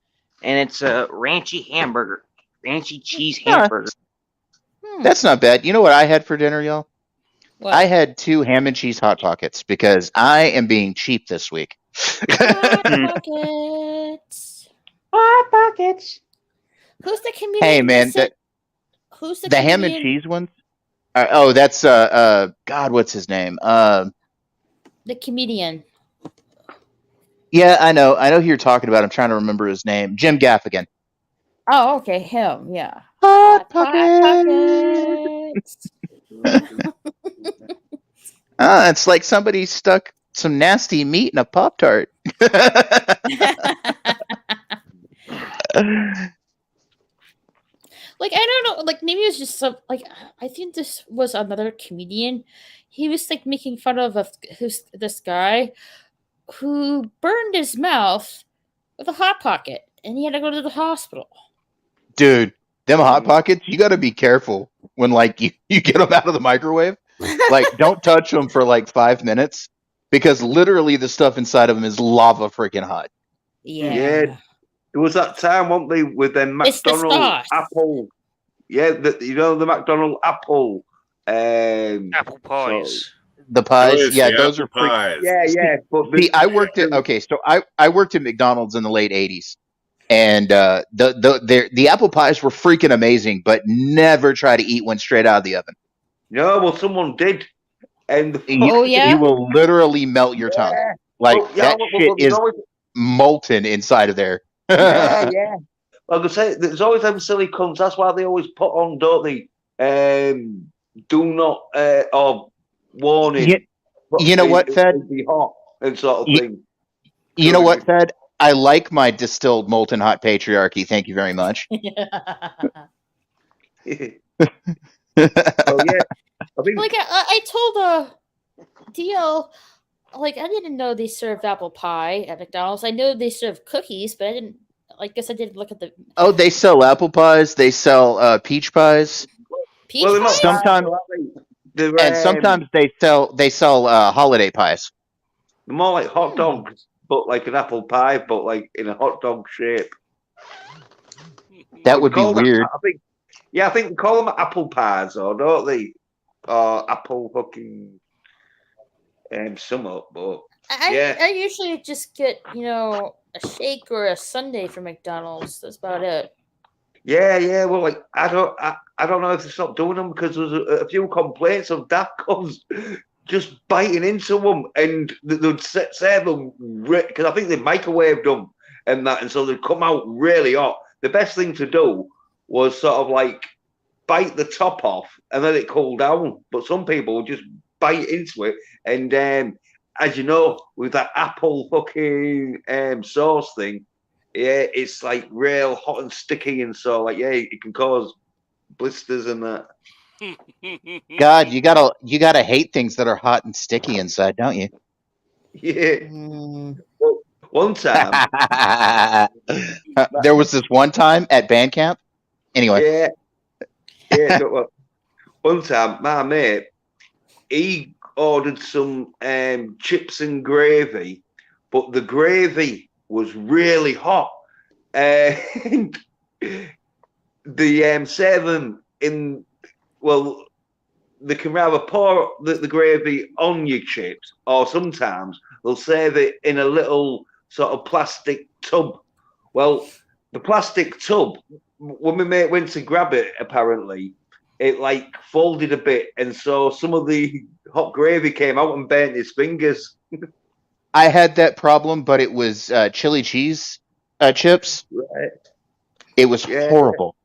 ranchy hamburger, ranchy cheese hamburger. That's not bad. You know what I had for dinner, y'all? What? I had 2 ham and cheese Hot Pockets because I am being cheap this week. Hot Pockets. Hot Pockets. Who's the comedian? Hey, man, Who's the the ham and comedian? cheese ones? Oh, that's God, what's his name? The comedian. Yeah, I know who you're talking about. I'm trying to remember his name. Jim Gaffigan. Oh, okay, him. Yeah. Hot Pockets. It's like somebody stuck some nasty meat in a Pop-Tart. Like, I don't know, like maybe it was just some, like, I think this was another comedian. He was like making fun of this guy who burned his mouth with a hot pocket, and he had to go to the hospital. Dude, them Hot Pockets, you got to be careful when like you get them out of the microwave. Like, don't touch them for like 5 minutes because literally the stuff inside of them is lava freaking hot. Yeah. There was that time, wasn't they, with them It's the McDonald's sauce. apple. Yeah, the McDonald's apple. Apple pies. The pies, Yes, yeah, the those apple are pies. Yeah. But See, I worked at I worked at McDonald's in the late '80s, and the apple pies were freaking amazing. But never try to eat one straight out of the oven. no, well, someone did, and You will literally melt your tongue. Like that shit is always, molten inside of there. yeah. Like I say, there's always them silly cunts. That's why they always put on, don't they? Do not or warning. You know what, Fed? It'll be hot and sort of thing. You know what, Fed? I like my distilled molten hot patriarchy. Thank you very much. Oh yeah, I think Like I told DL, like, I didn't know they served apple pie at McDonald's. I know they serve cookies, but I didn't. I guess I didn't look at the Oh, they sell apple pies. They sell peach pies. peach well, they're not pies. Sometimes, they're, and sometimes they sell holiday pies. they're more like hot dogs, but like an apple pie, but like in a hot dog shape. That would be weird. I think they call them apple pies, or don't they? Or apple fucking summer, but I usually just get, a shake or a sundae from McDonald's. That's about it. Yeah. Well, like I don't know if they stopped doing them because there's a few complaints of daft just biting into them, and they'd serve them because I think they microwaved them and that, and so they'd come out really hot. The best thing to do was sort of like bite the top off and let it cool down. But some people would just bite into it, and as you know, with that apple fucking sauce thing, yeah, it's like real hot and sticky, and so like it can cause blisters and that. God, you gotta hate things that are hot and sticky inside, don't you? Yeah. One time, There was this one time at band camp. Anyway, yeah. No, one time, my mate, he ordered some chips and gravy, but the gravy was really hot. And the serve them in, well, they can rather pour the gravy on your chips, or sometimes they'll serve it in a little sort of plastic tub. Well, the plastic tub, when my mate went to grab it, apparently, it like folded a bit, and so some of the hot gravy came out and burnt his fingers. I had that problem, but it was chili cheese chips. Right. It was Yeah. horrible.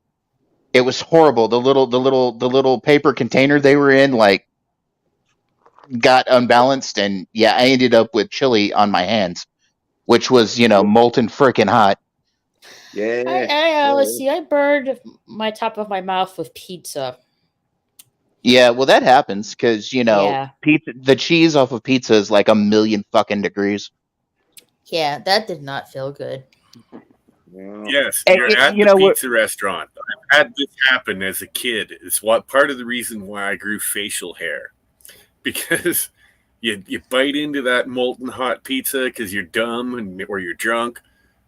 It was horrible. The little paper container they were in, like, got unbalanced, and yeah, I ended up with chili on my hands, which was, molten freaking hot. Yeah. Let's see. I burned my top of my mouth with pizza. Yeah, well, that happens because Yeah. pizza. The cheese off of pizza is like 1,000,000 fucking degrees. Yeah, that did not feel good. Yes, And you're at you the know what? pizza restaurant. I've had this happen as a kid. It's what part of the reason why I grew facial hair, because you bite into that molten hot pizza because you're dumb or you're drunk,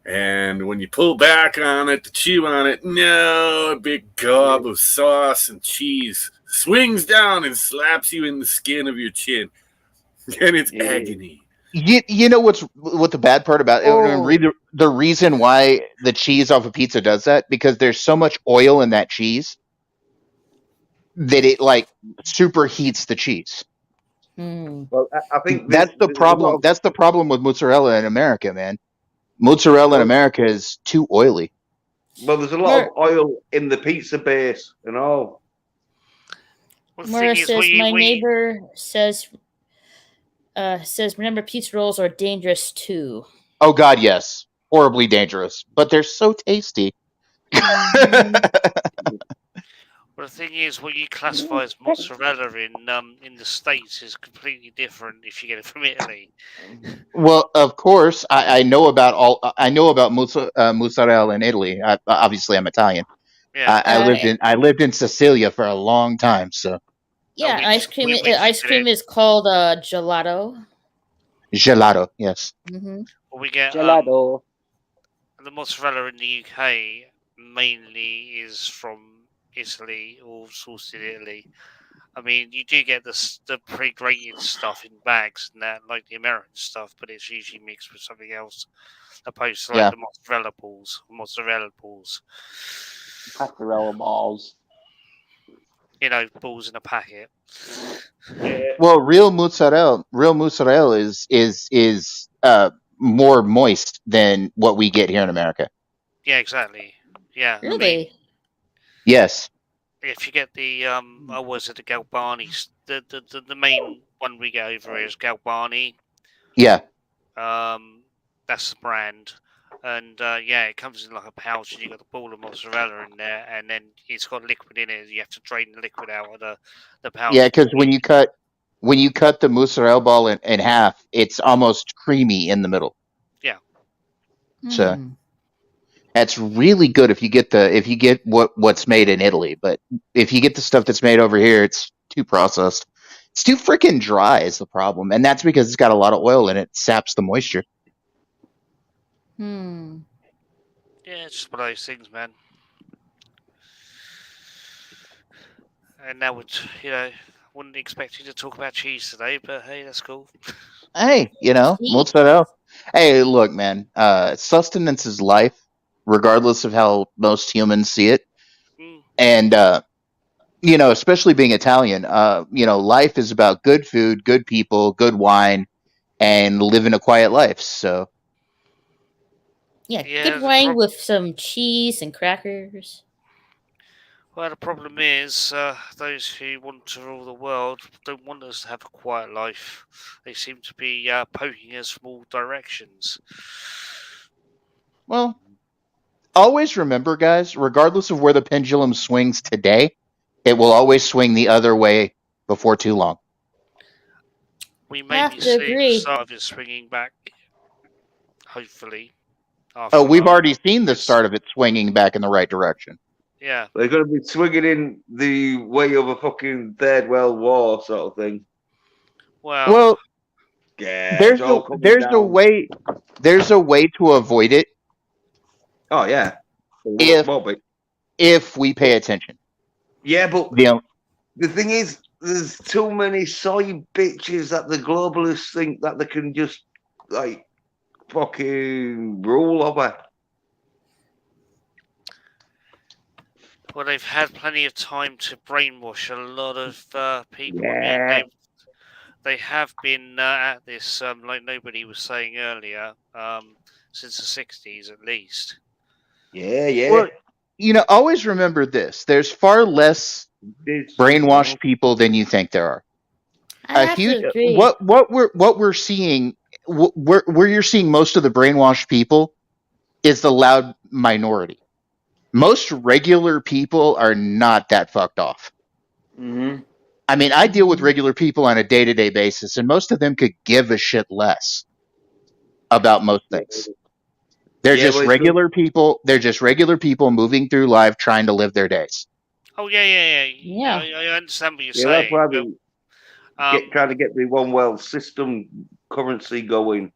and when you pull back on it to chew on it, no, a big gob of sauce and cheese swings down and slaps you in the skin of your chin, and it's agony. You know what the bad part about it? Oh. The reason why the cheese off a pizza does that, because there's so much oil in that cheese that it like superheats the cheese. Well, I think That's the there's problem. That's the problem with mozzarella in America, man. Mozzarella in America is too oily. Well, there's a lot of oil in the pizza base and all. Mara says, my neighbor says, remember, pizza rolls are dangerous too. Oh God, yes, horribly dangerous, but they're so tasty. Well, the thing is, what you classify as mozzarella in the States is completely different if you get it from Italy. Well, of course, I know about mozzarella in Italy. Obviously, I'm Italian. Yeah. I lived in Sicilia for a long time, so. Yeah, ice cream is called gelato. Gelato, yes. Mm-hmm. Well, we get Gelato. The mozzarella in the UK mainly is from Italy or sourced in Italy. I mean, you do get the pre-grated stuff in bags and that, like the American stuff, but it's usually mixed with something else, opposed to like the mozzarella balls. Mozzarella balls. Balls in a packet. Well, real mozzarella is more moist than what we get here in America. Yeah, exactly. Yeah. Really? I mean, yes. If you get the the Galbani, the main one we get over here is Galbani. Yeah. That's the brand. And it comes in like a pouch, and you got the ball of mozzarella in there, and then it's got liquid in it. You have to drain the liquid out of the pouch. Yeah, because when you cut the mozzarella ball in half, it's almost creamy in the middle. Yeah. So that's really good if you get what's made in Italy. But if you get the stuff that's made over here, it's too processed. It's too freaking dry is the problem, and that's because it's got a lot of oil in it. It saps the moisture. Yeah, it's just one of those things, man. And now wouldn't expect you to talk about cheese today, but hey, that's cool. Hey, mozzarella. Hey, look, man. Sustenance is life, regardless of how most humans see it. And especially being Italian, life is about good food, good people, good wine, and living a quiet life. So. Yeah, good wine with some cheese and crackers. Well, the problem is, those who want to rule the world don't want us to have a quiet life. They seem to be poking us from all directions. Well, always remember, guys, regardless of where the pendulum swings today, it will always swing the other way before too long. We may be seeing the start of it swinging back hopefully. Oh, we've already seen the start of it swinging back in the right direction. Yeah. They're going to be swinging in the way of a fucking Third World War sort of thing. Well, yeah, there's a way to avoid it. Oh yeah. If we pay attention. Yeah, but the thing is, there's too many soy bitches that the globalists think that they can just like fucking rule over. Well, they've had plenty of time to brainwash a lot of people. Yeah. I mean, they have been at this, like nobody was saying earlier, since the 60s at least. Yeah. Well, always remember this. There's far less brainwashed people than you think there are. I have to agree. What we're seeing, where you're seeing most of the brainwashed people is the loud minority. Most regular people are not that fucked off. Mm-hmm. I mean, I deal with regular people on a day-to-day basis, and most of them could give a shit less about most things. They're just regular people. They're just regular people moving through life, trying to live their days. Oh yeah. I understand what you're saying. That's why they trying to get the one world system currency going.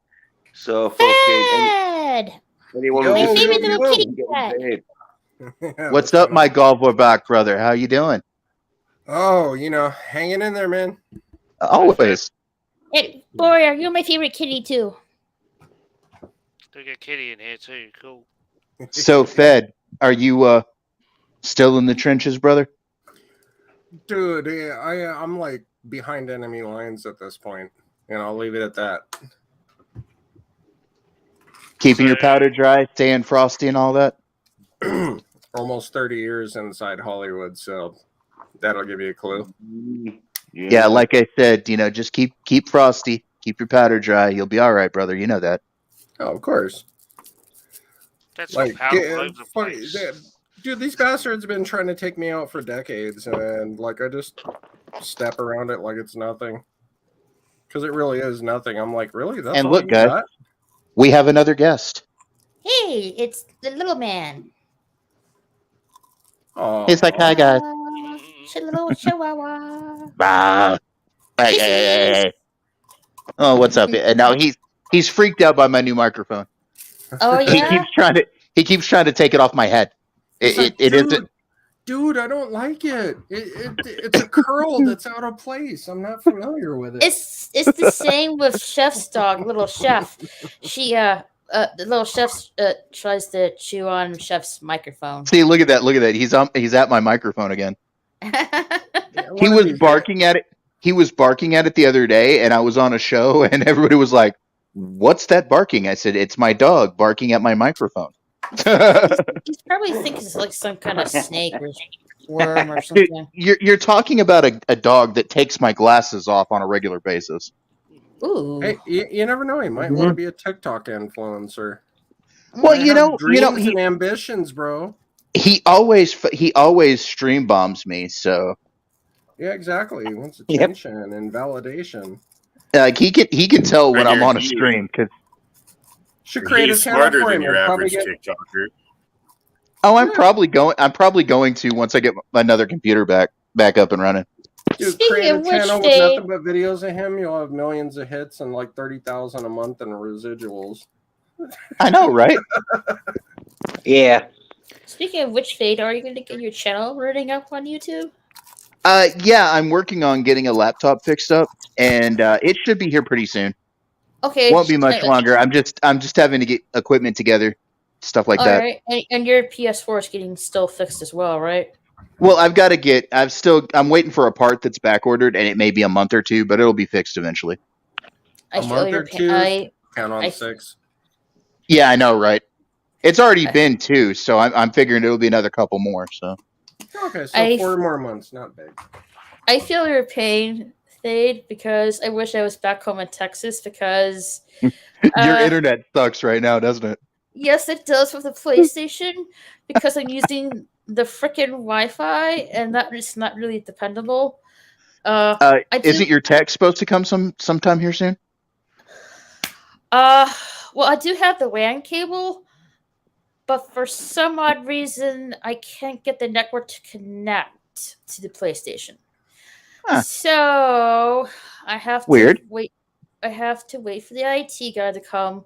So fucking anyone My who's favorite little kitty cat. What's up, my Gobbleback brother? How you doing? Oh, hanging in there, man. Always. Hey, Boria, you're my favorite kitty too. Don't get Kitty in here too. Cool. So, Fed, are you still in the trenches, brother? Dude, I'm like behind enemy lines at this point, and I'll leave it at that. Keeping your powder dry, staying frosty, and all that. Almost 30 years inside Hollywood, so that'll give you a clue. Yeah, like I said, just keep frosty, keep your powder dry. You'll be all right, brother. You know that. Oh, of course. That's like, the dude, these bastards have been trying to take me out for decades, and like I just step around it like it's nothing, because it really is nothing. I'm like, really? That's and all look, you guys, got? We have another guest. Hey, it's the little man. Oh, he's like, hi, guys. Little chihuahua. Hey. Oh, what's up? And now he's freaked out by my new microphone. Oh yeah. He keeps trying to take it off my head. It isn't. Dude, I don't like it. It's a curl that's out of place. I'm not familiar with it. It's the same with Chef's dog, little Chef. She the little Chef tries to chew on Chef's microphone. See, look at that. He's at my microphone again. He was barking at it. He was barking at it the other day, and I was on a show, and everybody was like, "What's that barking?" I said, "It's my dog barking at my microphone." He's probably thinking it's like some kind of snake or worm or something. You're talking about a dog that takes my glasses off on a regular basis. Ooh. Hey, you never know. He might want to be a TikTok influencer. Well, dreams and ambitions, bro. He always stream bombs me. So yeah, exactly. He wants attention and validation. Like he can tell when I'm on a stream because. Should create He's smarter than your average TikToker. Oh, I'm probably going to once I get another computer back up and running. Dude, create a channel with nothing but videos of him. You'll have millions of hits and like 30,000 a month in residuals. I know, right? Yeah. Speaking of which, Fade, are you going to get your channel running up on YouTube? Yeah, I'm working on getting a laptop fixed up, and it should be here pretty soon. Okay. Won't be much longer. I'm just having to get equipment together, stuff like that. All right, and your PS4 is getting still fixed as well, right? Well, I'm waiting for a part that's back ordered, and it may be a month or two, but it'll be fixed eventually. A month or two. Count on 6. Yeah, I know, right? It's already been 2, so I'm figuring it'll be another couple more. So. Okay, so 4 more months, not big. I feel your pain, Fade, because I wish I was back home in Texas because your internet sucks right now, doesn't it? Yes, it does with the PlayStation because I'm using the frickin' Wi-Fi and that is not really dependable. Isn't your tech supposed to come sometime here soon? Well, I do have the WAN cable, but for some odd reason, I can't get the network to connect to the PlayStation. Huh. So I have Weird. to wait. I have to wait for the IT guy to come.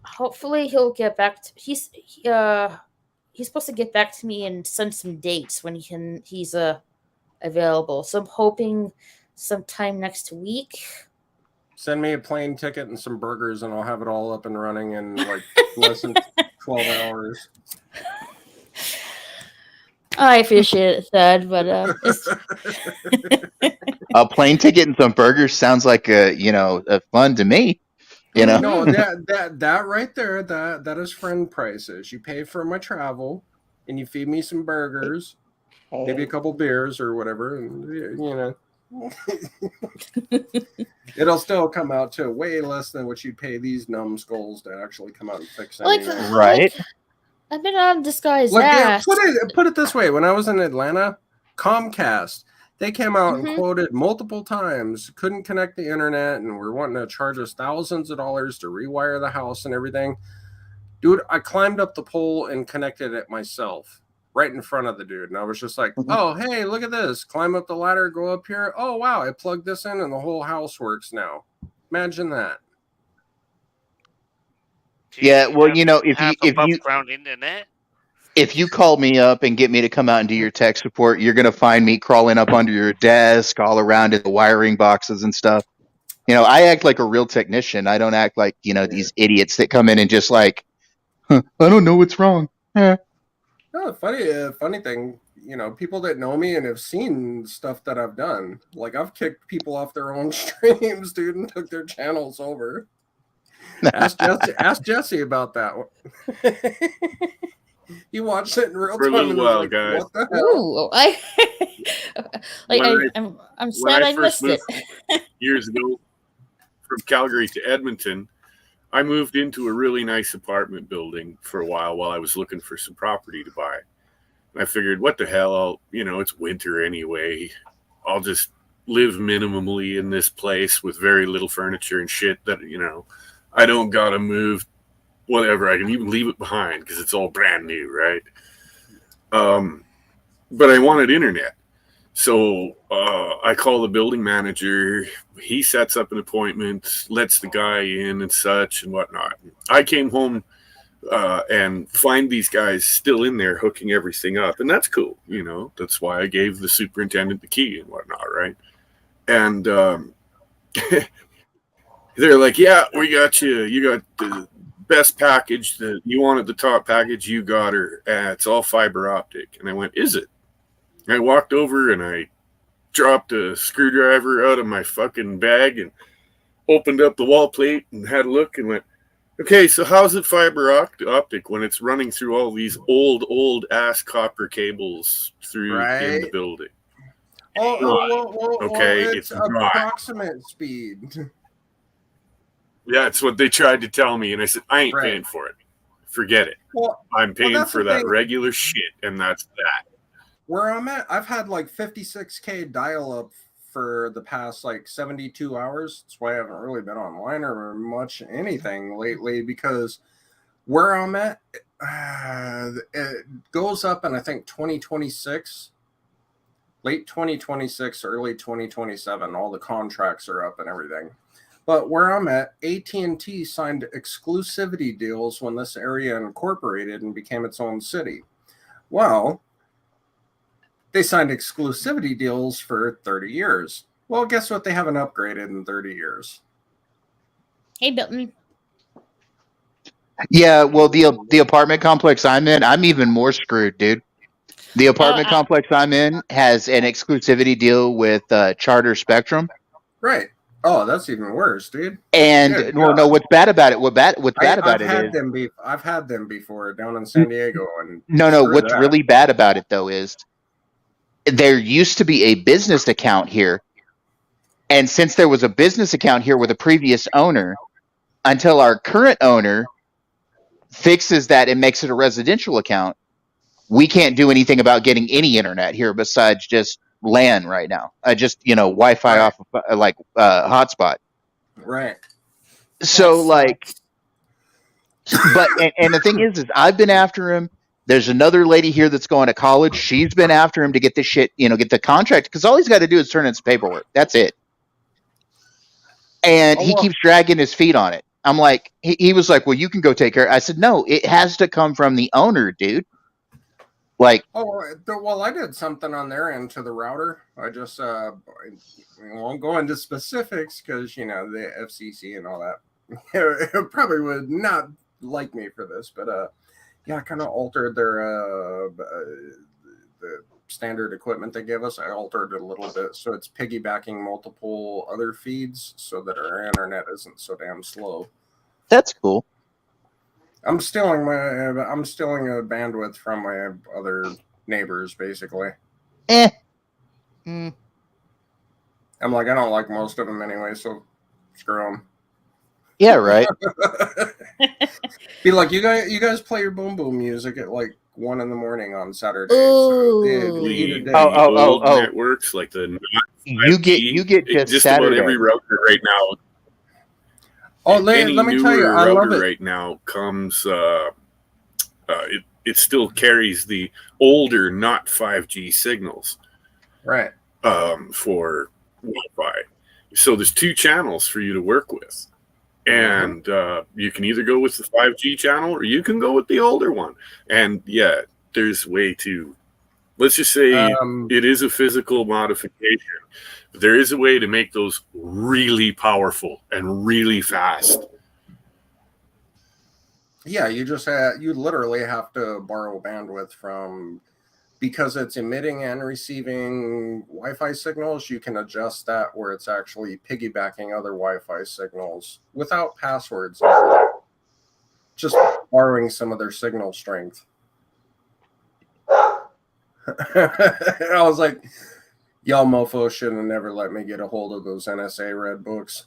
Hopefully, he'll get back. He's supposed to get back to me and send some dates when he's available. So I'm hoping sometime next week. Send me a plane ticket and some burgers, and I'll have it all up and running in like less than 12 hours. I appreciate it, Thad, but it's... A plane ticket and some burgers sounds like a fun to me. No, that right there, that is friend prices. You pay for my travel, and you feed me some burgers, maybe a couple beers or whatever, and it'll still come out to way less than what you'd pay these numbskulls to actually come out and fix anything. Right. I've been on this guy's Look, ass. Put it this way: when I was in Atlanta, Comcast, they came out and quoted multiple times, couldn't connect the internet, and were wanting to charge us thousands of dollars to rewire the house and everything. Dude, I climbed up the pole and connected it myself, right in front of the dude, and I was just like, "Oh, hey, look at this! Climb up the ladder, go up here. Oh, wow! I plugged this in, and the whole house works now. Imagine that." Yeah, well, if you call me up and get me to come out and do your tech support, you're gonna find me crawling up under your desk, all around in the wiring boxes and stuff. I act like a real technician. I don't act like these idiots that come in and just like, I don't know what's wrong. No, funny thing, people that know me and have seen stuff that I've done, like I've kicked people off their own streams, dude, and took their channels over. Ask Jesse about that one. He watched it in real time. For a little while, guys. What the hell? Ooh, I'm sad I missed it. Years ago, from Calgary to Edmonton, I moved into a really nice apartment building for a while I was looking for some property to buy. And I figured, what the hell? It's winter anyway. I'll just live minimally in this place with very little furniture and shit that, I don't gotta move, whatever. I can even leave it behind because it's all brand new, right? But I wanted internet. So I call the building manager. He sets up an appointment, lets the guy in and such and whatnot. I came home and find these guys still in there hooking everything up. And that's cool. That's why I gave the superintendent the key and whatnot, right? And they're like, yeah, we got you. You got the best package. You wanted the top package. You got her. It's all fiber optic. And I went, is it? I walked over and I dropped a screwdriver out of my fucking bag and opened up the wall plate and had a look and went, okay, so how's it fiber optic when it's running through all these old ass copper cables through in the building? Okay, it's approximate speed. Yeah, that's what they tried to tell me, and I said, I ain't paying for it. Forget it. I'm paying for that regular shit, and that's that. Where I'm at, I've had like 56K dial-up for the past like 72 hours. That's why I haven't really been online or much anything lately, because where I'm at, it goes up in, I think, 2026, late 2026, early 2027. All the contracts are up and everything. But where I'm at, AT&T signed exclusivity deals when this area incorporated and became its own city. Well, they signed exclusivity deals for 30 years. Well, guess what? They haven't upgraded in 30 years. Hey, Milton. Yeah, well, the apartment complex I'm in, I'm even more screwed, dude. The apartment complex I'm in has an exclusivity deal with Charter Spectrum. Right. Oh, that's even worse, dude. And no, what's bad about it? I've had them before down in San Diego. And what's really bad about it though is there used to be a business account here, and since there was a business account here with a previous owner, until our current owner fixes that and makes it a residential account, we can't do anything about getting any internet here besides just LAN right now. Just Wi-Fi off of, hotspot. Right. So But and the thing is I've been after him. There's another lady here that's going to college. She's been after him to get this shit, get the contract, because all he's got to do is turn in his paperwork. That's it. And he keeps dragging his feet on it. I'm like, he was like, well, you can go take care. I said, no, it has to come from the owner, dude. Like, well, I did something on their end to the router. I just we won't go into specifics because the FCC and all that. It probably would not like me for this, but I kind of altered their the standard equipment they give us. I altered it a little bit so it's piggybacking multiple other feeds so that our internet isn't so damn slow. That's cool. I'm stealing a bandwidth from my other neighbors, basically. Mm. I'm like, I don't like most of them anyway, so screw them. Yeah, right. Be like, you guys play your boom boom music at like 1 a.m. on Saturday. Old networks like the you get just Saturday. About every router right now. Oh, let me tell you, I love it. Right now comes it still carries the older not 5G signals, right? For Wi-Fi. So there's 2 channels for you to work with, and you can either go with the 5G channel or you can go with the older one. And yeah, there's way to. Let's just say it is a physical modification. There is a way to make those really powerful and really fast. Yeah, you literally have to borrow bandwidth from, because it's emitting and receiving Wi-Fi signals. You can adjust that where it's actually piggybacking other Wi-Fi signals without passwords. Just borrowing some of their signal strength. I was like, y'all mofos should have never let me get a hold of those NSA red books.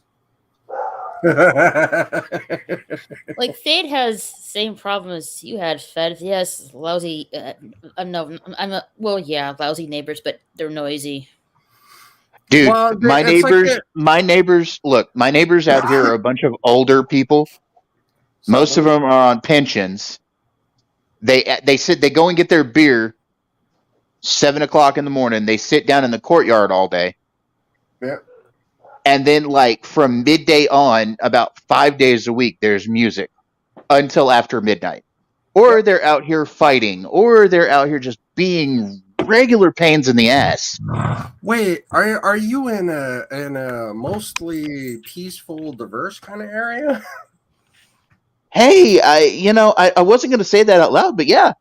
Like, Fade has same problem as you had, Fed. He has lousy, lousy neighbors, but they're noisy. Dude, my neighbors out here are a bunch of older people. Most of them are on pensions. They go and get their beer 7 o'clock in the morning. They sit down in the courtyard all day. Yeah. And then, like, from midday on, about 5 days a week, there's music until after midnight. Or they're out here fighting, or they're out here just being regular pains in the ass. Wait, are you in a mostly peaceful, diverse kind of area? Hey, I wasn't going to say that out loud, but yeah.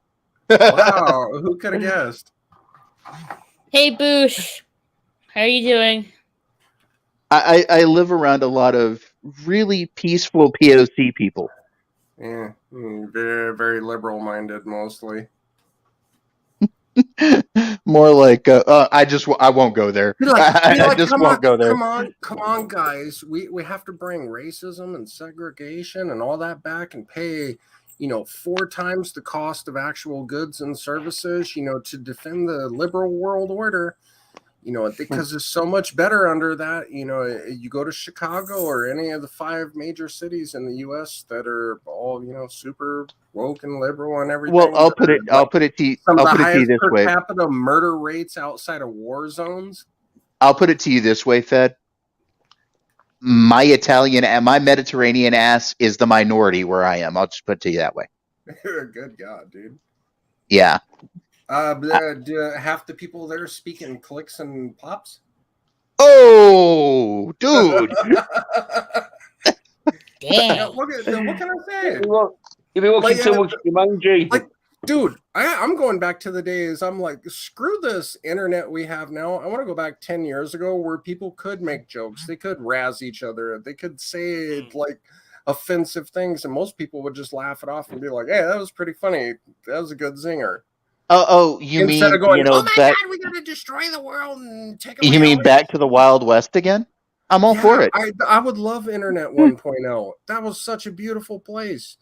Wow, who could have guessed? Hey, Boosh. How are you doing? I live around a lot of really peaceful POC people. Yeah, very, very liberal-minded, mostly. More like I won't go there. I just won't go there. Come on, guys. We have to bring racism and segregation and all that back and pay 4 times the cost of actual goods and services, to defend the liberal world order. Because it's so much better under that. You go to Chicago or any of the 5 major cities in the U.S. that are all super woke and liberal and everything. Well, I'll put it to you this way: per capita murder rates outside of war zones. I'll put it to you this way, Fed. My Italian and my Mediterranean ass is the minority where I am. I'll just put it to you that way. Good God, dude. Yeah. Do half the people there speaking clicks and pops? Oh, dude. Damn. What can I say? You've been watching so much Jumanji. Dude, I'm going back to the days. I'm like, screw this internet we have now. I want to go back 10 years ago where people could make jokes. They could razz each other. They could say like offensive things, and most people would just laugh it off and be like, hey, that was pretty funny. That was a good zinger. Instead of going, oh my God, we gotta destroy the world and take You mean back to the Wild West again? I'm all for it. I would love Internet 1.0. That was such a beautiful place.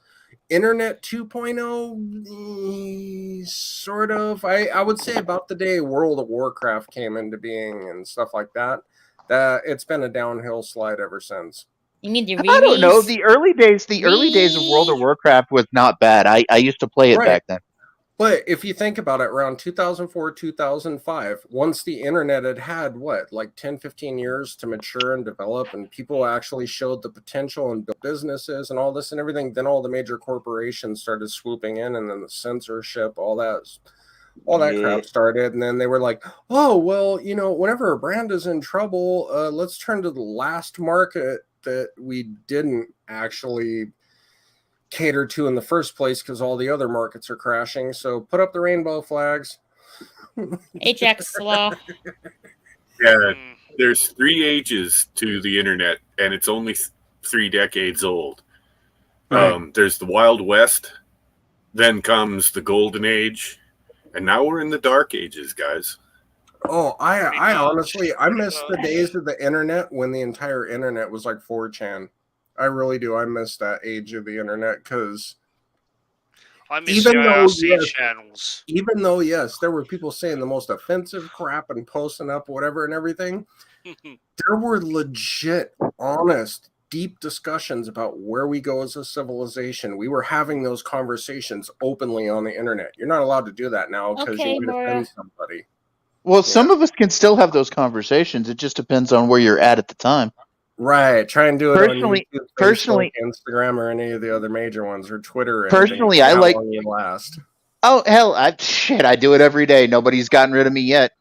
Internet 2.0, sort of. I would say about the day World of Warcraft came into being and stuff like that. It's been a downhill slide ever since. You mean the I don't know. Riri's? The early days of World of Warcraft was not bad. I used to play it Right. back then. But if you think about it, around 2004, 2005, once the internet had what, like 10, 15 years to mature and develop, and people actually showed the potential and built businesses and all this and everything, then all the major corporations started swooping in, and then the censorship, all that crap started. And then they were like, oh, well, whenever a brand is in trouble, let's turn to the last market that we didn't actually cater to in the first place because all the other markets are crashing. So put up the rainbow flags. Ajax Law. Yeah, there's 3 ages to the internet, and it's only 3 decades old. Right. There's the Wild West, then comes the Golden Age, and now we're in the Dark Ages, guys. Oh, I honestly, I miss the days of the internet when the entire internet was like 4chan. I really do. I miss that age of the internet because I miss the IRC channels. Even though, yes, there were people saying the most offensive crap and posting up whatever and everything, there were legit, honest, deep discussions about where we go as a civilization. We were having those conversations openly on the internet. You're not allowed to do that now because you might offend somebody. Well, some of us can still have those conversations. It just depends on where you're at the time. Right. Try and do it Personally- on YouTube, personally- Facebook, Instagram, or any of the other major ones, or Twitter. Or Personally, anything, I like- how long you last. Oh, hell, I do it every day. Nobody's gotten rid of me yet.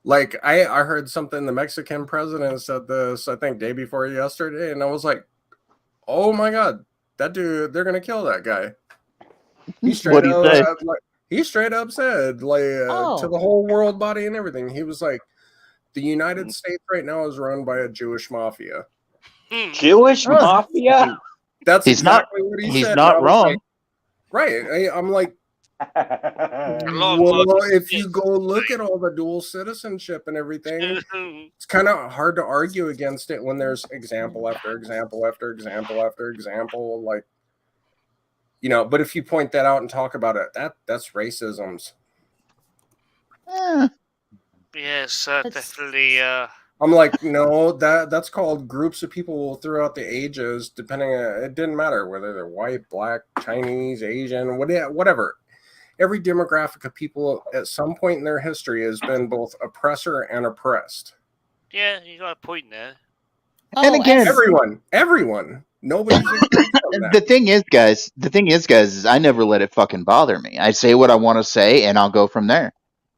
Like, I heard something, the Mexican president said this, I think, day before yesterday, and I was like, oh my God, that dude, they're going to kill that guy. He straight What'd he say? he straight up said, to the whole world body and everything, he was like, the United States right now is run by a Jewish mafia. Jewish mafia? That's He's exactly what he said. He's and not I was wrong. like, right. I'm like, lot of well, Muslims if you go look at all the dual citizenship and everything, it's kind of hard to argue against it when there's example after example after example after example, like, but if you point that out and talk about it, that's racism's. Yes, definitely. I'm like, no, that's called groups of people throughout the ages, depending on, it didn't matter whether they're white, black, Chinese, Asian, whatever. Every demographic of people at some point in their history has been both oppressor and oppressed. Yeah, you got a point there. And again, everyone. Nobody's the thing is, guys, is I never let it fucking bother me. I say what I want to say, and I'll go from there.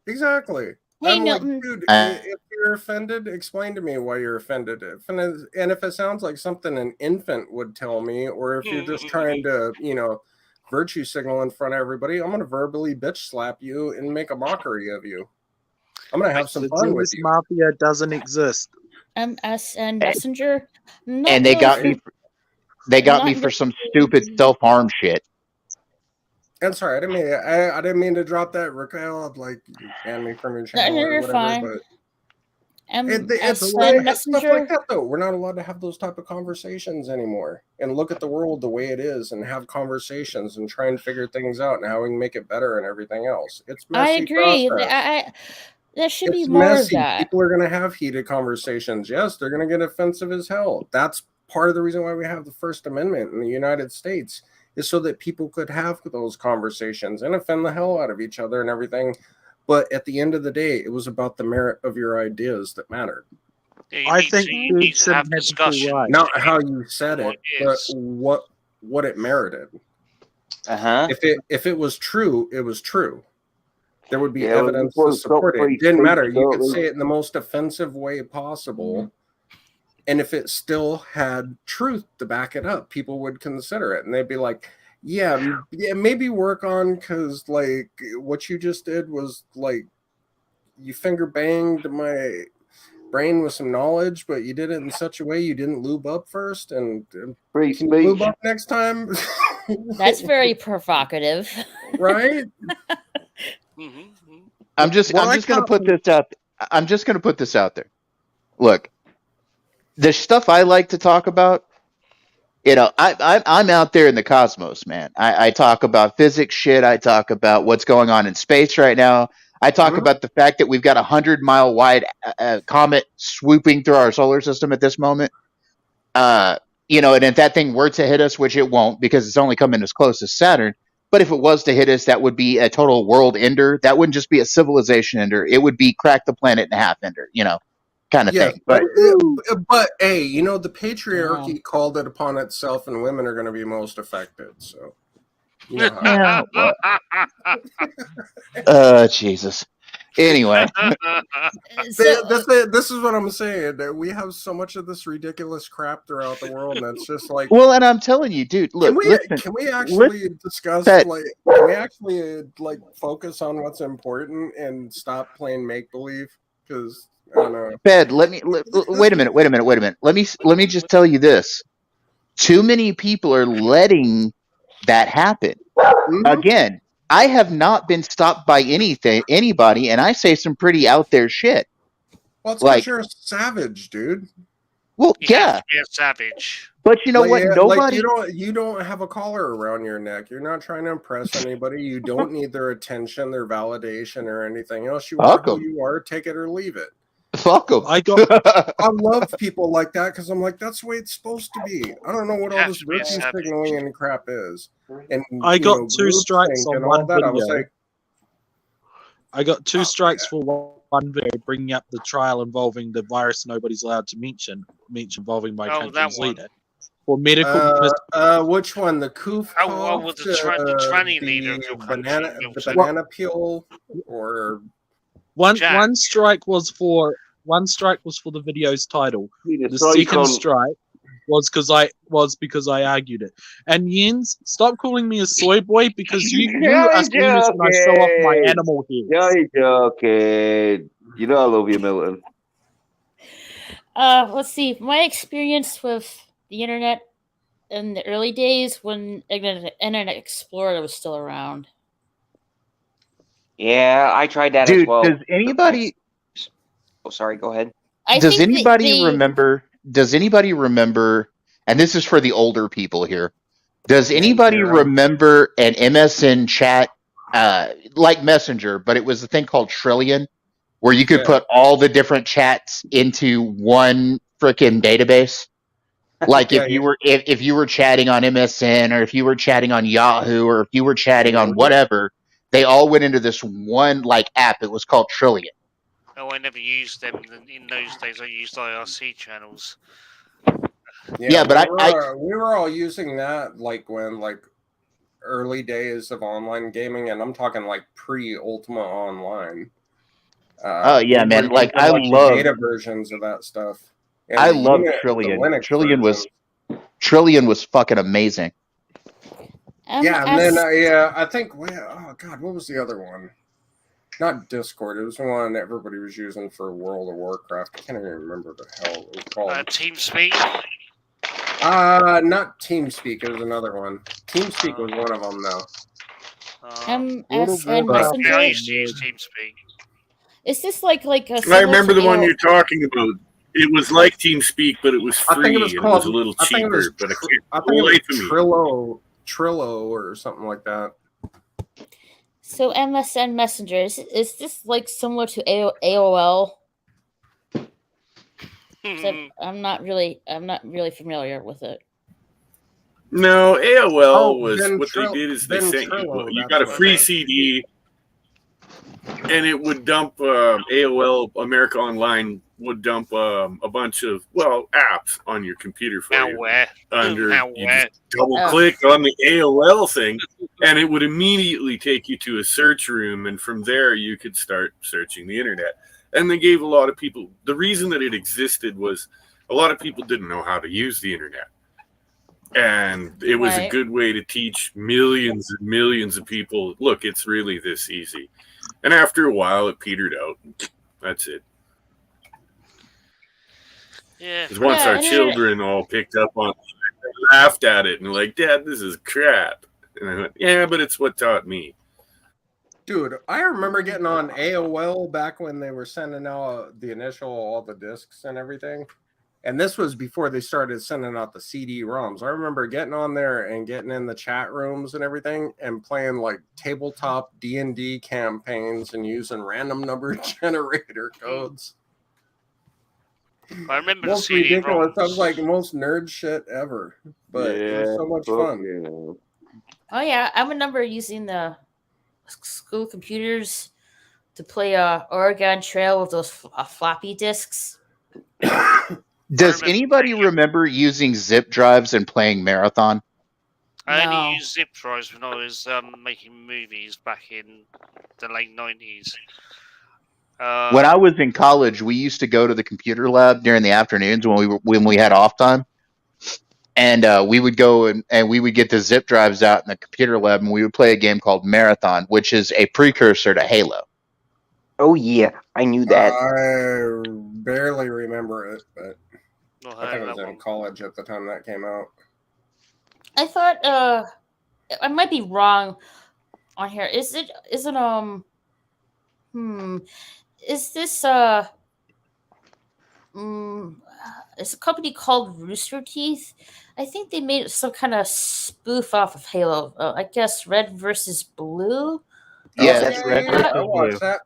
Exactly. Hey, I'm Milton. like, dude, if you're offended, explain to me why you're offended. And if it sounds like something an infant would tell me, or if you're just trying to, virtue signal in front of everybody, I'm going to verbally bitch slap you and make a mockery of you. I'm going to have some fun with you. Mafia doesn't exist. MSN Messenger. And they got me. They got me for some stupid self-harm shit. I'm sorry, I didn't mean to drop that, Raquel. I'd like you ban me from your channel. You're or whatever, fine. But It's stuff like that, though. We're not allowed to have those type of conversations anymore and look at the world the way it is and have conversations and try and figure things out and how we can make it better and everything else. It's messy. I agree. There should be more messy. of that. People are going to have heated conversations. Yes, they're going to get offensive as hell. That's part of the reason why we have the First Amendment in the United States, is so that people could have those conversations and offend the hell out of each other and everything. But at the end of the day, it was about the merit of your ideas that mattered. Yeah, I think you need to have Jason had to be discussion. right. Not how you said it, but is. what it merited. Uh-huh. If it was true, it was true. There would be Yeah, evidence well, to support it. free It didn't speech, matter. You could totally. say it in the most offensive way possible. And if it still had truth to back it up, people would consider it. And they'd be like, yeah, maybe work on, because like what you just did was like you finger banged my brain with some knowledge, but you did it in such a way you didn't lube up first. And Free can you lube speech. up next time? That's very provocative. Right? I'm just going to put this out. I'm just going to put this out there. Look, the stuff I like to talk about, I'm out there in the cosmos, man. I talk about physics shit. I talk about what's going on in space right now. I talk about the fact that we've got 100-mile wide comet swooping through our solar system at this moment. You know, and if that thing were to hit us, which it won't because it's only coming as close as Saturn, but if it was to hit us, that would be a total world ender. That wouldn't just be a civilization ender. It would be crack the planet in half ender, you know, kind of Yes, thing. but hey, you know, the patriarchy called it upon itself, and women are going to be most affected. So, you know how. Yeah, well, Jesus. Anyway, this is what I'm saying. That we have so much of this ridiculous crap throughout the world, and it's just like, well, and I'm telling you, dude. Look, can we actually discuss that- like, can we actually like focus on what's important and stop playing make believe? Because I don't know. Bed, wait a minute. Let me just tell you this. Too many people are letting that happen. Again, I have not been stopped by anybody, and I say some pretty out there shit. Well, it's Like, because you're a savage, dude. Well, You yeah, have to be a savage. but you know what? Nobody. You don't have a collar around your neck. You're not trying to impress anybody. You don't need their attention, their validation, or anything else. You are who you are. Take it or leave it. Fuck them. I love people like that because I'm like, that's the way it's supposed to be. I don't know what all this virtue signaling and crap is. And I got 2 strikes on one video. I was like, I got 2 strikes for one video bringing up the trial involving the virus nobody's allowed to mention involving my country's leader. For medical which one? The coof? With the tranny leader of your country. The banana peel? Or... One strike was for the video's title. The second strike was because I argued it. And Jens, stop calling me a soy boy because you as soon as I show off my animal here. You're joking. You know I love you, Milton. Let's see. My experience with the internet in the early days when Internet Explorer was still around. Yeah, I tried that Dude, as well. does anybody? Oh, sorry. Go ahead. Does anybody remember? Does anybody remember? And this is for the older people here. Does anybody remember an MSN chat, like Messenger, but it was a thing called Trillion, where you could put all the different chats into one freaking database? Like if you were chatting on MSN, or if you were chatting on Yahoo, or if you were chatting on whatever, they all went into this one like app. It was called Trillion. Oh, I never used them in those days. I used IRC channels. Yeah, but we were all using that like when early days of online gaming, and I'm talking like pre-Ultima Online. Oh yeah, man! Like I love beta versions of that stuff. And I love Trillion. Trillion was fucking amazing. Yeah, and then I think oh god, what was the other one? Not Discord. It was the one that everybody was using for World of Warcraft. I can't even remember the hell it was called. TeamSpeak. Not TeamSpeak. It was another one. TeamSpeak was one of them, though. MSN Messenger. I used to use TeamSpeak. Is this like a? I remember the one you're talking about. It was like TeamSpeak, but it was free. It was a little cheaper, but I think it was Trillo or something like that. So MSN Messenger, is this like similar to AOL? I'm not really familiar with it. No, AOL was what they did is they sent you got a free CD, and it would dump AOL America Online would dump a bunch of apps on your computer for you. You just double click on the AOL thing, and it would immediately take you to a search room, and from there you could start searching the internet. And they gave a lot of people, the reason that it existed was a lot of people didn't know how to use the internet. And it was a good way to teach millions and millions of people, look, it's really this easy. And after a while, it petered out. That's it. Yeah. Because once our children all picked up on it, they laughed at it and like, Dad, this is crap. And I went, yeah, but it's what taught me. Dude, I remember getting on AOL back when they were sending out the initial, all the discs and everything. And this was before they started sending out the CD-ROMs. I remember getting on there and getting in the chat rooms and everything and playing like tabletop D&D campaigns and using random number generator codes. I remember Most the CD ridiculous. That was ROMs. like most nerd shit ever. But it was so much fun. Yeah. Oh yeah, I remember using the school computers to play Oregon Trail with those floppy disks. Does anybody remember using zip drives and playing Marathon? I No. only used zip drives when I was making movies back in the late 90s. When I was in college, we used to go to the computer lab during the afternoons when we had off time, and we would go and we would get the zip drives out in the computer lab, and we would play a game called Marathon, which is a precursor to Halo. Oh yeah, I knew that. I barely remember it, but Not I heard think I of was that in one. college at the time that came out. I thought I might be wrong on here. Is this is it's a company called Rooster Teeth. I think they made some kind of spoof off of Halo. I guess Red versus Blue. Yeah, Oh, that's Red I versus Blue. watched that.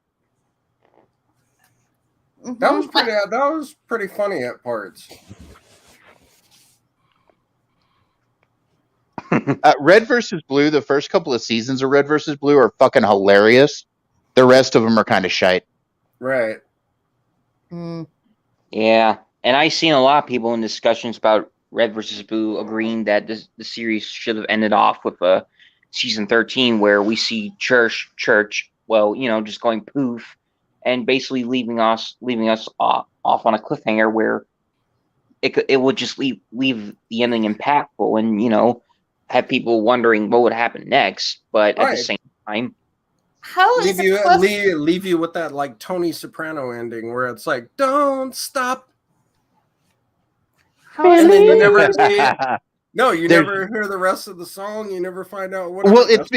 That was pretty. That was pretty funny at parts. Red versus Blue, the first couple of seasons of Red versus Blue are fucking hilarious. The rest of them are kind of shite. Right. Yeah, and I've seen a lot of people in discussions about Red versus Blue agreeing that the series should have ended off with season 13, where we see Church, well, just going poof, and basically leaving us off on a cliffhanger where it would just leave the ending impactful, and have people wondering what would happen next. But at the same time, how leave you with that like Tony Soprano ending where it's like, "Don't stop." And then you never see. No, you never hear the rest of the song. You never find out what. Well, it's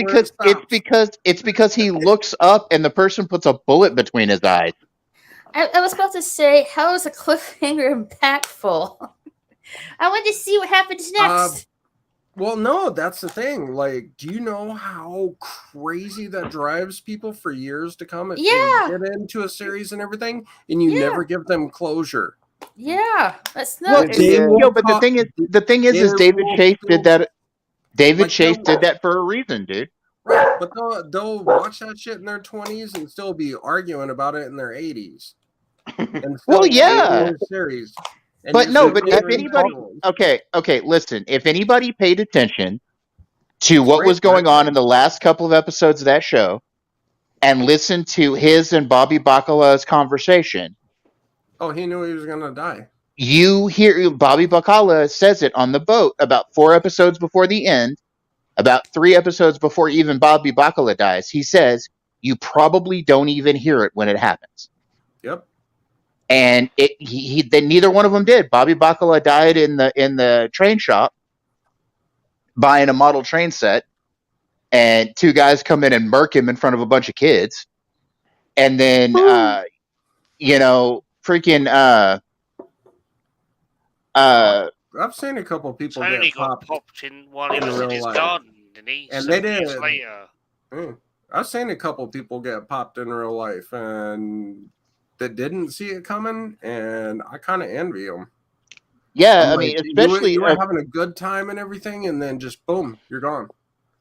because he looks up and the person puts a bullet between his eyes. I was about to say, how is a cliffhanger impactful? I want to see what happens next. Well, no, that's the thing. Like, do you know how crazy that drives people for years to come? Yeah. Get into a series and everything, and you never give them closure. Yeah, that's Well, not. but the thing is David Chase did that. David Chase did that for a reason, dude. Right, but they'll watch that shit in their 20s and still be arguing about it in their 80s. Well, yeah. Series. But no, but if anybody, okay, listen. If anybody paid attention to what was going on in the last couple of episodes of that show, and listened to his and Bobby Bacala's conversation. Oh, he knew he was gonna die. You hear Bobby Bacala says it on the boat about 4 episodes before the end, about 3 episodes before even Bobby Bacala dies. He says you probably don't even hear it when it happens. Yep. And then neither one of them did. Bobby Bacala died in the train shop buying a model train set, and 2 guys come in and murk him in front of a bunch of kids, and then freaking I've seen a couple people Tony get got popped in while he was in his garden, didn't he? And 7 they years did. later. I've seen a couple people get popped in real life, and that didn't see it coming, and I kind of envy them. Yeah, I mean, especially you were having a good time and everything, and then just boom, you're gone.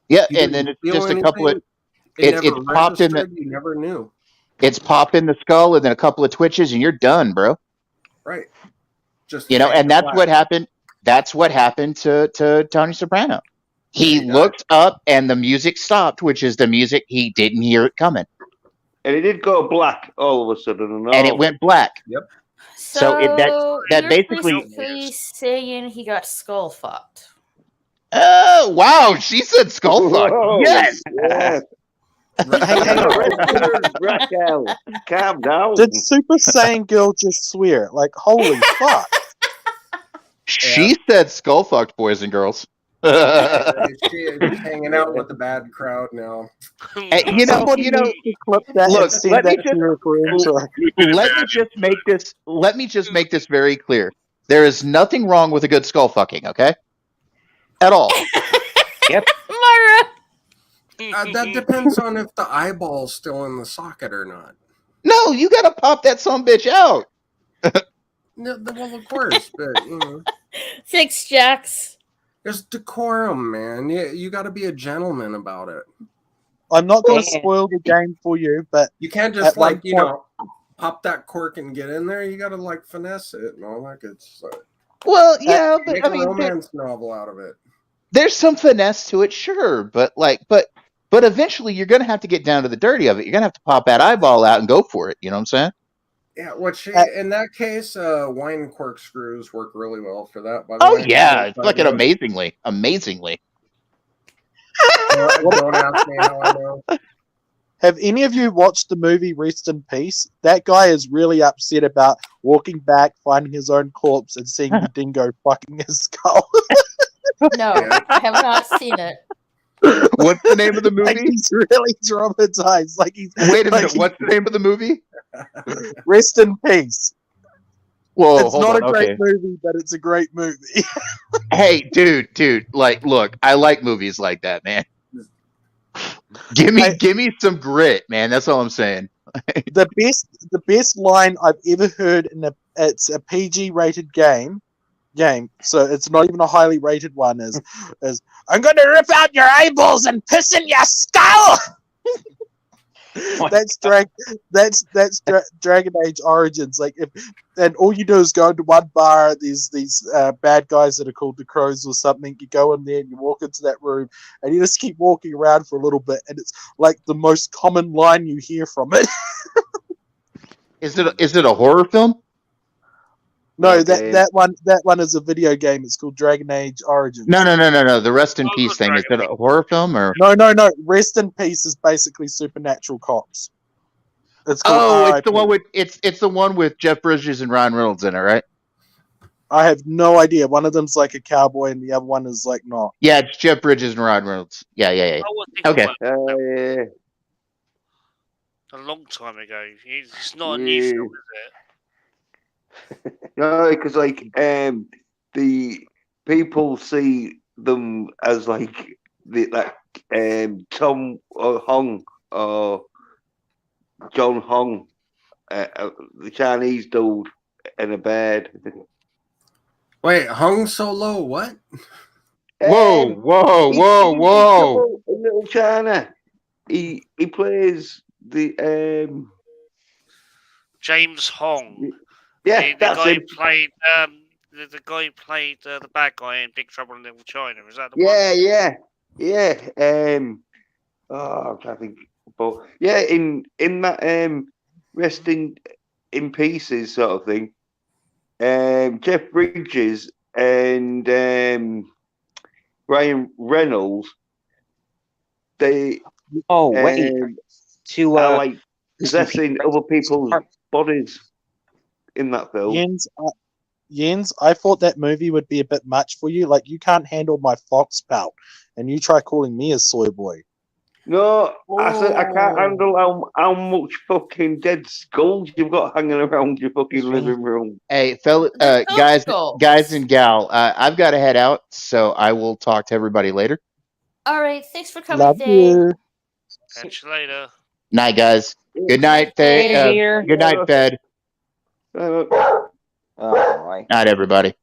Yeah, and then it's just a couple of it's popped in the. You never knew. It's popped in the skull, and then a couple of twitches, and you're done, bro. Right. Just and that's what happened. That's what happened to Tony Soprano. He looked up, and the music stopped, which is the music he didn't hear it coming. And it did go black all of a sudden. And it went black. Yep. So that you're basically basically saying he got skull fucked. Oh, wow. She said skull fuck. Yes. Yes. Calm down. Did Super Saiyan Girl just swear? Like, holy fuck. She said skull fucked, boys and girls. She's hanging out with the bad crowd now. Hey, look, let me just make this very clear. There is nothing wrong with a good skull fucking, okay? At all. Yep. Mara. That depends on if the eyeball's still in the socket or not. No, you gotta pop that son bitch out. No, well, of course, but you know, Thanks, Jax. there's decorum, man. You got to be a gentleman about it. I'm not going to Yeah. spoil the game for you, but You can't just At one like, you point- know, pop that cork and get in there. You got to like finesse it and all that good stuff. Well, yeah, but Make I a mean, romance novel out of it. there's some finesse to it, sure, but eventually you're gonna have to get down to the dirty of it. You're gonna have to pop that eyeball out and go for it. You know what I'm saying? Yeah, which Uh, in that case, wine corkscrews work really well for that. By the Oh way, yeah, it's fucking Don't- amazingly. Don't ask me how I know. have any of you watched the movie Rest in Peace? That guy is really upset about walking back, finding his own corpse, and seeing the dingo fucking his skull. No, Yeah. I have not seen it. What's the name of the Like, movie? he's really traumatized. Like he's Wait a like minute, what's the name of the movie? Rest in Peace. Whoa, It's hold not on, a great okay. movie, but it's a great movie. Hey, dude, like, look, I like movies like that, man. Give me some grit, man. That's all I'm saying. the best line I've ever heard it's a PG rated game, so it's not even a highly rated one, is I'm gonna rip out your eyeballs and piss in your skull. That's Dragon Age Origins. Like, and all you do is go into one bar. These bad guys that are called the Crows or something. You go in there and you walk into that room, and you just keep walking around for a little bit, and it's like the most common line you hear from it. Is it a horror film? No, Okay. that one is a video game. It's called Dragon Age Origins. No. The Rest in Peace thing. Is it a horror film or? No. Rest in Peace is basically supernatural cops. It's called Oh, RIP. it's the one with Jeff Bridges and Ryan Reynolds in it, right? I have no idea. One of them's like a cowboy, and the other one is like not. Yeah, it's Jeff Bridges and Ryan Reynolds. Yeah. I was thinking Okay. about Yeah. a long time ago. It's not a new film, is it? No, because like the people see them as like Tom Hong or John Hong, the Chinese dude in a bed. Wait, Hung Solo, what? Whoa! In Little China, he plays the James Hong. yeah, the that's guy him. who played the guy who played the bad guy in Big Trouble in Little China. Is that the Yeah. I'm trying to think, but yeah, in that resting in pieces sort of thing. Jeff Bridges and Ryan Reynolds, they Oh wait, to are like possessing other people's bodies in that film. Jens, I thought that movie would be a bit much for you. Like, you can't handle my fox pout, and you try calling me a soy boy. No, I said I can't handle how much fucking dead skulls you've got hanging around your fucking living room. Hey, guys and gal, I've got to head out, so I will talk to everybody later. All right, thanks for coming, Love Faye. you. Catch you later. Night, guys. Good night, Faye. Later, dear. Good night, Fed. Oh, right. Night, everybody.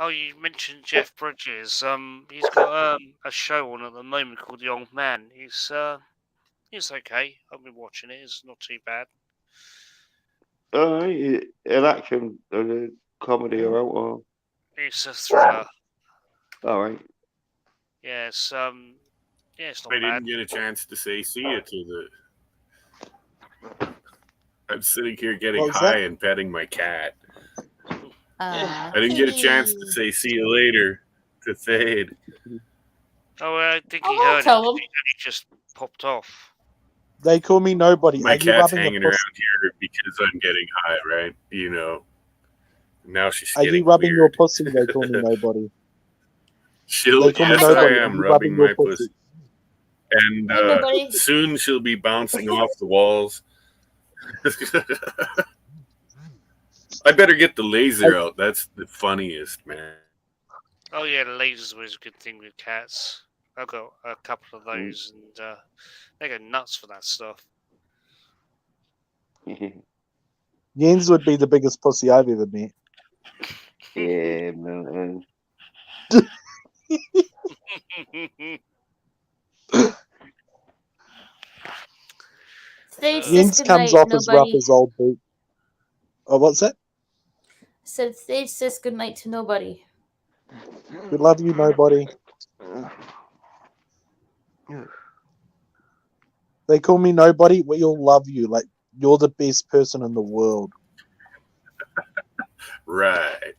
Oh, you mentioned Jeff Bridges. He's got a show on at the moment called The Old Man. He's okay. I've been watching it. It's not too bad. An action, a comedy, or It's a thriller. all right. Yeah, it's not I bad. didn't get a chance to say see you to the. I'm sitting here getting What was high that? and petting my cat. I I didn't get a chance to say see you later to Fade. Oh, I think he Oh, I'll heard tell it. him. He just popped off. They call me nobody. My Are you cat's rubbing hanging your around pussy? here because I'm getting high, right? You know. Now she's Are getting you rubbing your weird. pussy? They call me nobody. She'll, They call me yes, nobody. I Are am you rubbing your my pussy. And Hey, nobody. soon she'll be bouncing off the walls. I better get the laser out. That's the funniest, man. Oh yeah, the lasers was a good thing with cats. I've got a couple of those, and they go nuts for that stuff. Jens would be the biggest pussy I've ever met. Yeah, man. Stage says Jens good comes night, off as rough nobody. as old boot. Oh, what's that? Said stage says good night to nobody. We love you, nobody. They call me nobody. We all love you. Like, you're the best person in the world. Right.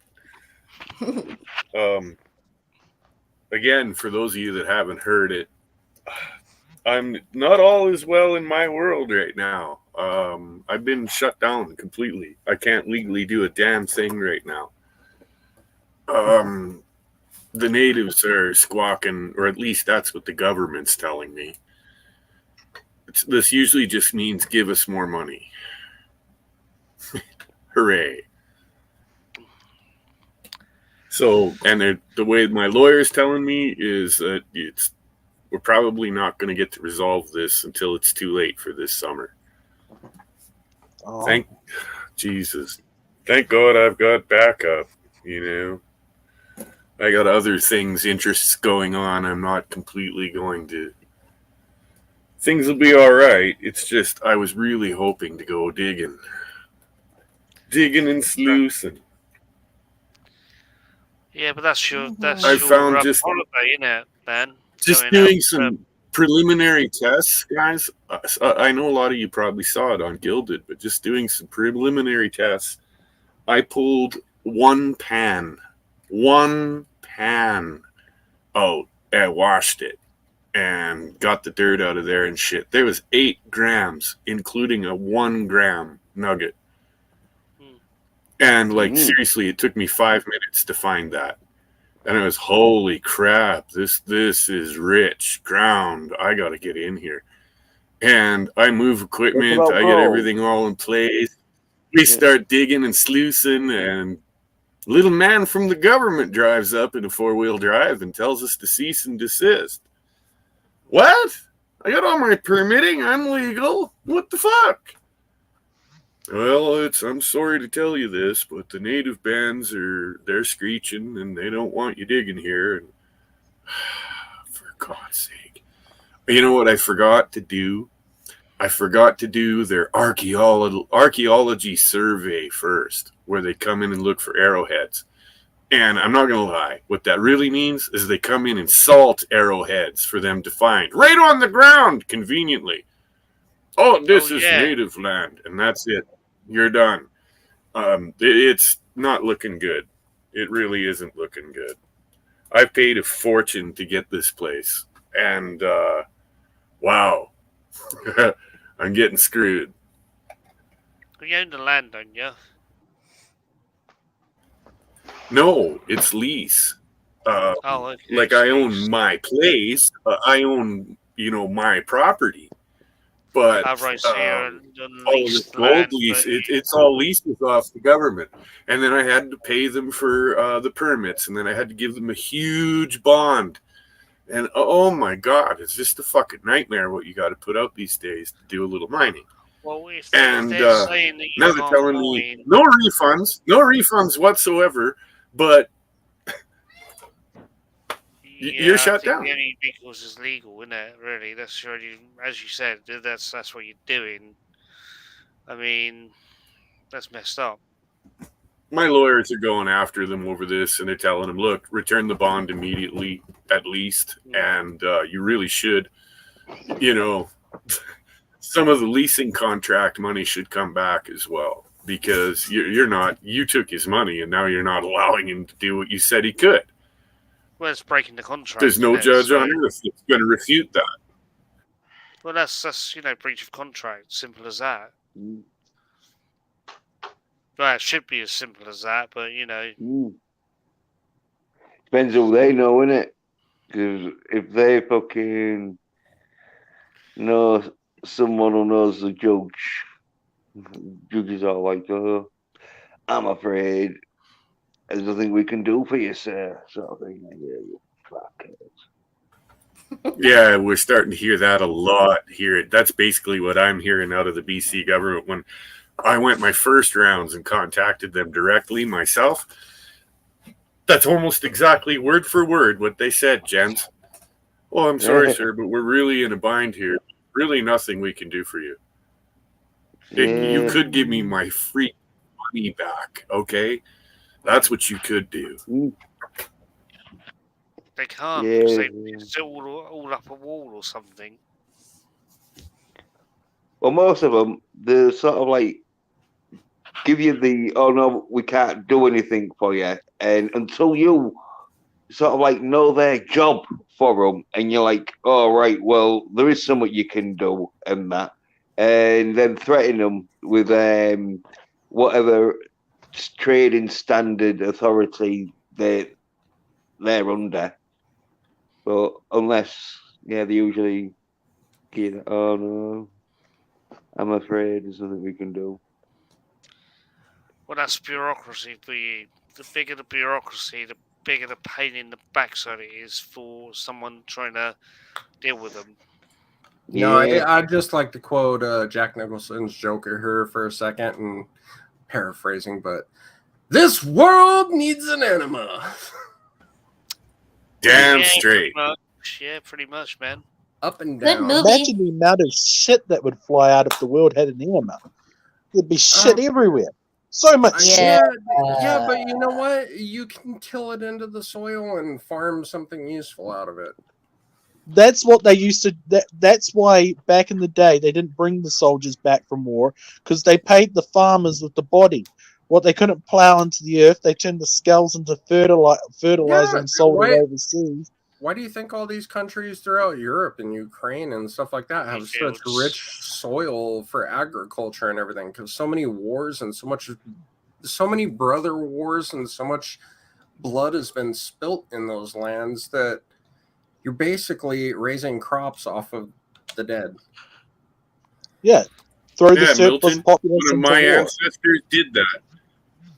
Again, for those of you that haven't heard it, I'm not all as well in my world right now. I've been shut down completely. I can't legally do a damn thing right now. The natives are squawking, or at least that's what the government's telling me. This usually just means give us more money. Hooray. So, and the way my lawyer's telling me is that we're probably not going to get to resolve this until it's too late for this summer. Oh. Thank Jesus. Thank God I've got backup, you know. I got other things, interests going on. I'm not completely going to. Things will be all right. It's just I was really hoping to go digging and sluicing. Yeah, but that's your I found just holiday, innit, Ben? Just Going doing out, some preliminary tests, guys. I know a lot of you probably saw it on Gilded, but just doing some preliminary tests. I pulled one pan out and washed it and got the dirt out of there and shit. There was 8 grams, including a 1 gram nugget. And seriously, it took me 5 minutes to find that. And I was, holy crap, this is rich ground. I got to get in here. And I move equipment. I get everything all in place. We start digging and sluicing, and little man from the government drives up in a 4-wheel drive and tells us to cease and desist. What? I got all my permitting. I'm legal. What the fuck? Well, I'm sorry to tell you this, but the native bands they're screeching and they don't want you digging here. And for God's sake. You know what I forgot to do? I forgot to do their archaeology survey first, where they come in and look for arrowheads. And I'm not going to lie, what that really means is they come in and salt arrowheads for them to find right on the ground, conveniently. Oh, this is native land, and that's it. You're done. It's not looking good. It really isn't looking good. I paid a fortune to get this place, and wow, I'm getting screwed. You own the land, don't you? No, it's lease. Okay, like I own my place. I own, my property. But right, so all the gold lease, it's all leases off the government. And then I had to pay them for the permits, and then I had to give them a huge bond. And oh my God, it's just a fucking nightmare what you got to put out these days to do a little mining. Well, if and they're saying that now they're telling me no refunds whatsoever, but you're shut down. The only recourse is legal, isn't it? Really, that's already, as you said, that's what you're doing. I mean, that's messed up. My lawyers are going after them over this, and they're telling them, look, return the bond immediately, at least, and you really should. Some of the leasing contract money should come back as well, because you took his money, and now you're not allowing him to do what you said he could. Well, it's breaking the contract. There's no judge on earth that's going to refute that. Well, that's breach of contract. Simple as that. Well, it should be as simple as that, but Depends who they know, innit? Because if they fucking know someone who knows the judge, judges are like, oh, I'm afraid there's nothing we can do for you, sir. Sort of thing. Yeah, you fuckers. Yeah, we're starting to hear that a lot here. That's basically what I'm hearing out of the BC government. When I went my first rounds and contacted them directly myself, that's almost exactly word for word what they said, gents. Oh, I'm sorry, sir, but we're really in a bind here. Really nothing we can do for you. You could give me my free money back, okay? That's what you could do. They can't because it's all up a wall or something. Well, most of them, they're sort of like give you the, oh no, we can't do anything for you. And until you sort of like know their job for them, and you're like, oh, right, well, there is something you can do and that. And then threaten them with whatever trading standard authority they're under. But unless, they usually get, oh no, I'm afraid there's nothing we can do. Well, that's bureaucracy for you. The bigger the bureaucracy, the bigger the pain in the backside it is for someone trying to deal with them. No, I'd just like to quote Jack Nicholson's Joker here for a second, and paraphrasing, but this world needs an enema. Damn straight. Yeah, pretty much, man. Up and down. Imagine the amount of shit that would fly out if the world had an enema. There'd be shit everywhere. So much shit. Yeah, but you know what? You can kill it into the soil and farm something useful out of it. That's what they used to. That's why back in the day they didn't bring the soldiers back from war, because they paid the farmers with the body. What they couldn't plow into the earth, they turned the skulls into fertilizer and sold it overseas. Why do you think all these countries throughout Europe and Ukraine and stuff like that have such rich soil for agriculture and everything? Because so many wars and so many brother wars and so much blood has been spilt in those lands that you're basically raising crops off of the dead. Yeah. Throw the surplus Milton, population. one of my ancestors did that.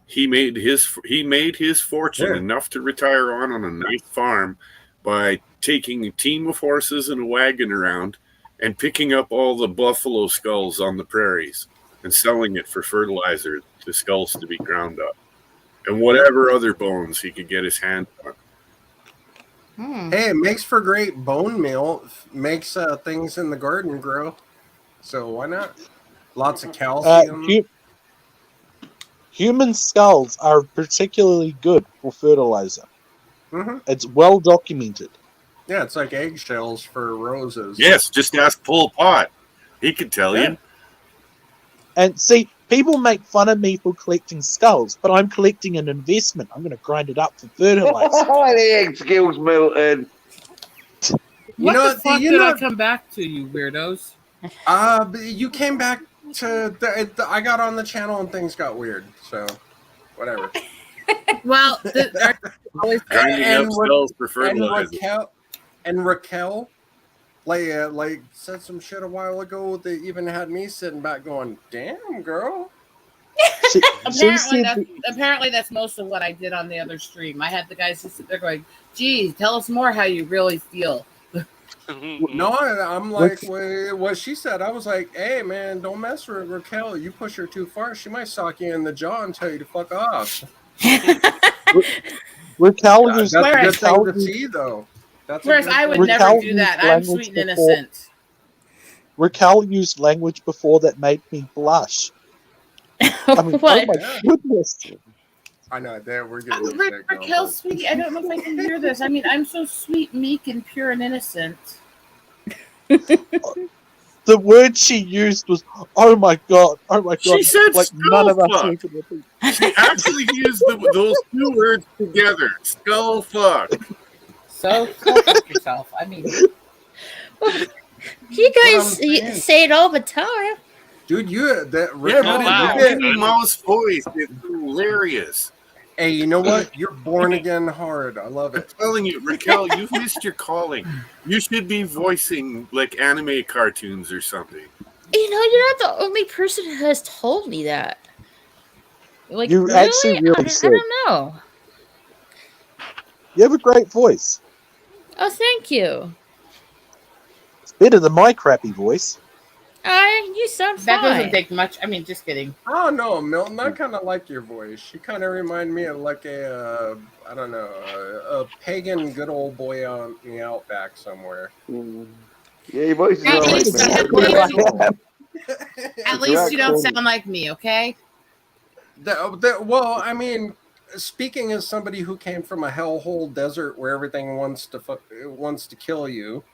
He made his fortune enough to retire on a nice farm by taking a team of horses and a wagon around and picking up all the buffalo skulls on the prairies and selling it for fertilizer, the skulls to be ground up, and whatever other bones he could get his hand on. Hey, it makes for great bone meal. Makes things in the garden grow. So why not? Lots of calcium. Human skulls are particularly good for fertilizer. Mm-hmm. It's well documented. Yeah, it's like eggshells for roses. Yes, just ask Pol Pot. He can tell you. And see, people make fun of me for collecting skulls, but I'm collecting an investment. I'm going to grind it up for fertilizer. Excuse Milton. What the fuck did I come back to, you weirdos? You came back to I got on the and things got weird. So, whatever. Well, Raquel, like said some shit a while ago that even had me sitting back going, "Damn, girl." Apparently, that's most of what I did on the other stream. I had the guys just sit there going, "Geez, tell us more how you really feel." No, I'm like what she said. I was like, "Hey, man, don't mess with Raquel. You push her too far, she might sock you in the jaw and tell you to fuck off." Raquel that's a good thing to see, though. Whereas I would never do that. I'm sweet and innocent. Raquel used language before that made me blush. I mean, What? oh my goodness. I know that we're getting Raquel, sweetie, I don't know if I can hear this. I mean, I'm so sweet, meek, and pure and innocent. The word she used was, "Oh my god, oh my god." She said like none of us knew. She actually used those two words together. Skull fuck. So fuck yourself. I mean, you guys say it all the time. Dude, you're getting Mouse voice. It's hilarious. Hey, you know what? You're born again hard. I love it. I'm telling you, Raquel, you've missed your calling. You should be voicing like anime cartoons or something. You know, you're not the only person who has told me that. Like, You really? actually really I said. don't know. You have a great voice. Oh, thank you. Better than my crappy voice. You sound fine. That doesn't take much. I mean, just kidding. Oh no, Milton, I kind of like your voice. You kind of remind me of like a, I don't know, a pagan good old boy on the outback somewhere. Yeah, your voice is At all right, least, man. at least you don't sound like me, okay? Well, I mean, speaking as somebody who came from a hellhole desert where everything wants to kill you,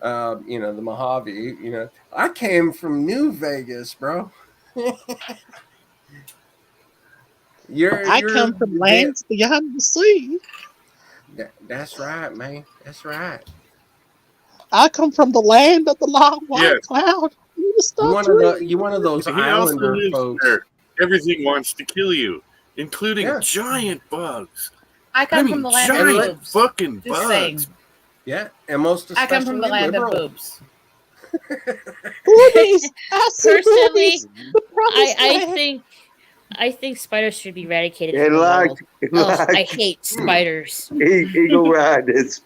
you know, the Mojave, you know, I came from New Vegas, bro. I come from lands beyond the sea. That's right, man. That's right. I come from the land of the long white Yes. cloud. You one of those He also islander lives folks. where everything wants to kill you, including Yeah. giant bugs. I come from the land of giant boobs. fucking Just bugs. saying. Yeah, and most I especially come from the land liberal. of boobs. Boobies! I see Personally, boobies! The promised land. I think spiders should be eradicated Yeah, from the like- world. Oh, I like- hate spiders. Eagle Riders.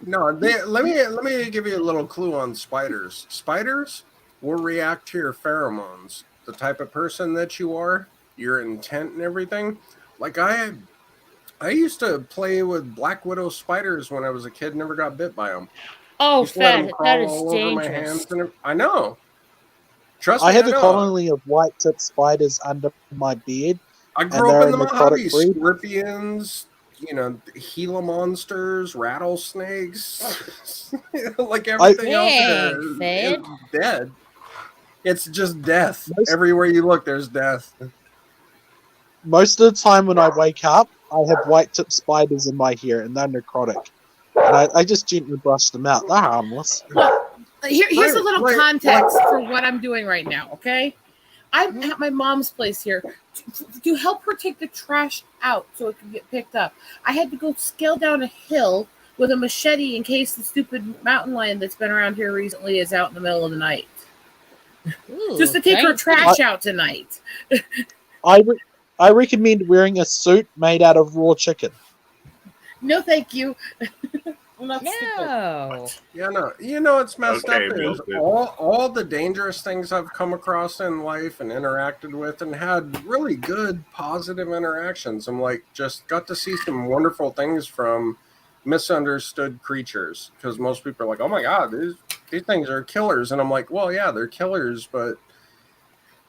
No, let me give you a little clue on spiders. Spiders will react to your pheromones, the type of person that you are, your intent and everything. Like I used to play with black widow spiders when I was a kid. Never got bit by them. Oh, Used to let 'em that crawl is all over my hands. dangerous. I know. Trust I me, have I a know. colony of white-tipped spiders under my beard. I and grew up they're in the a necrotic Mojave. breed. Scorpions, you know, Gila monsters, rattlesnakes, like everything out there is dead. It's just death. Everywhere you look, there's death. Most of the time when I wake up, I have white-tipped spiders in my hair, and they're necrotic. And I just gently brush them out. They're harmless. Here's a little Right, context for what I'm doing right now, okay? I'm at my mom's place here to help her take the trash out so it can get picked up. I had to go scale down a hill with a machete in case the stupid mountain lion that's been around here recently is out in the middle of the night. Ooh, Just to take her thanks. trash out tonight. I recommend wearing a suit made out of raw chicken. No, thank you. I'm not stupid. No. Yeah, no, you know what's messed Okay, up is Milton. all the dangerous things I've come across in life and interacted with and had really good positive interactions. I'm like, just got to see some wonderful things from misunderstood creatures because most people are like, oh my God, these things are killers. And I'm like, well, yeah, they're killers, but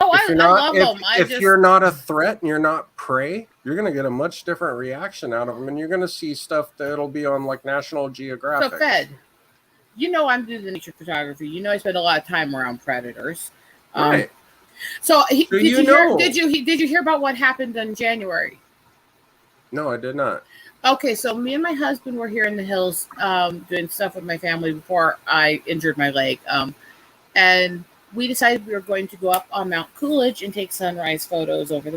Oh, if I you're not, love them. if you're not a threat and you're not prey, you're going to get a much different reaction out of them. And you're going to see stuff that'll be on like National Geographic. So, Fed, you know I'm doing the nature photography. You know I spend a lot of time around predators. Right. So, So did you you know. hear? Did you hear about what happened in January? No, I did not. Okay, so me and my husband were here in the hills doing stuff with my family before I injured my leg, and we decided we were going to go up on Mount Coolidge and take sunrise photos over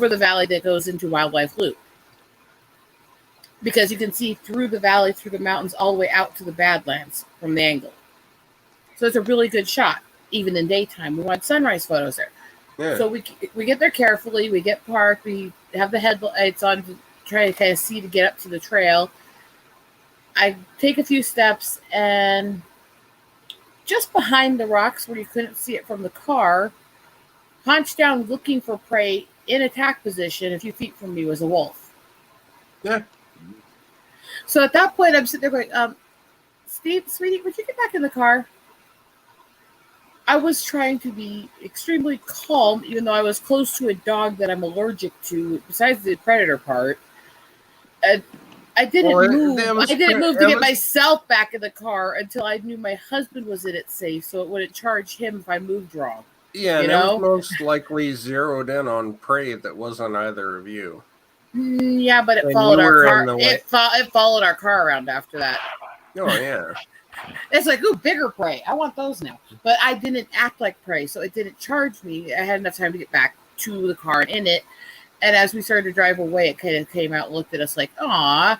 the valley that goes into Wildlife Loop. Because you can see through the valley, through the mountains, all the way out to the Badlands from the angle. So it's a really good shot, even in daytime. We want sunrise photos there. Yeah. So we get there carefully. We get parked. We have the headlights on to try to kind of see to get up to the trail. I take a few steps, and just behind the rocks where you couldn't see it from the car, hunched down looking for prey in attack position a few feet from me was a wolf. Yeah. So at that point, I'm sitting there going, Steve, sweetie, would you get back in the car? I was trying to be extremely calm, even though I was close to a dog that I'm allergic to, besides the predator part. I didn't move. I didn't move to get myself back in the car until I knew my husband was in it safe, so it wouldn't charge him if I moved wrong. Yeah, you that know? was most likely zeroed in on prey that wasn't either of you. Yeah, but it And followed you our were car. in the way. It followed our car around after that. Oh yeah. It's like, ooh, bigger prey. I want those now. But I didn't act like prey, so it didn't charge me. I had enough time to get back to the car and in it. And as we started to drive away, it kind of came out and looked at us like, aw.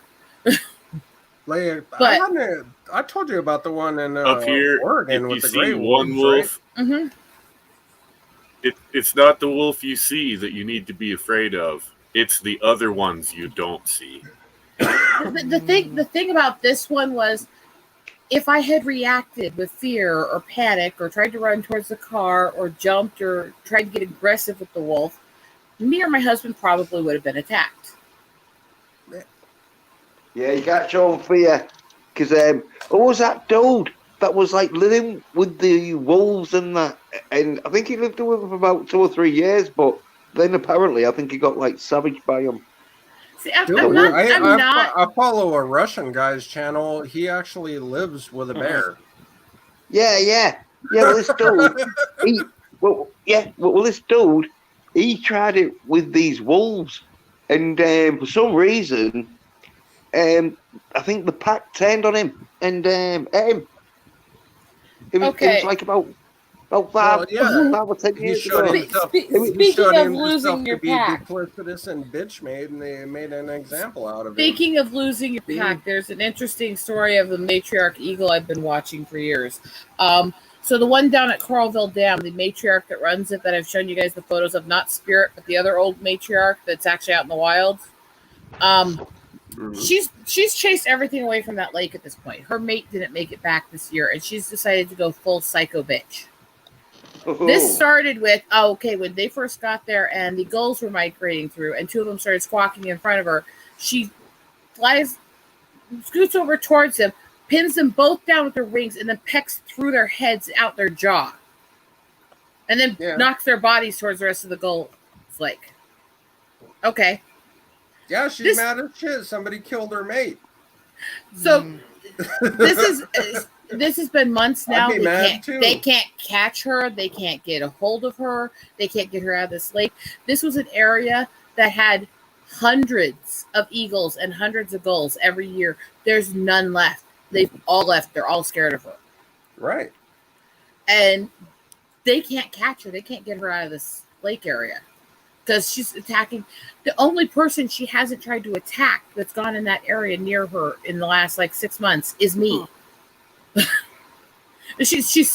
Like, But I told you about the one in Up here, Oregon if with you the see gray one wolves, wolf, it's not the wolf you see that you need to be afraid of. It's the other ones you don't see. the thing about this one was if I had reacted with fear or panic or tried to run towards the car or jumped or tried to get aggressive with the wolf, me or my husband probably would have been attacked. Yeah, you can't show fear. Because what was that dude that was like living with the wolves and that? And I think he lived with them for about 2 or 3 years, but then apparently I think he got like savaged by them. See, Dude, I'm not. I follow a Russian guy's channel. He actually lives with a bear. Yeah. Well, this dude, this dude, he tried it with these wolves, and for some reason, I think the pack turned on him and ate him. It was like about 5 or 10 He years showed ago. himself. Speaking of losing your to be pack. duplicitous and bitch made, and they made an example out of it. Speaking of losing your pack, there's an interesting story of the matriarch eagle I've been watching for years. So the one down at Coralville Dam, the matriarch that runs it, that I've shown you guys the photos of, not Spirit, but the other old matriarch that's actually out in the wild. She's chased everything away from that lake at this point. Her mate didn't make it back this year, and she's decided to go full psycho bitch. This started with, when they first got there and the gulls were migrating through and 2 of them started squawking in front of her, she scoots over towards them, pins them both down with her wings, and then pecks through their heads out their jaw. And then knocks their bodies towards the rest of the gulls lake. Okay. Yeah, she's mad as shit. Somebody killed her mate. So this has been months now. They can't catch her. They can't get a hold of her. They can't get her out of this lake. This was an area that had hundreds of eagles and hundreds of gulls every year. There's none left. They've all left. They're all scared of her. Right. And they can't catch her. They can't get her out of this lake area because she's attacking. The only person she hasn't tried to attack that's gone in that area near her in the last 6 months is me. She's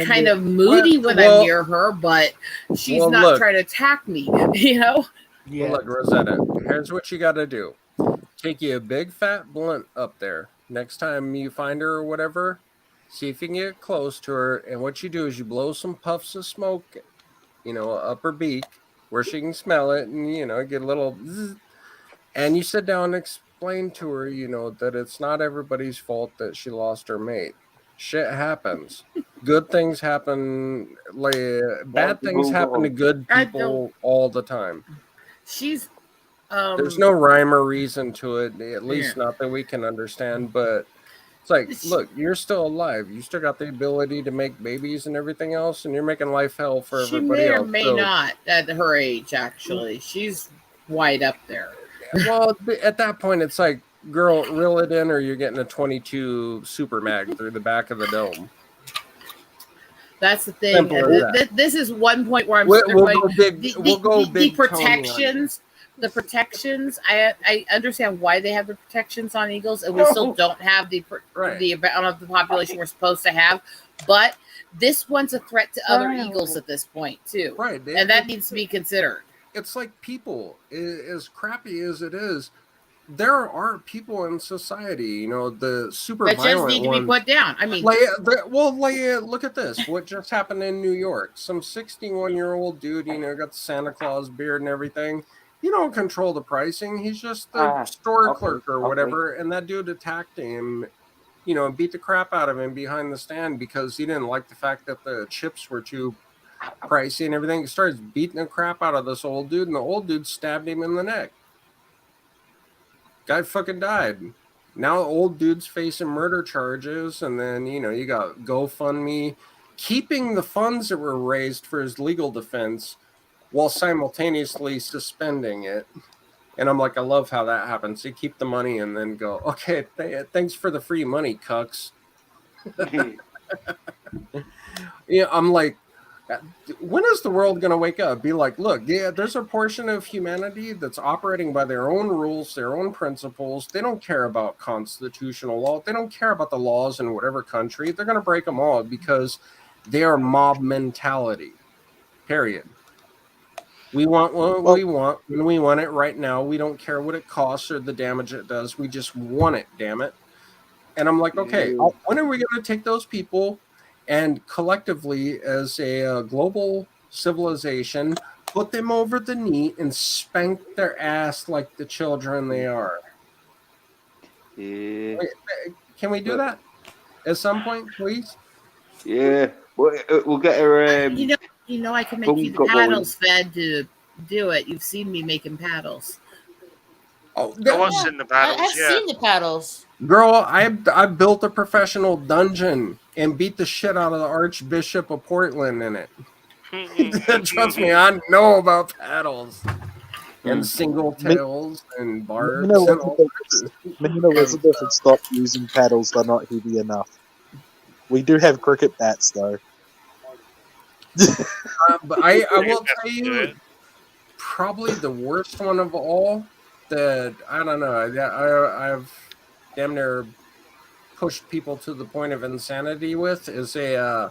kind of moody when I'm near her, but she's not trying to attack me, Yeah. Well, look, Rosetta, here's what you got to do. Take you a big fat blunt up there. Next time you find her or whatever, see if you can get close to her. And what you do is you blow some puffs of smoke, up her beak where she can smell it and, get a little zzz, and you sit down and explain to her, that it's not everybody's fault that she lost her mate. Shit happens. Good things happen. Bad things happen to good people all the time. She's there's no rhyme or reason to it, at least not that we can understand. But it's like, look, you're still alive. You still got the ability to make babies and everything else, and you're making life hell for everybody else. She may or may not at her age. Actually, she's wide up there. Well, at that point, it's like, girl, reel it in, or you're getting a 22 Super Mag through the back of the dome. That's the thing. This is one point where I'm the protections. The protections. I understand why they have the protections on eagles, and we still don't have the amount of the population we're supposed to have. But this one's a threat to other eagles at this point too, right? And that needs to be considered. It's like people, as crappy as it is, there are people in society, the super that violent just need to be put down. I mean, look at this. What just happened in New York? Some 61-year-old dude, got the Santa Claus beard and everything. You don't control the pricing. He's just the store clerk or whatever. And that dude attacked him, and beat the crap out of him behind the stand because he didn't like the fact that the chips were too pricey and everything. He starts beating the crap out of this old dude, and the old dude stabbed him in the neck. Guy fucking died. Now old dude's facing murder charges, and then you got GoFundMe keeping the funds that were raised for his legal defense while simultaneously suspending it. And I'm like, I love how that happens. You keep the money and then go, okay, thanks for the free money, cucks. I'm like, when is the world going to wake up? Be like, look, there's a portion of humanity that's operating by their own rules, their own principles. They don't care about constitutional law. They don't care about the laws in whatever country. They're going to break them all because they are mob mentality, period. We want what we want when we want it right now. We don't care what it costs or the damage it does. We just want it, damn it. And I'm like, okay, when are we going to take those people and collectively, as a global civilization, put them over the knee and spank their ass like the children they are? Yeah. Can we do that at some point, please? Yeah. We'll get her. You know, I can make you the paddles fed to do it. You've seen me making paddles. Oh, I was in the battles. I've seen the paddles. Girl, I built a professional dungeon and beat the shit out of the Archbishop of Portland in it. Trust me, I know about paddles and single tails and barbs. Minion Elizabeth had stopped using paddles. They're not heavy enough. We do have cricket bats, though. But I will tell you, probably the worst one of all that, I don't know, I've damn near pushed people to the point of insanity with is I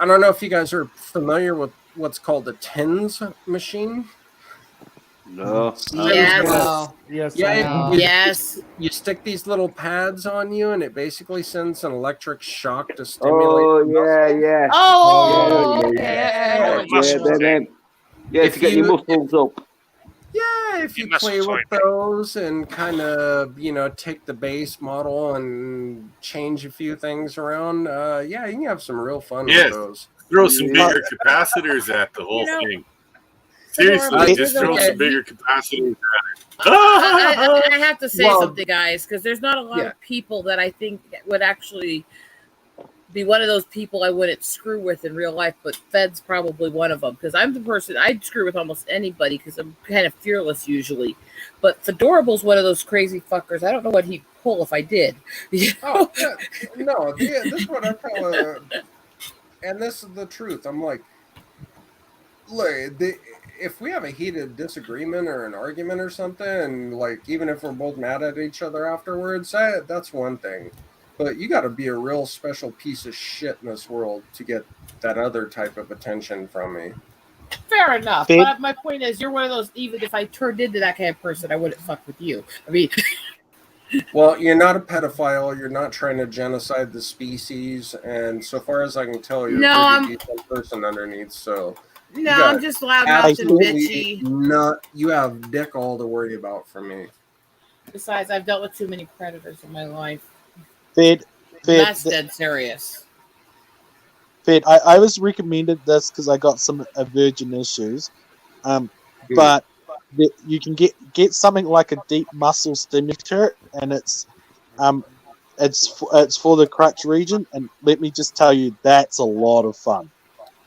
don't know if you guys are familiar with what's called a TENS machine. No. Yes. You stick these little pads on you, and it basically sends an electric shock to stimulate. Oh, yeah. Yeah, to get your muscles up. Yeah, if you play with those and kind of, take the base model and change a few things around, you can have some real fun with those. Throw some bigger capacitors at the whole thing. Seriously, just throw some bigger capacitors at it. I have to say something, guys, because there's not a lot of people that I think would actually be one of those people I wouldn't screw with in real life, but Fed's probably one of them, because I'm the person I'd screw with almost anybody because I'm kind of fearless usually. But Fedorable's one of those crazy fuckers. I don't know what he'd pull if I did. Oh, yeah. No, this is what I tell and this is the truth. I'm like, look, if we have a heated disagreement or an argument or something, and like even if we're both mad at each other afterwards, that's one thing. But you got to be a real special piece of shit in this world to get that other type of attention from me. Fair enough. But my point is, you're one of those, even if I turned into that kind of person, I wouldn't fuck with you. I mean... Well, you're not a pedophile. You're not trying to genocide the species. And so far as I can tell, you're a pretty decent person underneath. So... No, I'm just loudmouth and bitchy. You have dick all to worry about from me. Besides, I've dealt with too many predators in my life. That's dead serious. Fed, I was recommended this because I got some virgin issues. But you can get something like a deep muscle stimulator, and it's for the crotch region. And let me just tell you, that's a lot of fun.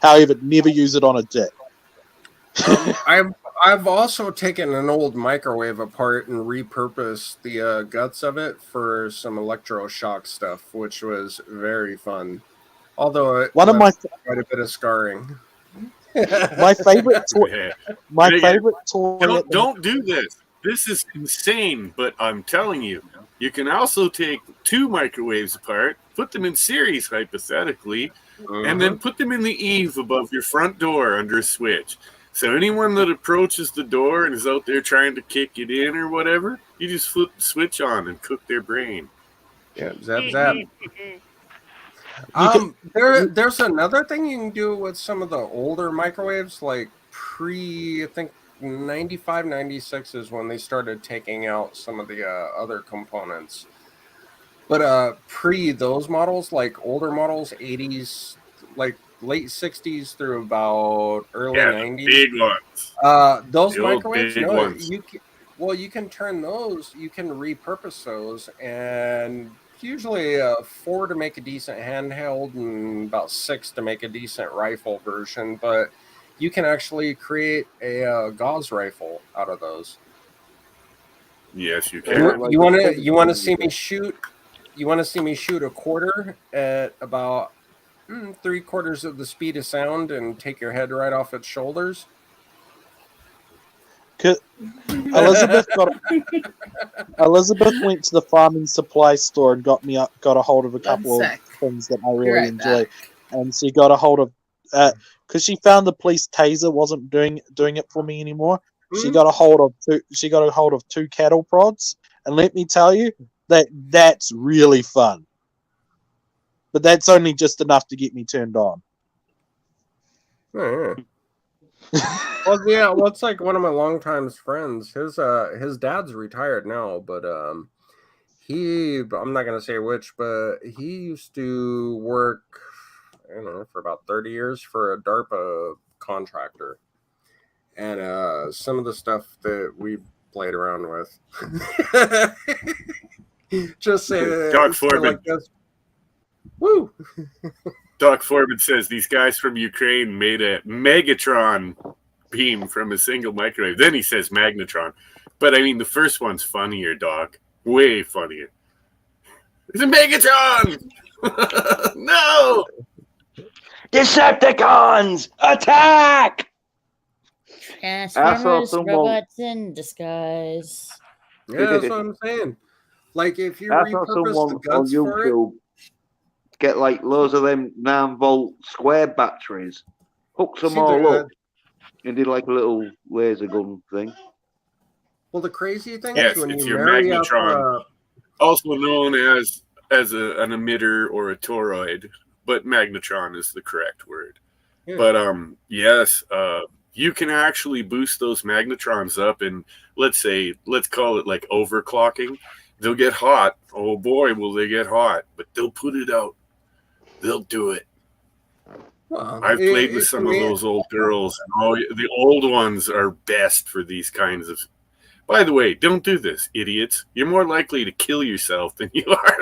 However, never use it on a dick. I've also taken an old microwave apart and repurposed the guts of it for some electroshock stuff, which was very fun. Although it quite a bit of scarring. My favorite toy. Don't do this. This is insane. But I'm telling you, you can also take two microwaves apart, put them in series hypothetically, and then put them in the eave above your front door under a switch. So anyone that approaches the door and is out there trying to kick it in or whatever, you just flip the switch on and cook their brain. Yeah, zap. There's another thing you can do with some of the older microwaves, like I think 95, 96 is when they started taking out some of the other components. But those models, like older models, 80s, like late 60s through about early 90s. Big ones. Those microwaves, you can turn those, you can repurpose those, and usually 4 to make a decent handheld and about 6 to make a decent rifle version, but you can actually create a gauze rifle out of those. Yes, you can. You want to see me shoot? You want to see me shoot a quarter at about 3/4 of the speed of sound and take your head right off its shoulders? Elizabeth went to the farming supply store and got a hold of a couple of things that I really enjoy, and she got a hold of because she found the police taser wasn't doing it for me anymore. she got a hold of two cattle prods, and let me tell you that's really fun. But that's only just enough to get me turned on. Oh, yeah. Well, yeah. Well, it's like one of my longtime friends. His dad's retired now, but I'm not gonna say which, but he used to work, I don't know, for about 30 years for a DARPA contractor, and some of the stuff that we played around with. Just say Doc Foreman. like this. Woo! Doc Foreman says these guys from Ukraine made a Megatron beam from a single microwave. Then he says magnetron. But I mean, the first one's funnier, Doc. Way funnier. It's a Megatron! No! Decepticons, attack! Transformers, someone- robots in disguise. Yeah, that's what I'm saying. Like, if you I saw repurpose someone the on guts for it, YouTube get like loads of them 9-volt square batteries, hooks them See, all they're, up, and did like a little laser gun thing. well, the crazy thing Yes, is when it's you your marry up, magnetron. Also known as an emitter or a toroid, but magnetron is the correct word. Yeah. But yes, you can actually boost those magnetrons up, and let's call it like overclocking. They'll get hot. Oh boy, will they get hot! But they'll put it out. They'll do it. well, I've played with some of those old girls, and the old ones are best for these kinds of. By the way, don't do this, idiots. You're more likely to kill yourself than you are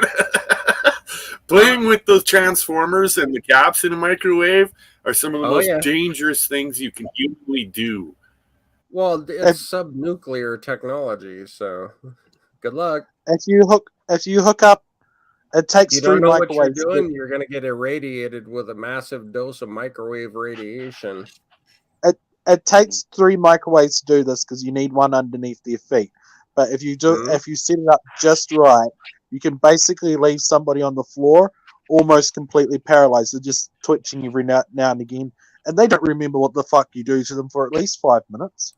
playing with those transformers and the caps in a microwave are some of the most dangerous things you can humanly do. Well, it's subnuclear technology, so good luck. If you hook up, it takes You 3 don't know what you're microwaves. doing, you're going to get irradiated with a massive dose of microwave radiation. It takes 3 microwaves to do this because you need one underneath their feet. But if you set it up just right, you can basically leave somebody on the floor almost completely paralyzed. They're just twitching every now and again, and they don't remember what the fuck you do to them for at least 5 minutes.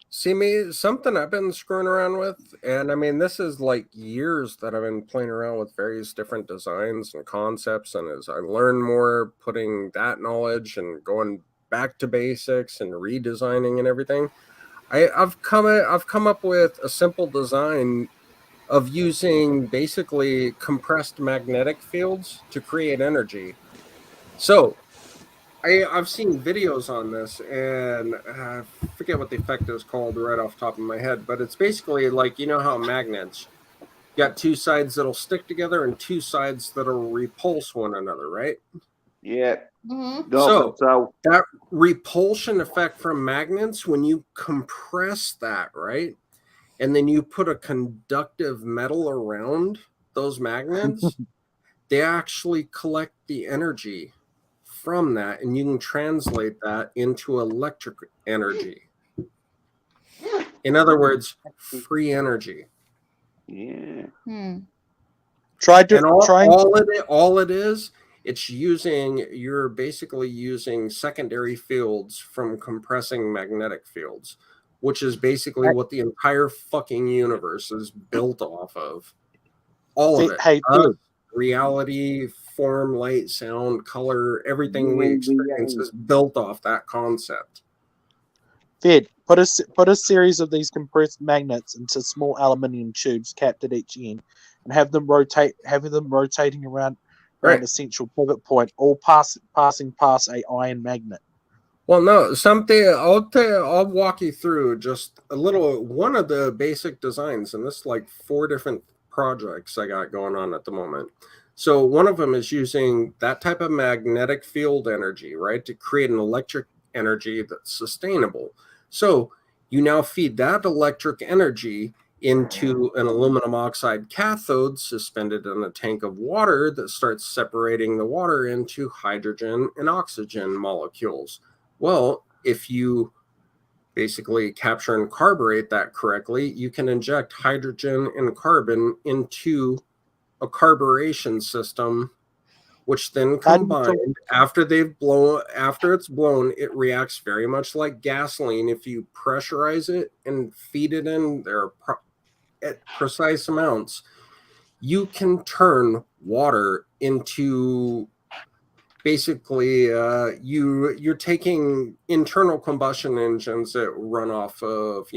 See, something I've been screwing around with, and I mean, this is like years that I've been playing around with various different designs and concepts, and as I learn more, putting that knowledge and going back to basics and redesigning and everything, I've come up with a simple design of using basically compressed magnetic fields to create energy. So I've seen videos on this, and I forget what the effect is called right off the top of my head, but it's basically like, you know how magnets got 2 sides that'll stick together and 2 sides that'll repulse one another, right? Yeah. Mm-hmm. So that repulsion effect from magnets, when you compress that, right, and then you put a conductive metal around those magnets, they actually collect the energy from that, and you can translate that into electric energy. In other words, free energy. Yeah. All it is, you're basically using secondary fields from compressing magnetic fields, which is basically what the entire fucking universe is built off of. All of it. Reality, form, light, sound, color, everything we experience is built off that concept. Fed, put a series of these compressed magnets into small aluminium tubes capped at each end, and have them rotating around a central pivot point, all passing past a iron magnet. Well, no, I'll walk you through just a little. One of the basic designs, and this is like 4 different projects I got going on at the moment. So one of them is using that type of magnetic field energy, right, to create an electric energy that's sustainable. So you now feed that electric energy into an aluminum oxide cathode suspended in a tank of water that starts separating the water into hydrogen and oxygen molecules. Well, if you basically capture and carburate that correctly, you can inject hydrogen and carbon into a carburation system which then How do you combined after it's blown, it reacts very much like gasoline. If you pressurize it and feed it in there at precise amounts, you can turn water into basically you're taking internal combustion engines that run off of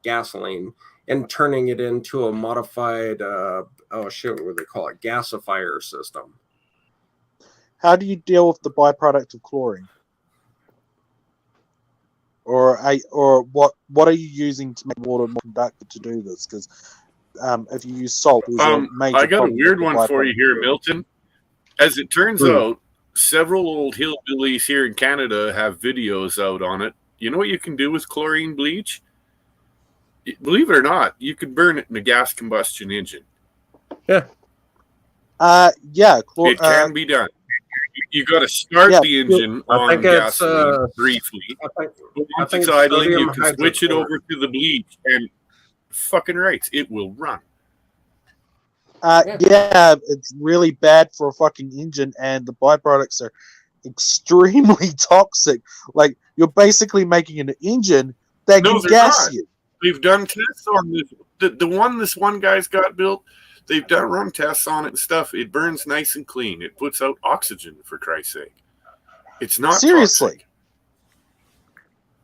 gasoline and turning it into a modified what do they call it, gasifier system. How do you deal with the byproduct of chlorine? Or what are you using to make water more conductive to do this? Because if you use salt, there's a major I got a problem weird with the one for you byproduct. here, Milton. As it turns out, several old hillbillies here in Canada have videos out on it. You know what you can do with chlorine bleach? Believe it or not, you could burn it in a gas combustion engine. Yeah. It can be done. You got to start the engine on gasoline briefly. Once it's idling, you can switch it over to the bleach, and fucking right, it will run. It's really bad for a fucking engine, and the byproducts are extremely toxic. Like, you're basically making an engine that can gas you. We've done tests on this. This one guy's got built, they've done run tests on it and stuff. It burns nice and clean. It puts out oxygen, for Christ's sake. It's not seriously. Toxic.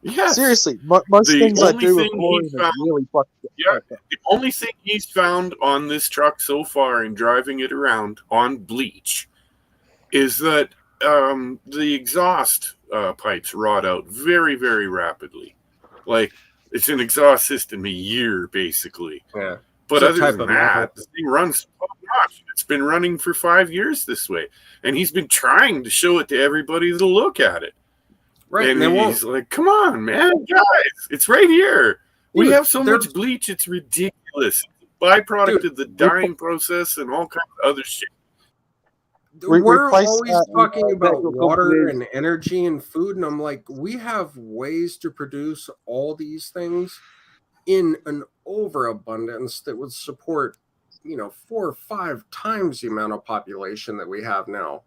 Yes. Seriously, most things I do with chlorine are really fucking. Yeah, the only thing he's found on this truck so far in driving it around on bleach is that the exhaust pipes rot out very, very rapidly. Like, it's an exhaust system a year, basically. Yeah. But other than that, the thing runs top notch. It's been running for 5 years this way. And he's been trying to show it to everybody that'll look at it. Right. And he's like, come on, man, guys, it's right here. We have so much bleach, it's ridiculous. It's a byproduct of the dyeing process and all kinds of other shit. We're always talking about water and energy and food, and I'm like, we have ways to produce all these things in an overabundance that would support, 4 or 5 times the amount of population that we have now,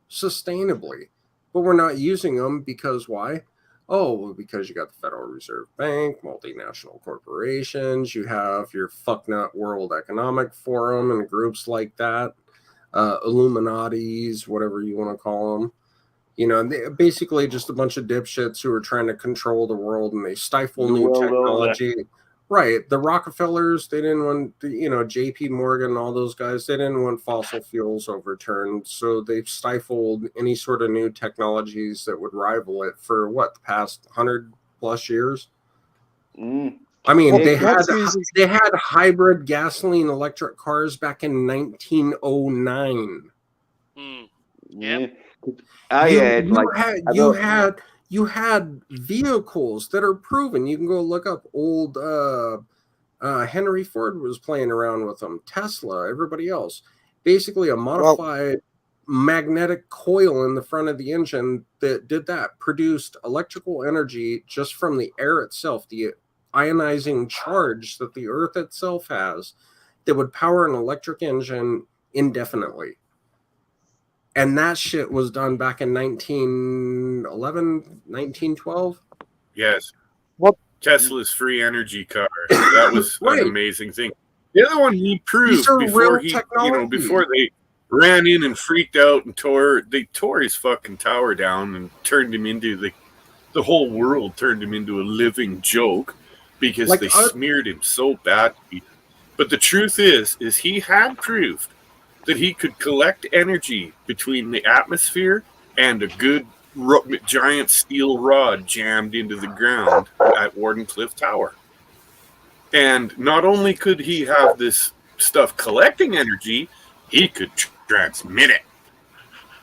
sustainably. But we're not using them because why? Oh, well, because you got the Federal Reserve Bank, multinational corporations, you have your fucknut World Economic Forum and groups like that. Illuminatis, whatever you want to call them, they're basically just a bunch of dipshits who are trying to control the world, and they stifle new technology. Right. The Rockefellers, they didn't want, JP Morgan, all those guys, they didn't want fossil fuels overturned. So they've stifled any sort of new technologies that would rival it for the past 100 plus years. I mean, they had hybrid gasoline electric cars back in 1909. Yeah. You had vehicles that are proven. You can go look up old Henry Ford was playing around with them. Tesla, everybody else. Basically a modified magnetic coil in the front of the engine that did that, produced electrical energy just from the air itself, the ionizing charge that the earth itself has, that would power an electric engine indefinitely. And that shit was done back in 1911, 1912. Yes. Tesla's free energy car. That was an amazing thing. The other one he proved before they ran in and freaked out and tore his fucking tower down and turned him into the whole world turned him into a living joke because they smeared him so badly. But the truth is he had proved that he could collect energy between the atmosphere and a good giant steel rod jammed into the ground at Wardenclyffe Tower. And not only could he have this stuff collecting energy, he could transmit it.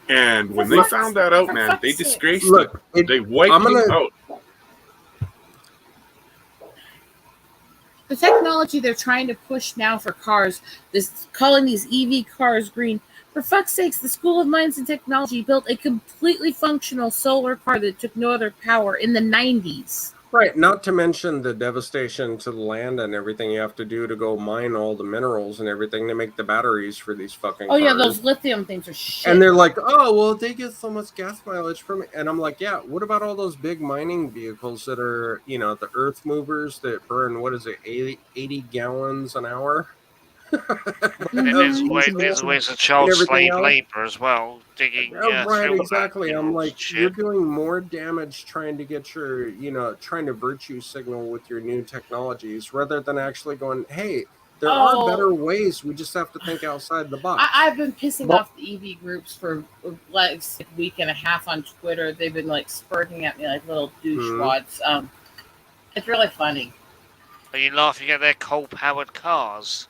And when they found that out, man, they disgraced it. They wiped him out. The technology they're trying to push now for cars, calling these EV cars green. For fuck's sakes, the School of Mines and Technology built a completely functional solar car that took no other power in the 90s. Right. Not to mention the devastation to the land and everything you have to do to go mine all the minerals and everything to make the batteries for these fucking Oh, cars. yeah, those lithium things are shit. And they're like, oh, well, they get so much gas mileage from it. And I'm like, yeah, what about all those big mining vehicles that are, you know, the earth movers that burn, what is it, 80 gallons an hour? There's ways of child slave labor as well, digging. Right, exactly. I'm like, shit. you're doing more damage trying to get your, trying to virtue signal with your new technologies rather than actually going, hey, there are better ways. We just have to think outside the box. I've been pissing off the EV groups for like a week and a half on Twitter. They've been like spurting at me like little douchewads. It's really funny. Are you laughing at their coal-powered cars?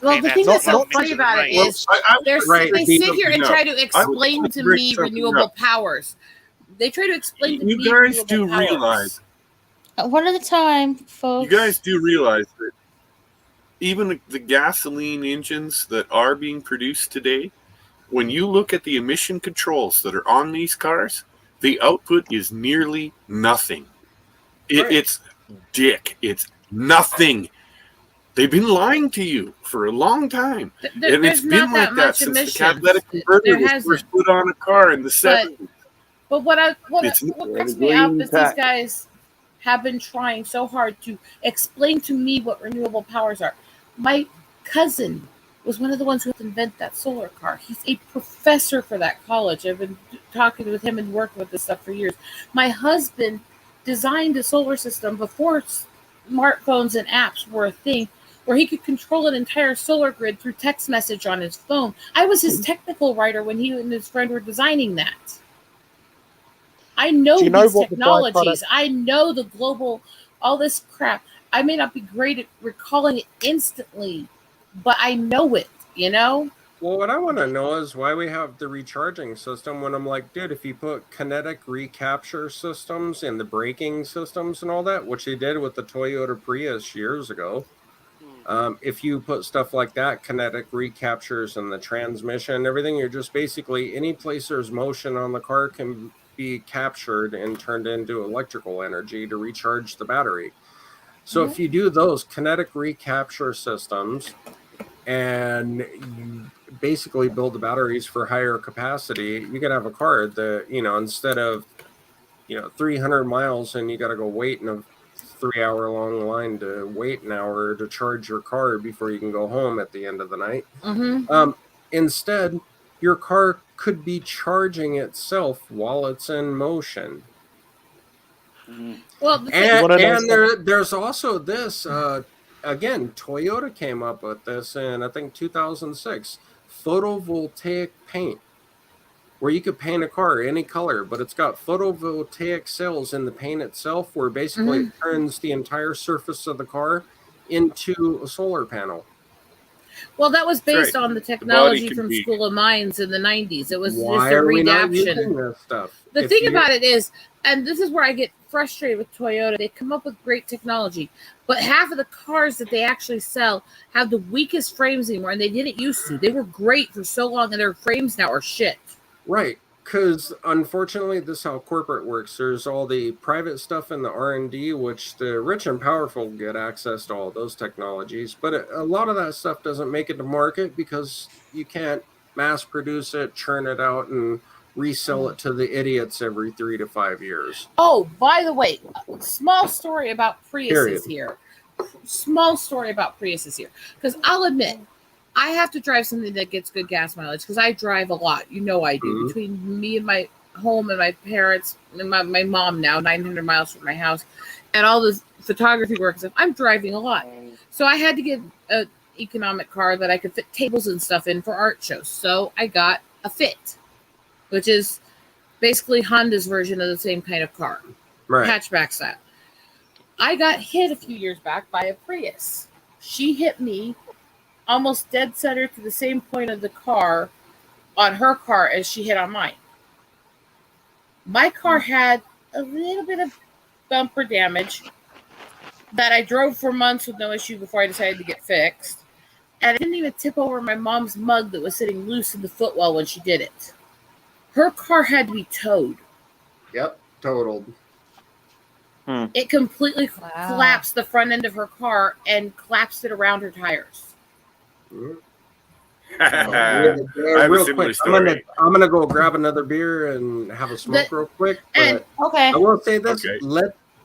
Well, the thing that's so funny about it is they sit here and try to explain to me renewable powers. They try to explain to me you guys do realize one at a time, folks. You guys do realize that even the gasoline engines that are being produced today, when you look at the emission controls that are on these cars, the output is nearly nothing. It's it's nothing. They've been lying to you for a long time. And it's been like that since the catalytic converter was first put on a car in the 70s. But what cracks me out is these guys have been trying so hard to explain to me what renewable powers are. My cousin was one of the ones who invented that solar car. He's a professor for that college. I've been talking with him and working with this stuff for years. My husband designed a solar system before smartphones and apps were a thing, where he could control an entire solar grid through text message on his phone. I was his technical writer when he and his friend were designing that. I know these technologies. I know the global, all this crap. I may not be great at recalling it instantly, but I know it, Well, what I want to know is why we have the recharging system when I'm like, dude, if you put kinetic recapture systems in the braking systems and all that, which they did with the Toyota Prius years ago, if you put stuff like that, kinetic recaptures and the transmission and everything, you're just basically any place there's motion on the car can be captured and turned into electrical energy to recharge the battery. So if you do those kinetic recapture systems and you basically build the batteries for higher capacity, you can have a car that, instead of, 300 miles and you got to go wait in a 3-hour long line to wait an hour to charge your car before you can go home at the end of the night. Instead, your car could be charging itself while it's in motion. Well, there's also this, again, Toyota came up with this in, I think, 2006, photovoltaic paint, where you could paint a car any color, but it's got photovoltaic cells in the paint itself, where basically it turns the entire surface of the car into a solar panel. Well, that was based on the technology from School of Mines in the 90s. It was just a readaptation. The thing about it is, and this is where I get frustrated with Toyota, they come up with great technology, but half of the cars that they actually sell have the weakest frames anymore, and they didn't used to. They were great for so long, and their frames now are shit. Right, because unfortunately, this is how corporate works. There's all the private stuff in the R&D, which the rich and powerful get access to all those technologies, but a lot of that stuff doesn't make it to market because you can't mass produce it, churn it out, and resell it to the idiots every 3 to 5 years. Oh, by the way, small story about Priuses here. Because I'll admit, I have to drive something that gets good gas mileage because I drive a lot. I do. Between me and my home and my parents and my mom now, 900 miles from my house, and all this photography work stuff, I'm driving a lot. So I had to get an economic car that I could fit tables and stuff in for art shows. So I got a Fit, which is basically Honda's version of the same kind of car. Right. Hatchback style. I got hit a few years back by a Prius. She hit me almost dead center to the same point of the car on her car as she hit on mine. My car had a little bit of bumper damage that I drove for months with no issue before I decided to get fixed. And I didn't even tip over my mom's mug that was sitting loose in the footwell when she did it. Her car had to be towed. Yep, totaled. It completely Wow. collapsed the front end of her car and collapsed it around her tires. I have a real similar quick, story. I'm gonna go grab another beer and have a smoke real quick. But Okay. I will say this: Okay.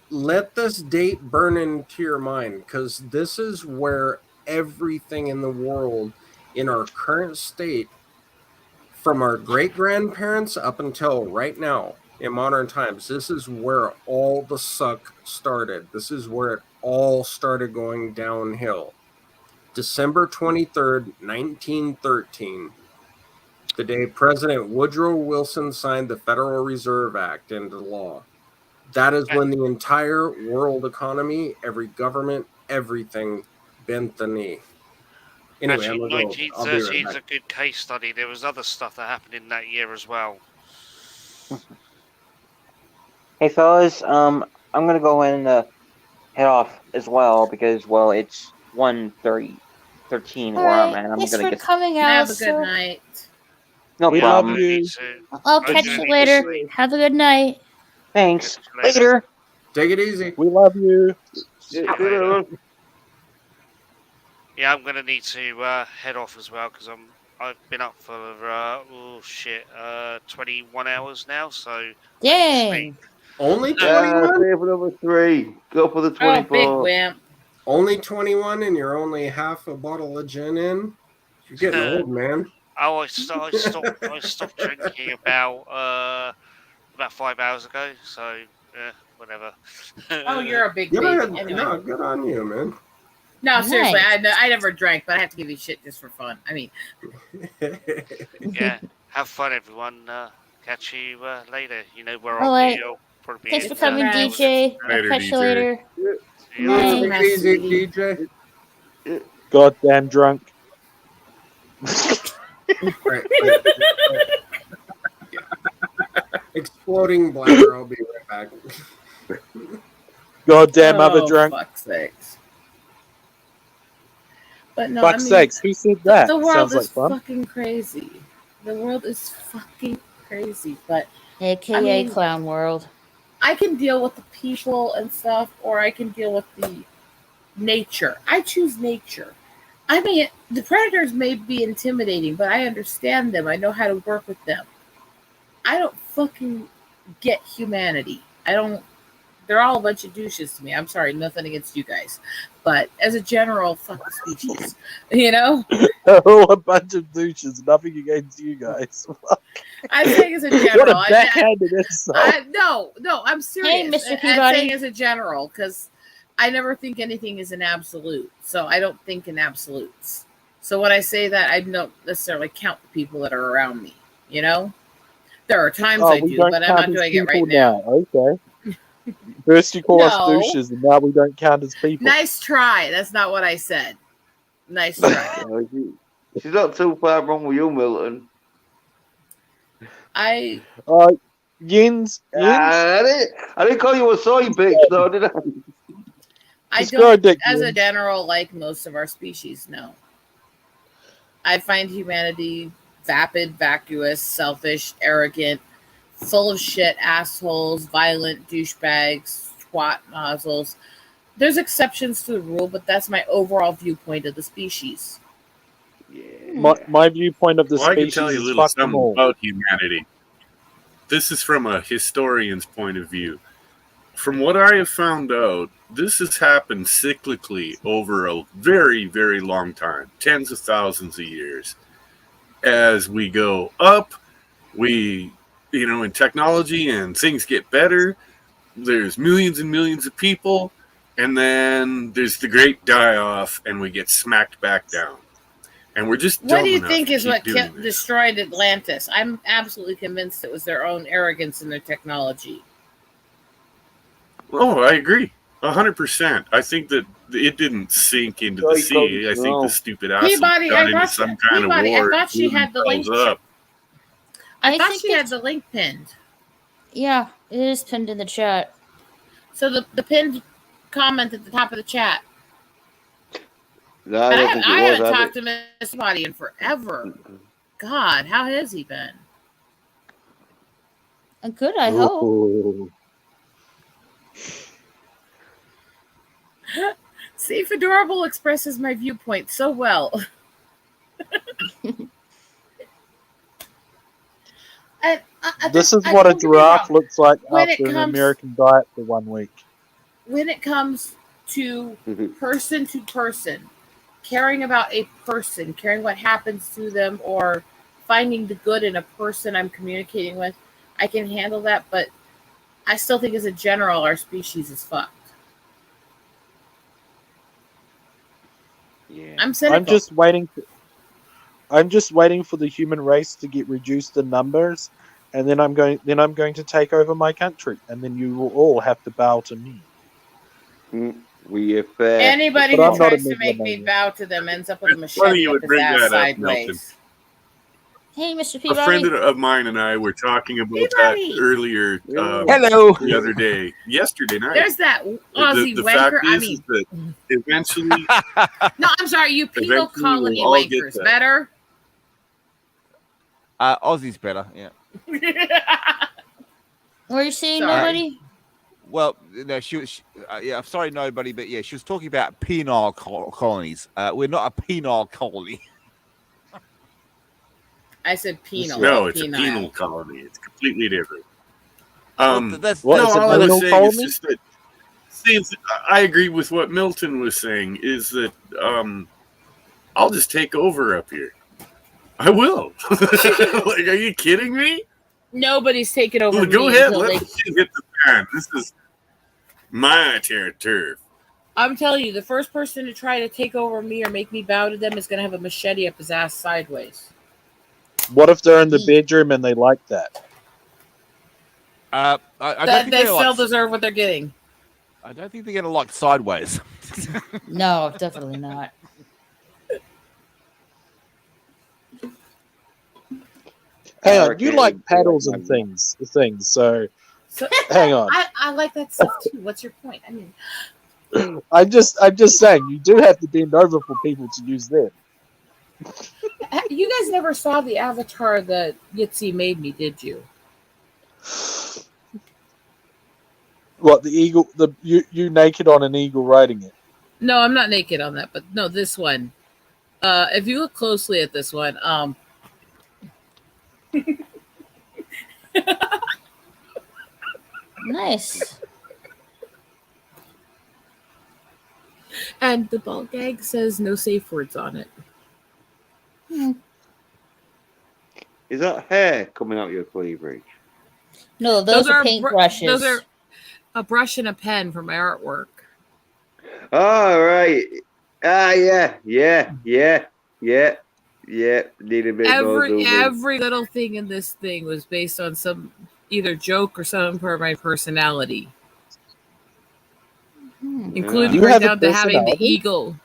let this date burn into your mind, because this is where everything in the world, in our current state, from our great grandparents up until right now in modern times, this is where all the suck started. This is where it all started going downhill. December 23rd, 1913, the day President Woodrow Wilson signed the Federal Reserve Act into law. That is when the entire world economy, every government, everything bent the knee. Anyway, Actually, I'm gonna go. I'll be right 1913 is back. a good case study. There was other stuff that happened in that year as well. Hey fellas, I'm gonna go and head off as well because it's 1:13 All where I'm right. at. I'm Thanks gonna for get coming, Have a good Alistair. night. no We problem. love you. I'll I'm catch gonna you need to later. sleep. Have a good night. Thanks. Catch you Later. Take it easy. We love you. Later. Yeah, I'm gonna need to head off as well because I've been up for 21 hours now, so I need to Dang. sleep. Only Yeah, 21? stay for number 3. Go for the Oh, big 24. wimp. Only 21, and you're only half a bottle of gin in? You're getting old, man. Oh, I stopped drinking about 5 hours ago. So whatever. Oh, you're a big Good baby. on, Anyway. no, good on you, man. No, seriously, Nice. I never drank, but I have to give you shit just for fun. I mean, Yeah, have fun, everyone. Catch you later. You know where All I'll right. be. I'll probably be Thanks in for coming, Congrats. DJ. I'll Later, catch you DJ. later. See you Nice. later. Take it easy, DJ. Goddamn drunk. Right. Exploding bladder. I'll be right back. Goddamn other drunk. Fuck's sakes. But no, Fuck's sakes, who said that? The world Sounds is like fun. fucking crazy. The world is fucking crazy. But AKA I mean, Clown World. I can deal with the people and stuff, or I can deal with the nature. I choose nature. I mean, the predators may be intimidating, but I understand them. I know how to work with them. I don't fucking get humanity. They're all a bunch of douches to me. I'm sorry, nothing against you guys. But as a general, fuck the species. You know? Oh, a bunch of douches. Nothing against you guys. I'm saying as a What general. a backhanded insult. No, I'm serious. Mr. I'm Peabody. saying as a general, because I never think anything is an absolute. So I don't think in absolutes. So when I say that, I don't necessarily count the people that are around me. You know? There are times I we do, don't but I'm count not as doing it right people now. Okay. First you call us No. douches, and now we don't count as people. Nice try. That's not what I said. Nice try. She's not too far wrong with you, Milton. Yins. I didn't call you a soy bitch, though, did I? I Just go, don't, Dick, as a Yins. general, like most of our species, no. I find humanity vapid, vacuous, selfish, arrogant, full of shit, assholes, violent, douchebags, twat nozzles. There's exceptions to the rule, but that's my overall viewpoint of the species. My viewpoint of the Well, I can species tell you a is little fuck them something all. about humanity. This is from a historian's point of view. From what I have found out, this has happened cyclically over a very, very long time, tens of thousands of years. As we go up, in technology and things get better, there's millions and millions of people, and then there's the great die-off, and we get smacked back down. And we're just What dumb do you enough think to is keep what doing this. destroyed Atlantis? I'm absolutely convinced it was their own arrogance in their technology. Oh, I agree. 100%. I think that it didn't sink into the sea. I think the stupid assholes Peabody, got into some kind of war. I thought she had the link. Up. I thought she had the link pinned. Yeah, it is pinned in the chat. So the pinned comment at the top of the chat. No, I don't think it was. I haven't talked to Miss Peabody in forever. God, how has he been? Good, I hope. Safe Adorable expresses my viewpoint so well. This is what a giraffe looks like When it after an comes- American diet for 1 week. When it comes to person, caring about a person, caring what happens to them, or finding the good in a person I'm communicating with, I can handle that, but I still think as a general, our species is fucked. Yeah. I'm cynical. I'm just waiting for the human race to get reduced in numbers, and then I'm going to take over my country, and then you will all have to bow to me. We are fair. Anybody But who I'm not a tries to make me megalomaniac. bow to them ends up with a Funny machete you up would his bring ass that up, Milton. sideways. Hey, Mr. A Peabody. friend of mine and I were talking about Peabody! that earlier. Hello. The other day, yesterday night. There's that Aussie the wanker. fact is that eventually, No, I'm sorry, you penal Eventually colony we'll all get wankers. that. Better? Aussie's better, yeah. Were you saying Sorry. nobody? Well, no, she was. Yeah, I'm sorry, nobody, but yeah, she was talking about penile colonies. We're not a penile colony. I said penal. no, not it's penile. a penal colony. It's completely different. Well, that's What, no, it's a all I was penal saying colony? is just that. Since I agree with what Milton was saying, is that I'll just take over up here. I will. Like, are you kidding me? Nobody's taking over Well, go me ahead, until let they... the shit hit the fan. This is my territory. I'm telling you, the first person to try to take over me or make me bow to them is going to have a machete up his ass sideways. What if they're in the bedroom and they like that? I don't That think they they're still like, deserve what they're getting. I don't think they're gonna like sideways. No, definitely not. Hang on, you Okay, like like paddles my and things, so So, hang on. I like that stuff too. What's your point? I mean, I'm just saying you do have to bend over for people to use them. you guys never saw the avatar that Yitzy made me, did you? What, the eagle? You naked on an eagle riding it? No, I'm not naked on that, but no, this one. If you look closely at this one, Nice. and the ball gag says no safe words on it. Is that hair coming out your cleavage? No, those are paintbrushes. Those are a brush and a pen for my artwork. Oh, right. Yeah. Need a bit more zooming. Every little thing in this thing was based on some either joke or some part of my personality, including You right have a down to having the personality? eagle.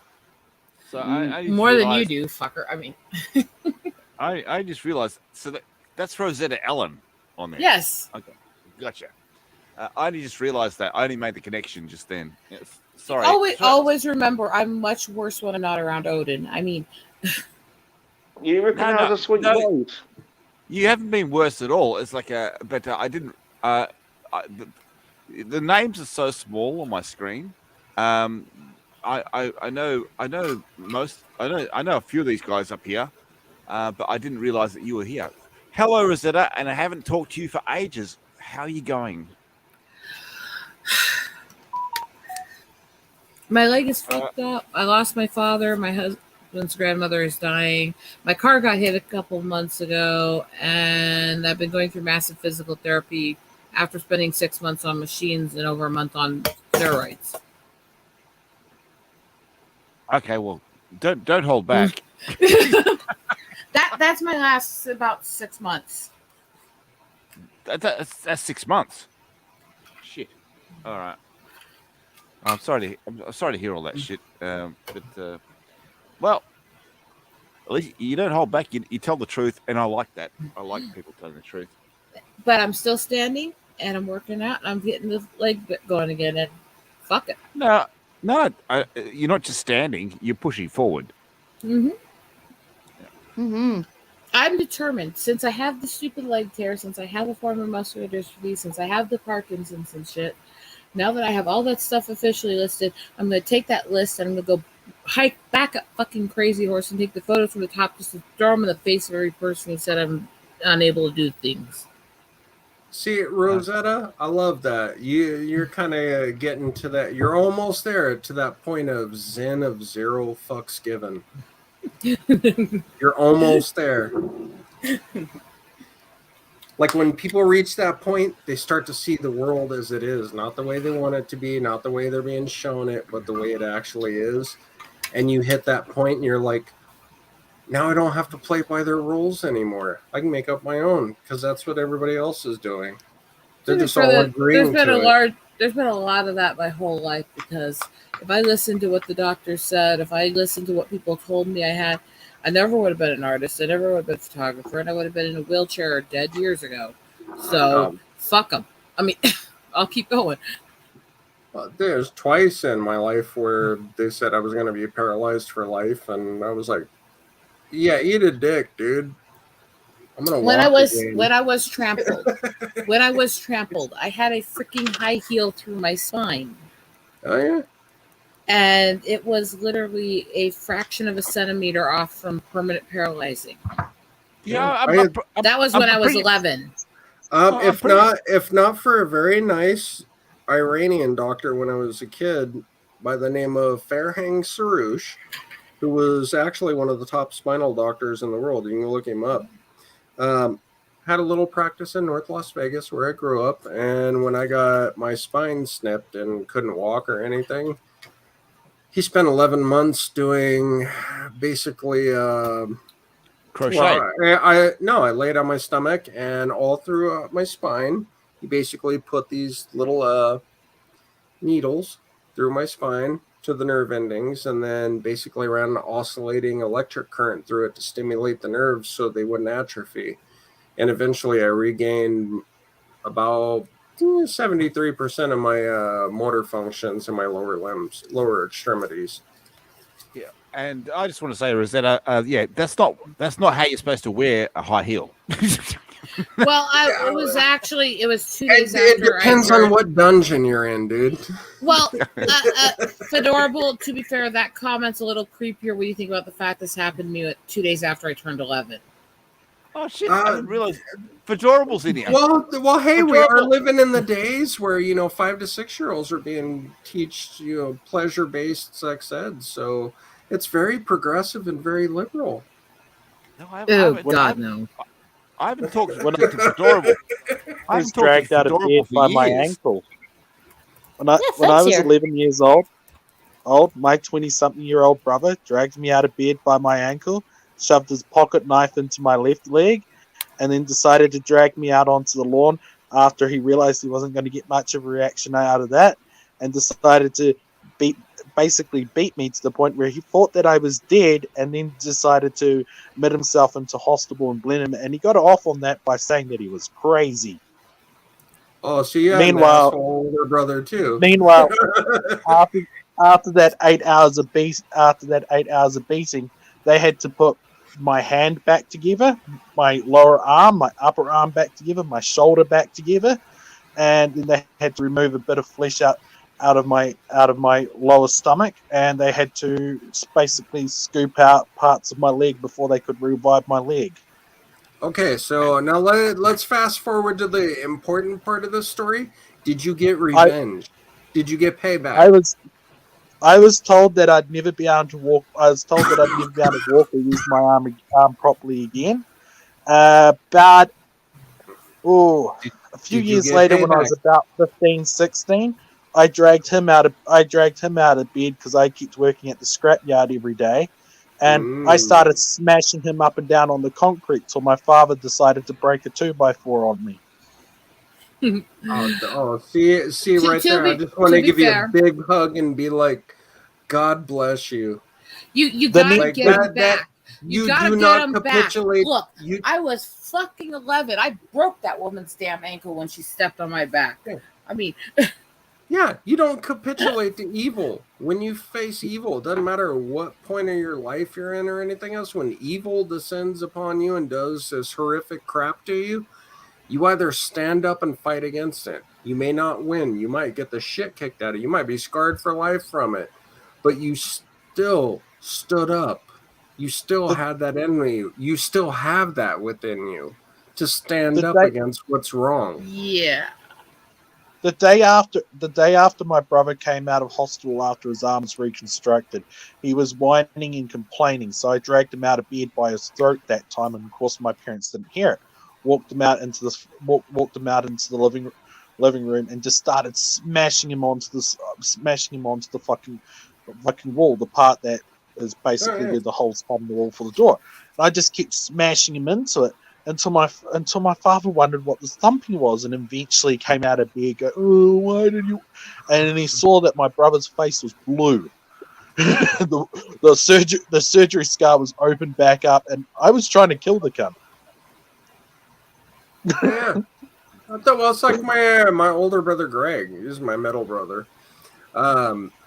So I just More than you realized- do, fucker. I mean, I just realized. So that's Rosetta Ellen on there. yes. Okay, gotcha. I only just realized that. I only made the connection just then. Yeah, sorry. Always remember, I'm much worse when I'm not around Odin. I mean, You recognize a sweet voice? You haven't been worse at all. It's like but I didn't. The names are so small on my screen. I know most. I know a few of these guys up here, but I didn't realize that you were here. Hello, Rosetta, and I haven't talked to you for ages. How are you going? my leg is fucked up. I lost my father. My husband's grandmother is dying. My car got hit a couple months ago, and I've been going through massive physical therapy after spending 6 months on machines and over a month on steroids. Okay, well, don't hold back. That's my last about 6 months. That's 6 months. Shit. All right. I'm sorry to hear all that shit. Well, at least you don't hold back. You tell the truth, and I like that. I like people telling the truth. But I'm still standing, and I'm working out, and I'm getting the leg bit going again. And fuck it. No, you're not just standing. You're pushing forward. I'm determined. Since I have the stupid leg tear, since I have a form of muscular dystrophy, since I have the Parkinson's and shit, Now that I have all that stuff officially listed, I'm going to take that list and I'm going to go hike back a fucking crazy horse and take the photos from the top just to throw them in the face of every person who said I'm unable to do things. See, Rosetta, I love that. You're kind of getting to that. You're almost there to that point of zen of zero fucks given. You're almost there. Like when people reach that point, they start to see the world as it is, not the way they want it to be, not the way they're being shown it, but the way it actually is. And you hit that point and you're like, now I don't have to play by their rules anymore. I can make up my own because that's what everybody else is doing. They're just all agreeing to it. There's been a lot of that my whole life, because if I listened to what the doctor said, if I listened to what people told me I never would have been an artist. I never would have been a photographer, and I would have been in a wheelchair or dead years ago. So fuck them. I mean, I'll keep going. There's twice in my life where they said I was going to be paralyzed for life, and I was like, "Yeah, eat a dick, dude." I'm gonna when I was trampled, I had a freaking high heel through my spine. Oh yeah. And it was literally a fraction of a centimeter off from permanent paralyzing. Yeah, that was when I was 11. If not for a very nice Iranian doctor when I was a kid by the name of Farhang Saroush, who was actually one of the top spinal doctors in the world. You can look him up. Had a little practice in North Las Vegas where I grew up, and when I got my spine snipped and couldn't walk or anything, he spent 11 months doing basically crochet. I laid on my stomach, and all through my spine, he basically put these little needles through my spine to the nerve endings, and then basically ran an oscillating electric current through it to stimulate the nerves so they wouldn't atrophy. And eventually I regained about 73% of my motor functions in my lower limbs, lower extremities. Yeah, and I just want to say, Rosetta, that's not how you're supposed to wear a high heel. Well, it was 2 days after. It depends on what dungeon you're in, dude. Well, Fedorable, to be fair, that comment's a little creepier when you think about the fact this happened to me 2 days after I turned 11. Oh shit! I didn't realize Fedorable's in here. Well, hey, we are living in the days where 5 to 6 year olds are being taught pleasure-based sex ed, so it's very progressive and very liberal. No, I haven't talked to Fedorable. I was dragged out of bed by my ankle. When I was 11 years old, my 20-something-year-old brother dragged me out of bed by my ankle, shoved his pocket knife into my left leg, and then decided to drag me out onto the lawn after he realized he wasn't going to get much of a reaction out of that, and decided to basically beat me to the point where he thought that I was dead, and then decided to admit himself into hospital in Blenheim, and he got off on that by saying that he was crazy. Oh, so you have an asshole older brother too. Meanwhile, after that 8 hours of beating, they had to put my hand back together, my lower arm, my upper arm back together, my shoulder back together, and then they had to remove a bit of flesh out of my lower stomach, and they had to basically scoop out parts of my leg before they could revive my leg. Okay, so now let's fast forward to the important part of the story. Did you get revenge? Did you get payback? I was told that I'd never be able to walk. I was told that I'd never be able to walk or use my arm properly again. But a few years later, when I was about 15, 16, I dragged him out of bed because I kept working at the scrapyard every day, and I started smashing him up and down on the concrete till my father decided to break a 2x4 on me. See right there. I just want to give you a big hug and be like, God bless you. You gotta get him back. You gotta get him back. Look, I was fucking 11. I broke that woman's damn ankle when she stepped on my back. I mean, yeah, you don't capitulate to evil. When you face evil, it doesn't matter what point of your life you're in or anything else. When evil descends upon you and does this horrific crap to you, You either stand up and fight against it. You may not win. You might get the shit kicked out of you. You might be scarred for life from it. But you still stood up. You still had that in you. You still have that within you to stand up against what's wrong. Yeah. The day after my brother came out of hospital after his arm was reconstructed, he was whining and complaining. So I dragged him out of bed by his throat that time, and of course my parents didn't hear it. Walked him out into the living room and just started smashing him onto the fucking wall, the part that is basically where the holes come in the wall for the door. And I just kept smashing him into it until my father wondered what the thumping was, and eventually came out of bed, go, "Oh, why did you?" And then he saw that my brother's face was blue. the surgery scar was opened back up, and I was trying to kill the cunt. Yeah. Well, it's like my older brother Greg. He's my middle brother.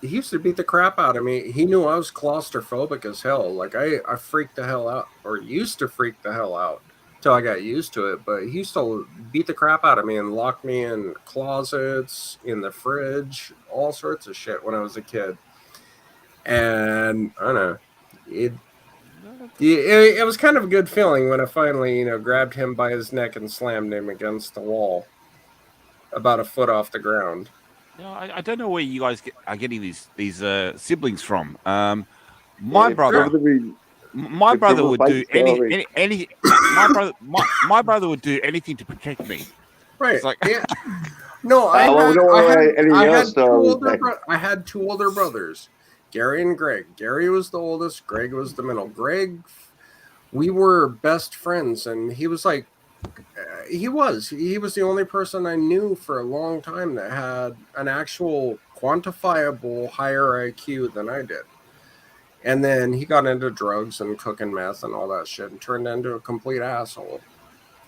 He used to beat the crap out of me. He knew I was claustrophobic as hell. Like I freaked the hell out, or used to freak the hell out till I got used to it. But he used to beat the crap out of me and lock me in closets, in the fridge, all sorts of shit when I was a kid. And I don't know, it was kind of a good feeling when I finally, grabbed him by his neck and slammed him against the wall, about a foot off the ground. I don't know where you guys are getting these siblings from. My brother would do any. My brother would do anything to protect me. Right. It's like, yeah. No, I had two older brothers, Gary and Greg. Gary was the oldest. Greg was the middle. Greg, we were best friends, and he was like, he was the only person I knew for a long time that had an actual quantifiable higher IQ than I did. And then he got into drugs and cooking meth and all that shit and turned into a complete asshole.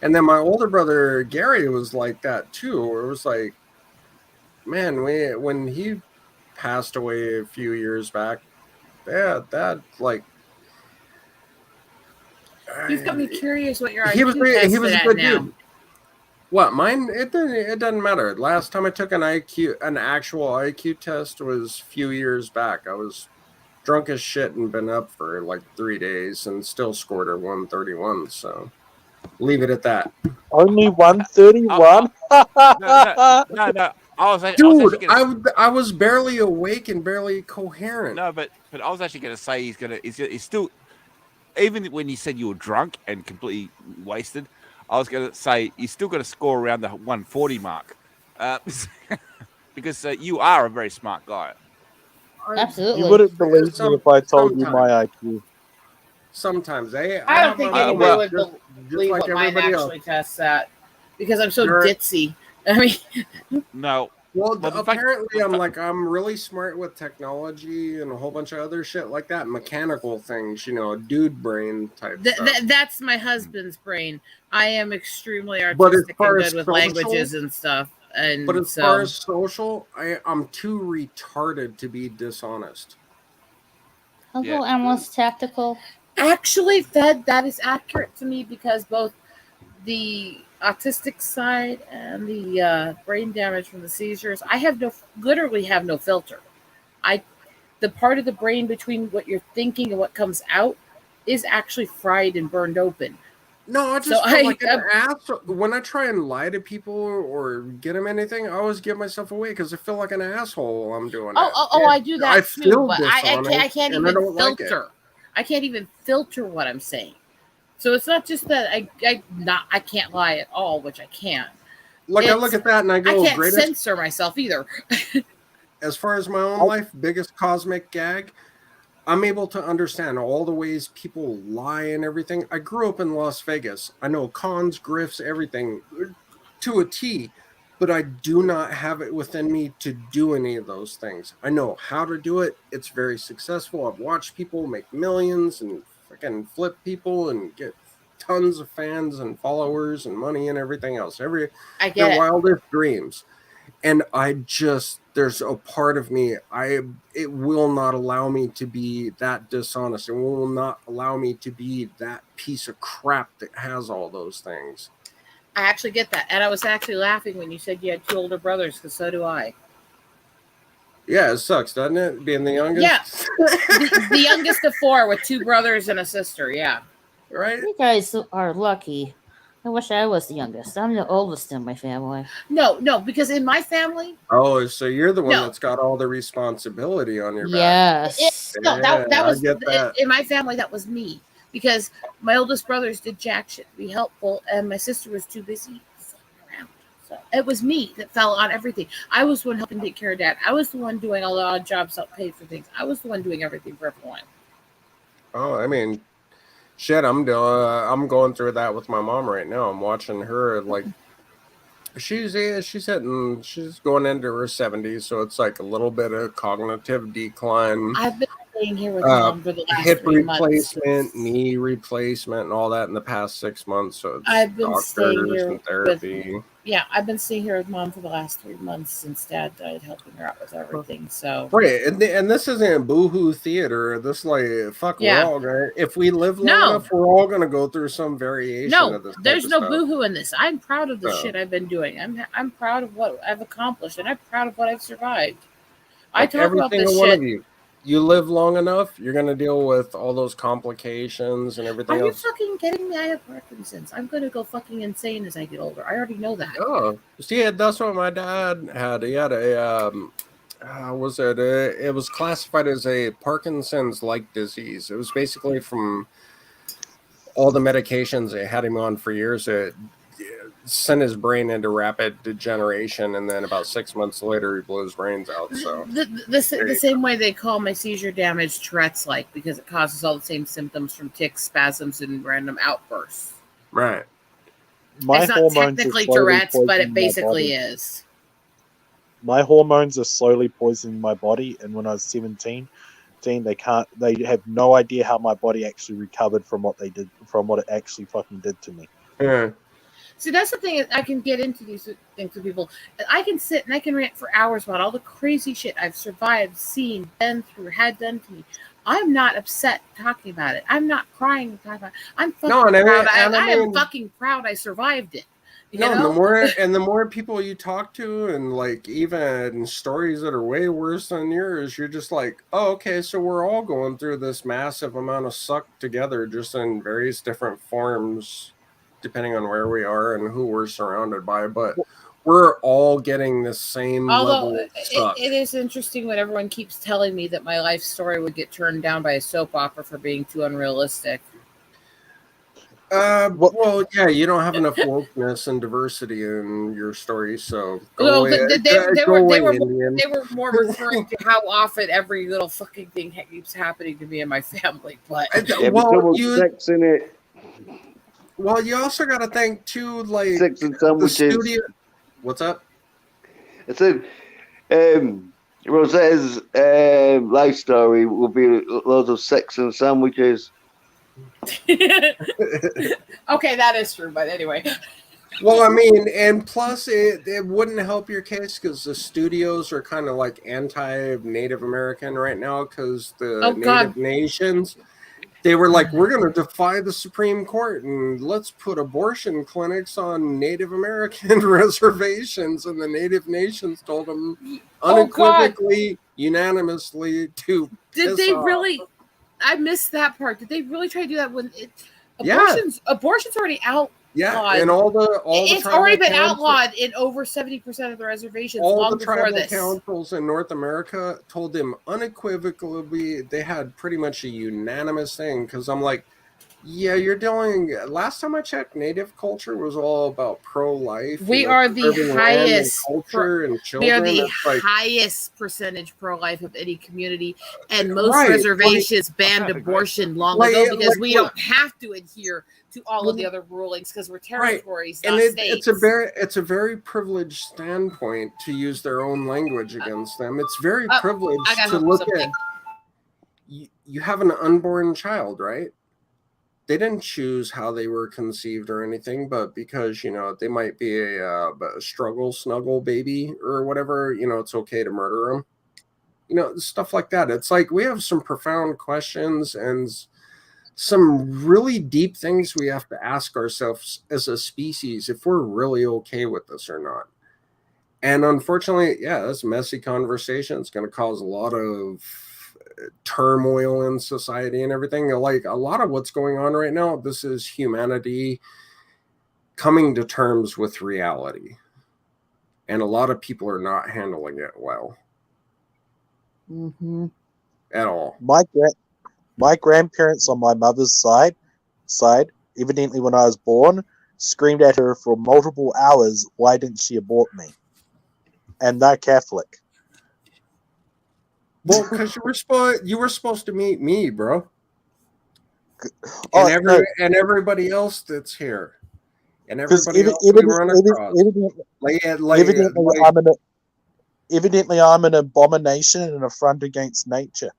And then my older brother Gary was like that too. It was like, man, when he passed away a few years back, that like, You've got me curious what your IQ he was a good now. dude. What, mine? It doesn't matter. Last time I took an actual IQ test was a few years back. I was drunk as shit and been up for like 3 days and still scored a 131. So leave it at that. Only 131. No. I was barely awake and barely coherent. No, but I was actually going to say he's still, even when you said you were drunk and completely wasted, I was going to say he's still going to score around the 140 mark, because you are a very smart guy. Absolutely. You wouldn't believe me if I told you my IQ. Sometimes I don't think anybody would believe what mine actually tests at, because I'm so ditzy. I mean, no. Well, apparently I'm really smart with technology and a whole bunch of other shit like that, mechanical things, dude brain type stuff. That's my husband's brain. I am extremely artistic and good with languages and stuff. But as far as social, I'm too retarded to be dishonest. Hello, Analyst Tactical. Actually, that is accurate to me, because both the autistic side and the brain damage from the seizures, I literally have no filter. The part of the brain between what you're thinking and what comes out is actually fried and burned open. No, I just feel like an ass. When I try and lie to people or get them anything, I always give myself away because I feel like an asshole while I'm doing it. I do that too, but I can't even filter. Like I can't even filter what I'm saying. So it's not just that I can't lie at all, which I can't. I look at that and I go, I can't censor myself either. As far as my own life, biggest cosmic gag, I'm able to understand all the ways people lie and everything. I grew up in Las Vegas. I know cons, grifts, everything to a T, but I do not have it within me to do any of those things. I know how to do it. It's very successful. I've watched people make millions and freaking flip people and get tons of fans and followers and money and everything else. Their wildest dreams. And there's a part of me, it will not allow me to be that dishonest. It will not allow me to be that piece of crap that has all those things. I actually get that. And I was actually laughing when you said you had 2 older brothers, because so do I. Yeah, it sucks, doesn't it? Being the youngest. Yeah, the youngest of 4 with 2 brothers and a sister. Yeah, right. You guys are lucky. I wish I was the youngest. I'm the oldest in my family. No, because in my family. Oh, so you're the one that's got all the responsibility on your back. Yes. That was I get that. in my family. That was me, because my oldest brothers did jack shit to be helpful, and my sister was too busy around. So it was me that fell on everything. I was the one helping take care of Dad. I was the one doing all the odd jobs, help pay for things. I was the one doing everything for everyone. Oh, I mean, shit, I'm going through that with my mom right now. I'm watching her, like, she's going into her 70s, so it's like a little bit of cognitive decline. I've been staying here with Mom for the last hip 3 months. replacement, knee replacement, and all that in the past 6 months. So it's I've been staying doctors here and therapy. I've been staying here with Mom for the last 3 months since Dad died, helping her out with everything. So Right, and this isn't boohoo theater. This we're all gonna. If we live long enough, we're all gonna go through some variation of this. There's no boohoo in this. I'm proud of the shit I've been doing. I'm proud of what I've accomplished, and I'm proud of what I've survived. I talk about this shit. One of you live long enough, you're gonna deal with all those complications and everything else. Are you else. fucking kidding me? I have Parkinson's. I'm gonna go fucking insane as I get older. I already know that. Oh, see, that's what my dad had. He had a it was classified as a Parkinson's-like disease. It was basically from all the medications they had him on for years. It sent his brain into rapid degeneration, and then about 6 months later, he blew his brains out. So the same way they call my seizure damage Tourette's-like, because it causes all the same symptoms from tics, spasms, and random outbursts. Right. It's not technically Tourette's, but it basically is. My hormones are slowly poisoning my body, and when I was 17, they have no idea how my body actually recovered from what it actually fucking did to me. Yeah. See, that's the thing. I can get into these things with people. I can sit and I can rant for hours about all the crazy shit I've survived, seen, been through, had done to me. I'm not upset talking about it. I'm not crying talking about it. I'm fucking proud. I am fucking proud I survived it. You know? The more people you talk to, and like even stories that are way worse than yours, you're just like, oh, okay, so we're all going through this massive amount of suck together, just in various different forms, depending on where we are and who we're surrounded by, but we're all getting the same level of suck. It is interesting when everyone keeps telling me that my life story would get turned down by a soap opera for being too unrealistic. Well, yeah, you don't have enough wokeness and diversity in your story, so they were more referring to how often every little fucking thing keeps happening to me and my family. But sex in it. Well, you also got to think too, like sex and sandwiches. The studio. What's up? I said, Rosetta's life story will be loads of sex and sandwiches. Okay, that is true, but anyway. Well, I mean, and plus it wouldn't help your case because the studios are kind of like anti-Native American right now because the Native nations, they were like, we're going to defy the Supreme Court and let's put abortion clinics on Native American reservations. And the Native nations told them unequivocally, unanimously to Did they really? I missed that part. Did they really try to do that when abortion's already outlawed? Yeah, and all the it's already been outlawed in over 70% of the reservations. All the tribal councils in North America told them unequivocally they had pretty much a unanimous thing. Because I'm like, yeah, you're dealing. Last time I checked, Native culture was all about pro-life. We are the highest culture and children. We are the highest percentage pro-life of any community, and most reservations banned abortion long ago because we don't have to adhere to all of the other rulings because we're territories, not states. It's a very privileged standpoint to use their own language against them. It's very privileged to look at. You have an unborn child, right? They didn't choose how they were conceived or anything, but because, they might be a struggle snuggle baby or whatever, it's okay to murder them. Stuff like that. It's like we have some profound questions and some really deep things we have to ask ourselves as a species if we're really okay with this or not. And unfortunately, yeah, it's a messy conversation. It's going to cause a lot of turmoil in society and everything. Like a lot of what's going on right now, this is humanity coming to terms with reality. And a lot of people are not handling it well. Mm-hmm. At all. My grandparents on my mother's side, evidently when I was born, screamed at her for multiple hours, "Why didn't she abort me?" And they're Catholic. Well, because you were supposed to meet me, bro. Oh, And everybody else that's here. And everybody else we run across. Evidently, I'm an abomination and an affront against nature.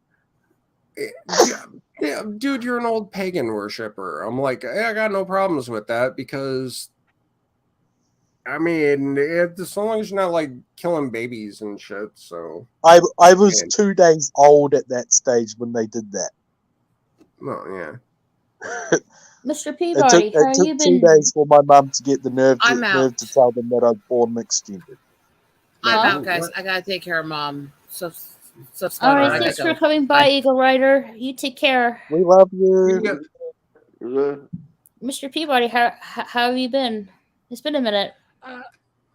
Yeah, dude, you're an old pagan worshiper. I'm like, I got no problems with that because, I mean, as long as you're not like killing babies and shit. So I was 2 days old at that stage when they did that. Oh yeah. Mr. Peabody, how it took you 2 been? days for my mum to get the nerve I'm out. to tell them that I'd born mixed gender. I'm out, guys. I gotta take care of mom. So All right, thanks for coming by, Eagle Rider. You take care. We love you. Mr. Peabody, how have you been? It's been a minute.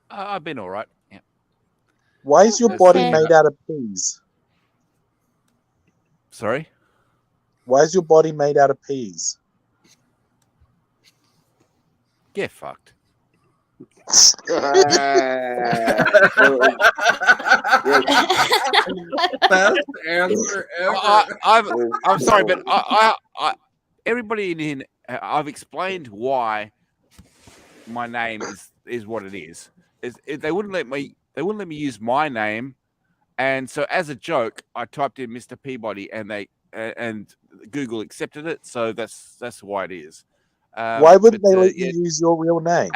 I've been all right. Yeah. Why is your body made out of peas? Sorry? Why is your body made out of peas? Get fucked. Best answer ever. I'm sorry, but I everybody in here, I've explained why my name is what it is. They wouldn't let me use my name, and so as a joke, I typed in Mr. Peabody, and Google accepted it. So that's why it is. Why wouldn't they let you use your real name?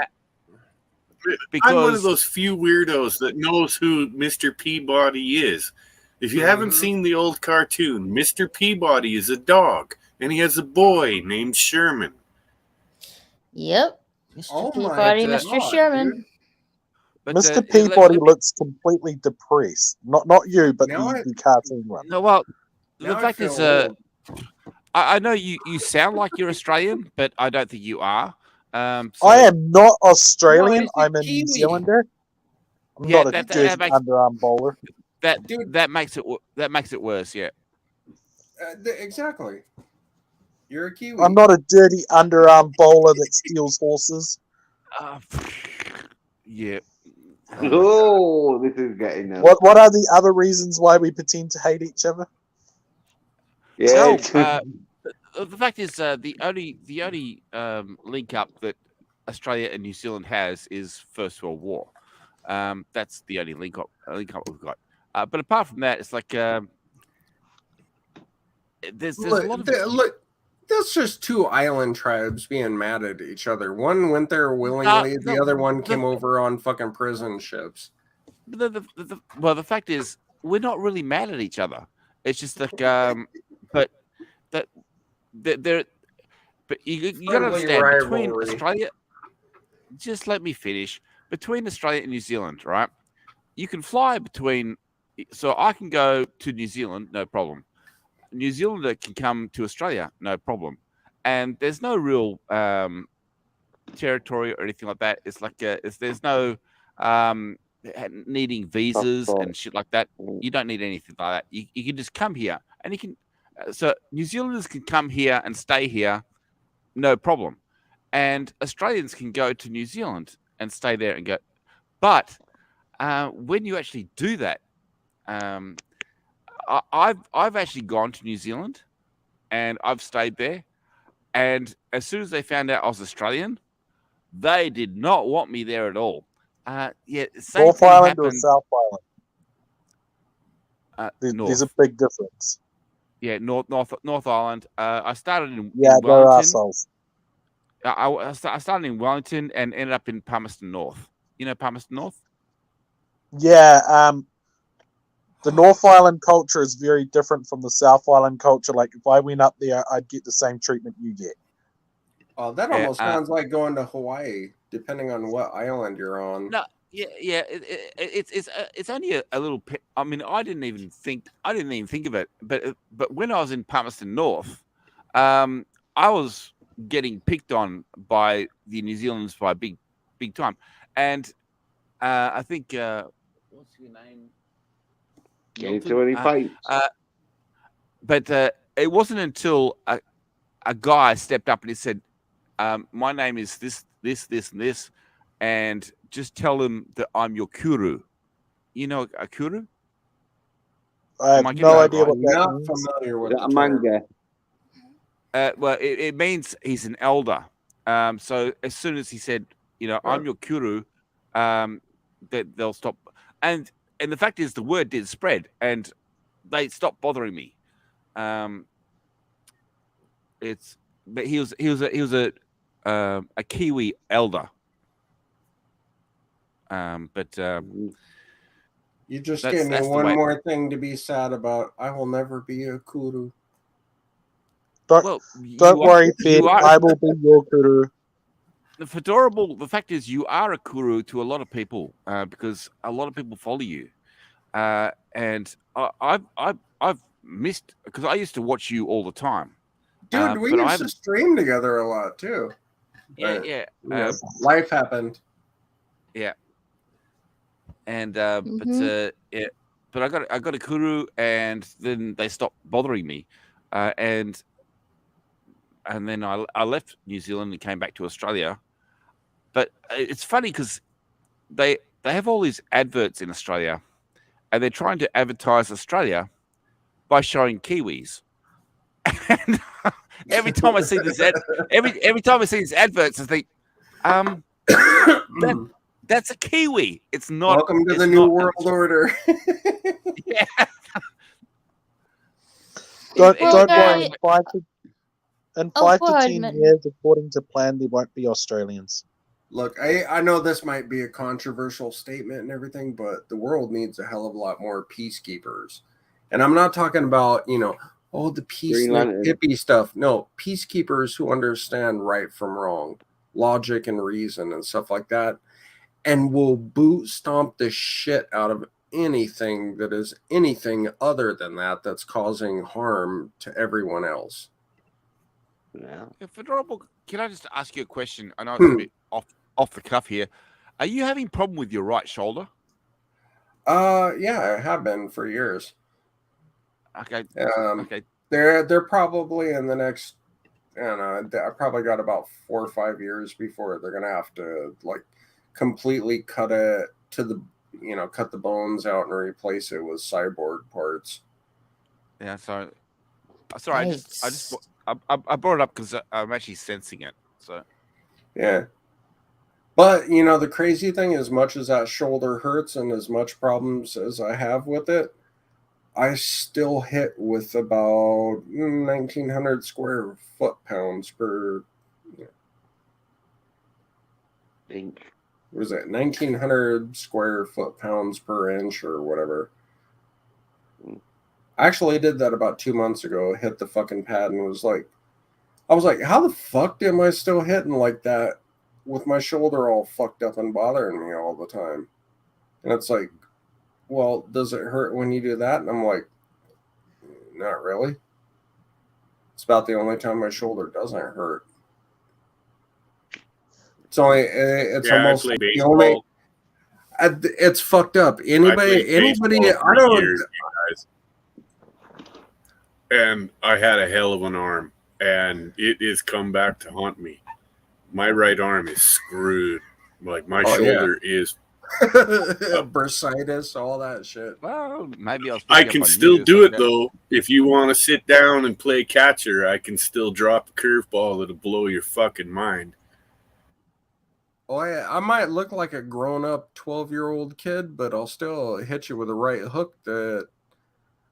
I'm one of those few weirdos that knows who Mr. Peabody is. If you haven't seen the old cartoon, Mr. Peabody is a dog, and he has a boy named Sherman. Yep. Mr. Peabody, Mr. Sherman. Mr. Peabody looks completely depressed. Not you, but the cartoon one. No, well, the fact is, I know you sound like you're Australian, but I don't think you are. I am not Australian. I'm a New Zealander. I'm not a dirty underarm bowler. That makes it worse. Yeah. Exactly. You're a Kiwi. I'm not a dirty underarm bowler that steals horses. Yeah. Oh, this is getting now. What are the other reasons why we pretend to hate each other? Yeah. The fact is, the only link up that Australia and New Zealand has is First World War. That's the only link up we've got. But apart from that, it's like there's a lot of that's just two island tribes being mad at each other. One went there willingly, the other one came over on fucking prison ships. Well, the fact is, we're not really mad at each other. It's just like, but you got to understand between Australia. Just let me finish. Between Australia and New Zealand, right? You can fly between, so I can go to New Zealand, no problem. New Zealander can come to Australia, no problem. And there's no real territory or anything like that. It's like there's no needing visas and shit like that. You don't need anything like that. You can just come here, and you can. So New Zealanders can come here and stay here, no problem. And Australians can go to New Zealand and stay there and go. But when you actually do that, I've actually gone to New Zealand, and I've stayed there. And as soon as they found out I was Australian, they did not want me there at all. North Island or South Island? There's a big difference. Yeah, North Island. I started in they're Wellington. assholes. I started in Wellington and ended up in Palmerston North. You know Palmerston North? Yeah. The North Island culture is very different from the South Island culture. Like, if I went up there, I'd get the same treatment you get. Oh, that almost sounds like going to Hawaii, depending on what island you're on. No, yeah. It's only a little. I mean, I didn't even think of it. But when I was in Palmerston North, I was getting picked on by the New Zealanders by big time, and I think what's your name? Get into any fights? But it wasn't until a guy stepped up and he said, "My name is this, and this, and just tell them that I'm your kuru." You know a kuru? I have no idea what that Not means. familiar with a manga. Well, it means he's an elder. So as soon as he said, I'm your kuru, that they'll stop. And the fact is, the word did spread, and they stopped bothering me. But he was a Kiwi elder. You just gave me one more thing to be sad about. I will never be a kuru. Don't worry, Fed. I will be your kuru. The fact is, you are a kuru to a lot of people because a lot of people follow you, and I've missed, because I used to watch you all the time. Dude, we used to stream together a lot too. Yeah. Life happened. Yeah. And but I got a kuru, and then they stopped bothering me, and then I left New Zealand and came back to Australia. But it's funny because they have all these adverts in Australia, and they're trying to advertise Australia by showing Kiwis. And every time I see this every time I see these adverts, I think, that's a Kiwi. It's not. Welcome to the new world order. Yeah. Don't worry. In 5 to 10 years, according to plan, there won't be Australians. Look, I know this might be a controversial statement and everything, but the world needs a hell of a lot more peacekeepers. And I'm not talking about, the peace hippie stuff. No, peacekeepers who understand right from wrong, logic and reason and stuff like that, and will boot stomp the shit out of anything that is anything other than that's causing harm to everyone else. Yeah. Fedorable, can I just ask you a question? I know it's a bit off the cuff here. Are you having a problem with your right shoulder? Yeah, I have been for years. Okay. Okay. They're probably in the next, I probably got about 4 or 5 years before they're gonna have to completely cut it to the, cut the bones out and replace it with cyborg parts. Yeah. So, sorry, I brought it up because I'm actually sensing it. So. Yeah. But, the crazy thing, as much as that shoulder hurts and as much problems as I have with it, I still hit with about 1,900 square foot-pounds per. What is it? 1,900 square foot-pounds per inch or whatever. I actually did that about 2 months ago. Hit the fucking pad and I was like, how the fuck am I still hitting like that with my shoulder all fucked up and bothering me all the time? And it's like, well, does it hurt when you do that? And I'm like, not really. It's about the only time my shoulder doesn't hurt. It's almost like the only. It's fucked up. Anybody, I don't. Years, and I had a hell of an arm, and it has come back to haunt me. My right arm is screwed. Like my shoulder is. Bursitis, all that shit. Well, maybe I can still do it though. If you want to sit down and play catcher, I can still drop a curveball that'll blow your fucking mind. Oh yeah, I might look like a grown-up 12-year-old kid, but I'll still hit you with a right hook that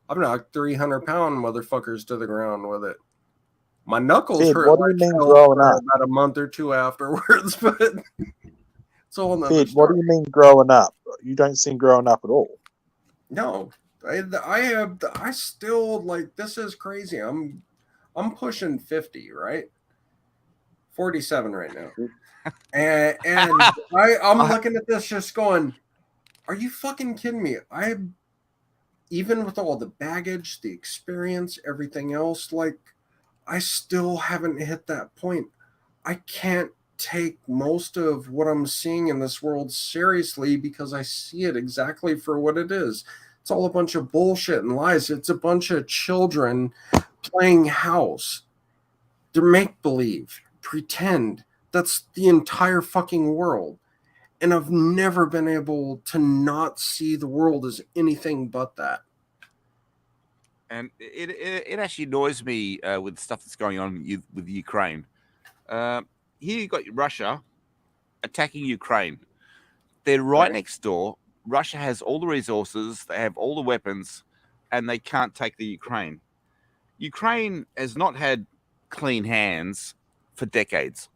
I've knocked 300-pound motherfuckers to the ground with it. My knuckles hurt what do you mean growing up? About a month or two afterwards, but it's all another Fed, what do you mean growing up? You don't seem growing up at all. No, I still like, this is crazy. I'm pushing 50, right? 47 right now. And I'm looking at this just going, are you fucking kidding me? Even with all the baggage, the experience, everything else, like, I still haven't hit that point. I can't take most of what I'm seeing in this world seriously because I see it exactly for what it is. It's all a bunch of bullshit and lies. It's a bunch of children playing house. They're make-believe, pretend. That's the entire fucking world. And I've never been able to not see the world as anything but that. And it actually annoys me with stuff that's going on with Ukraine. Here you got Russia attacking Ukraine. They're right next door. Russia has all the resources, they have all the weapons, and they can't take the Ukraine. Ukraine has not had clean hands for decades.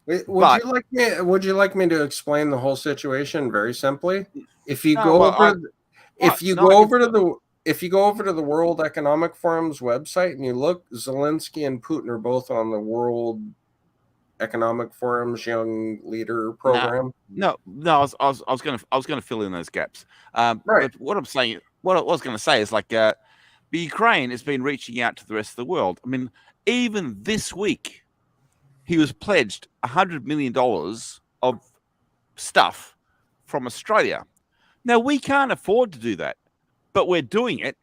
Would you like me to explain the whole situation very simply? If you go over to the World Economic Forum's website and you look, Zelensky and Putin are both on the World Economic Forum's Young Leader program. No. I was going to fill in those gaps. Right. But what I'm saying, what I was going to say is like, the Ukraine has been reaching out to the rest of the world. I mean, even this week, he was pledged $100 million of stuff from Australia. Now we can't afford to do that, but we're doing it.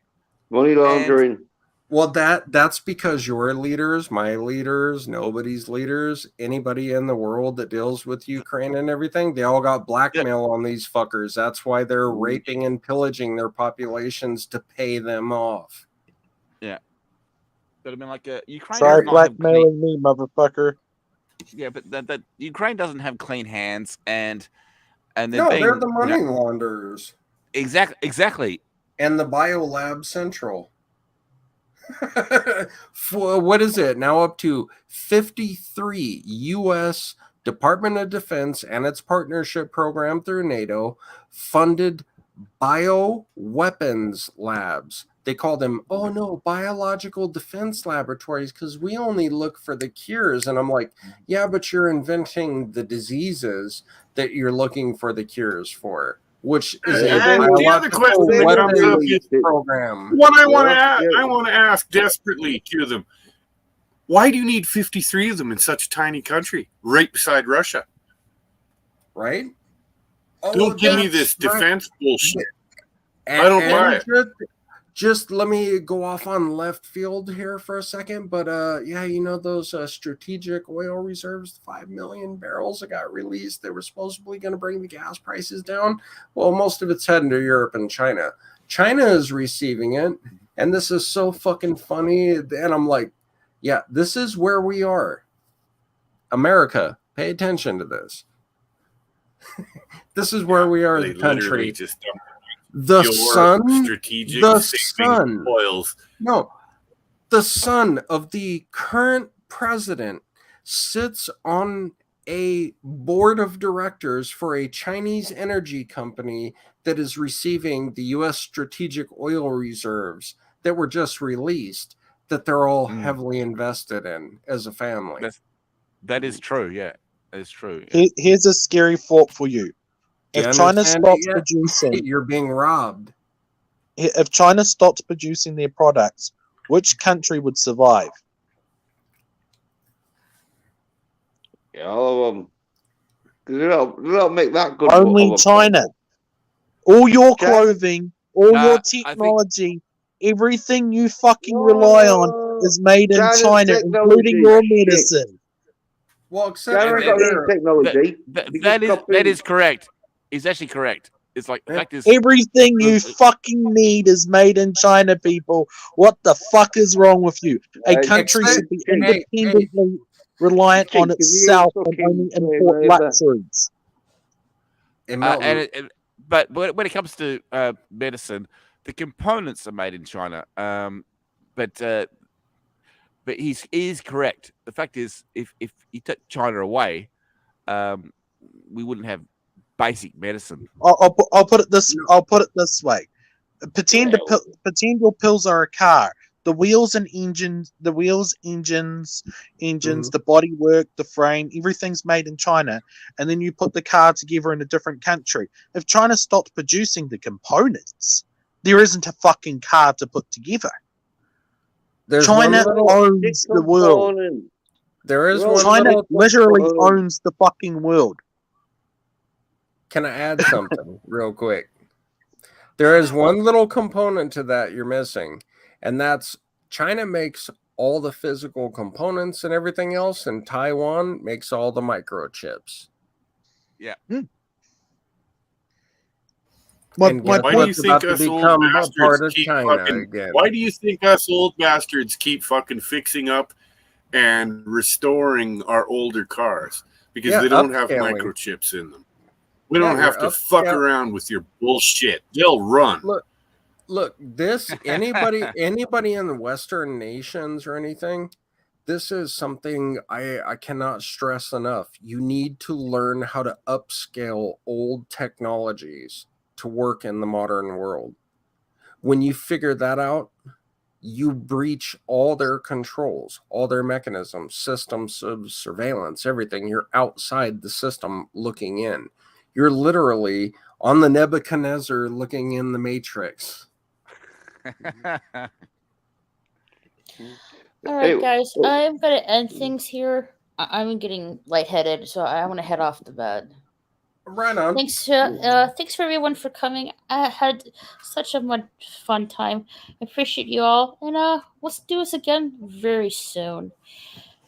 Money laundering. Well, that's because your leaders, my leaders, nobody's leaders, anybody in the world that deals with Ukraine and everything, they all got blackmail on these fuckers. That's why they're raping and pillaging their populations to pay them off. Yeah. But I mean, like, Ukraine. Try blackmailing me, motherfucker. Yeah, but that Ukraine doesn't have clean hands, and they're they're the money launderers. Exactly. And the Biolab Central. For what is it now? Up to 53 U.S. Department of Defense and its partnership program through NATO funded bioweapons labs. They call them, biological defense laboratories, because we only look for the cures. And I'm like, yeah, but you're inventing the diseases that you're looking for the cures for, which is a biological weapons program. What I want to ask desperately to them, why do you need 53 of them in such a tiny country, right beside Russia? Right? Don't give me this defense bullshit. I don't buy it. Just let me go off on left field here for a second, but those strategic oil reserves, 5 million barrels that got released, they were supposedly going to bring the gas prices down. Well, most of it's heading to Europe and China. China is receiving it, and this is so fucking funny. And I'm like, yeah, this is where we are. America, pay attention to this. This is where we are, the country. The son of the current president sits on a board of directors for a Chinese energy company that is receiving the U.S. strategic oil reserves that were just released, that they're all heavily invested in as a family. That is true, yeah. That is true. Yeah. Here's a scary thought for you. If China stops producing... You're being robbed. If China stops producing their products, which country would survive? Yeah, all of them. Because they don't make that good. Only China. All your clothing, all your technology, everything you fucking rely on is made in China, including your medicine. Well, except technology. That is correct. It's actually correct. It's like the fact is everything you fucking need is made in China, people. What the fuck is wrong with you? A country should be independently reliant on itself and only import luxuries. But when it comes to medicine, the components are made in China. But he is correct. The fact is, if you took China away, we wouldn't have basic medicine. I'll put it this way: pretend your pills are a car. The wheels and engines, the bodywork, the frame, everything's made in China, and then you put the car together in a different country. If China stopped producing the components, there isn't a fucking car to put together. China owns the world. There is China literally owns the fucking world. Can I add something real quick? There is one little component to that you're missing, and that's China makes all the physical components and everything else, and Taiwan makes all the microchips. Yeah. Why do you think us old bastards keep Why do you think us old bastards keep fucking fixing up and restoring our older cars? Because they don't have microchips in them. We don't have to fuck around with your bullshit. They'll run. Look, this anybody in the Western nations or anything, this is something I cannot stress enough. You need to learn how to upscale old technologies to work in the modern world. When you figure that out, you breach all their controls, all their mechanisms, systems of surveillance, everything. You're outside the system looking in. You're literally on the Nebuchadnezzar looking in the Matrix. All right, guys, I'm gonna end things here. I'm getting lightheaded, so I want to head off to bed. Right on. Thanks for everyone for coming. I had such a much fun time. I appreciate you all, and let's do this again very soon.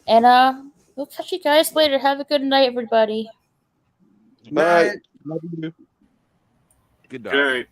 And we'll catch you guys later. Have a good night, everybody. Bye. Good night. Good night.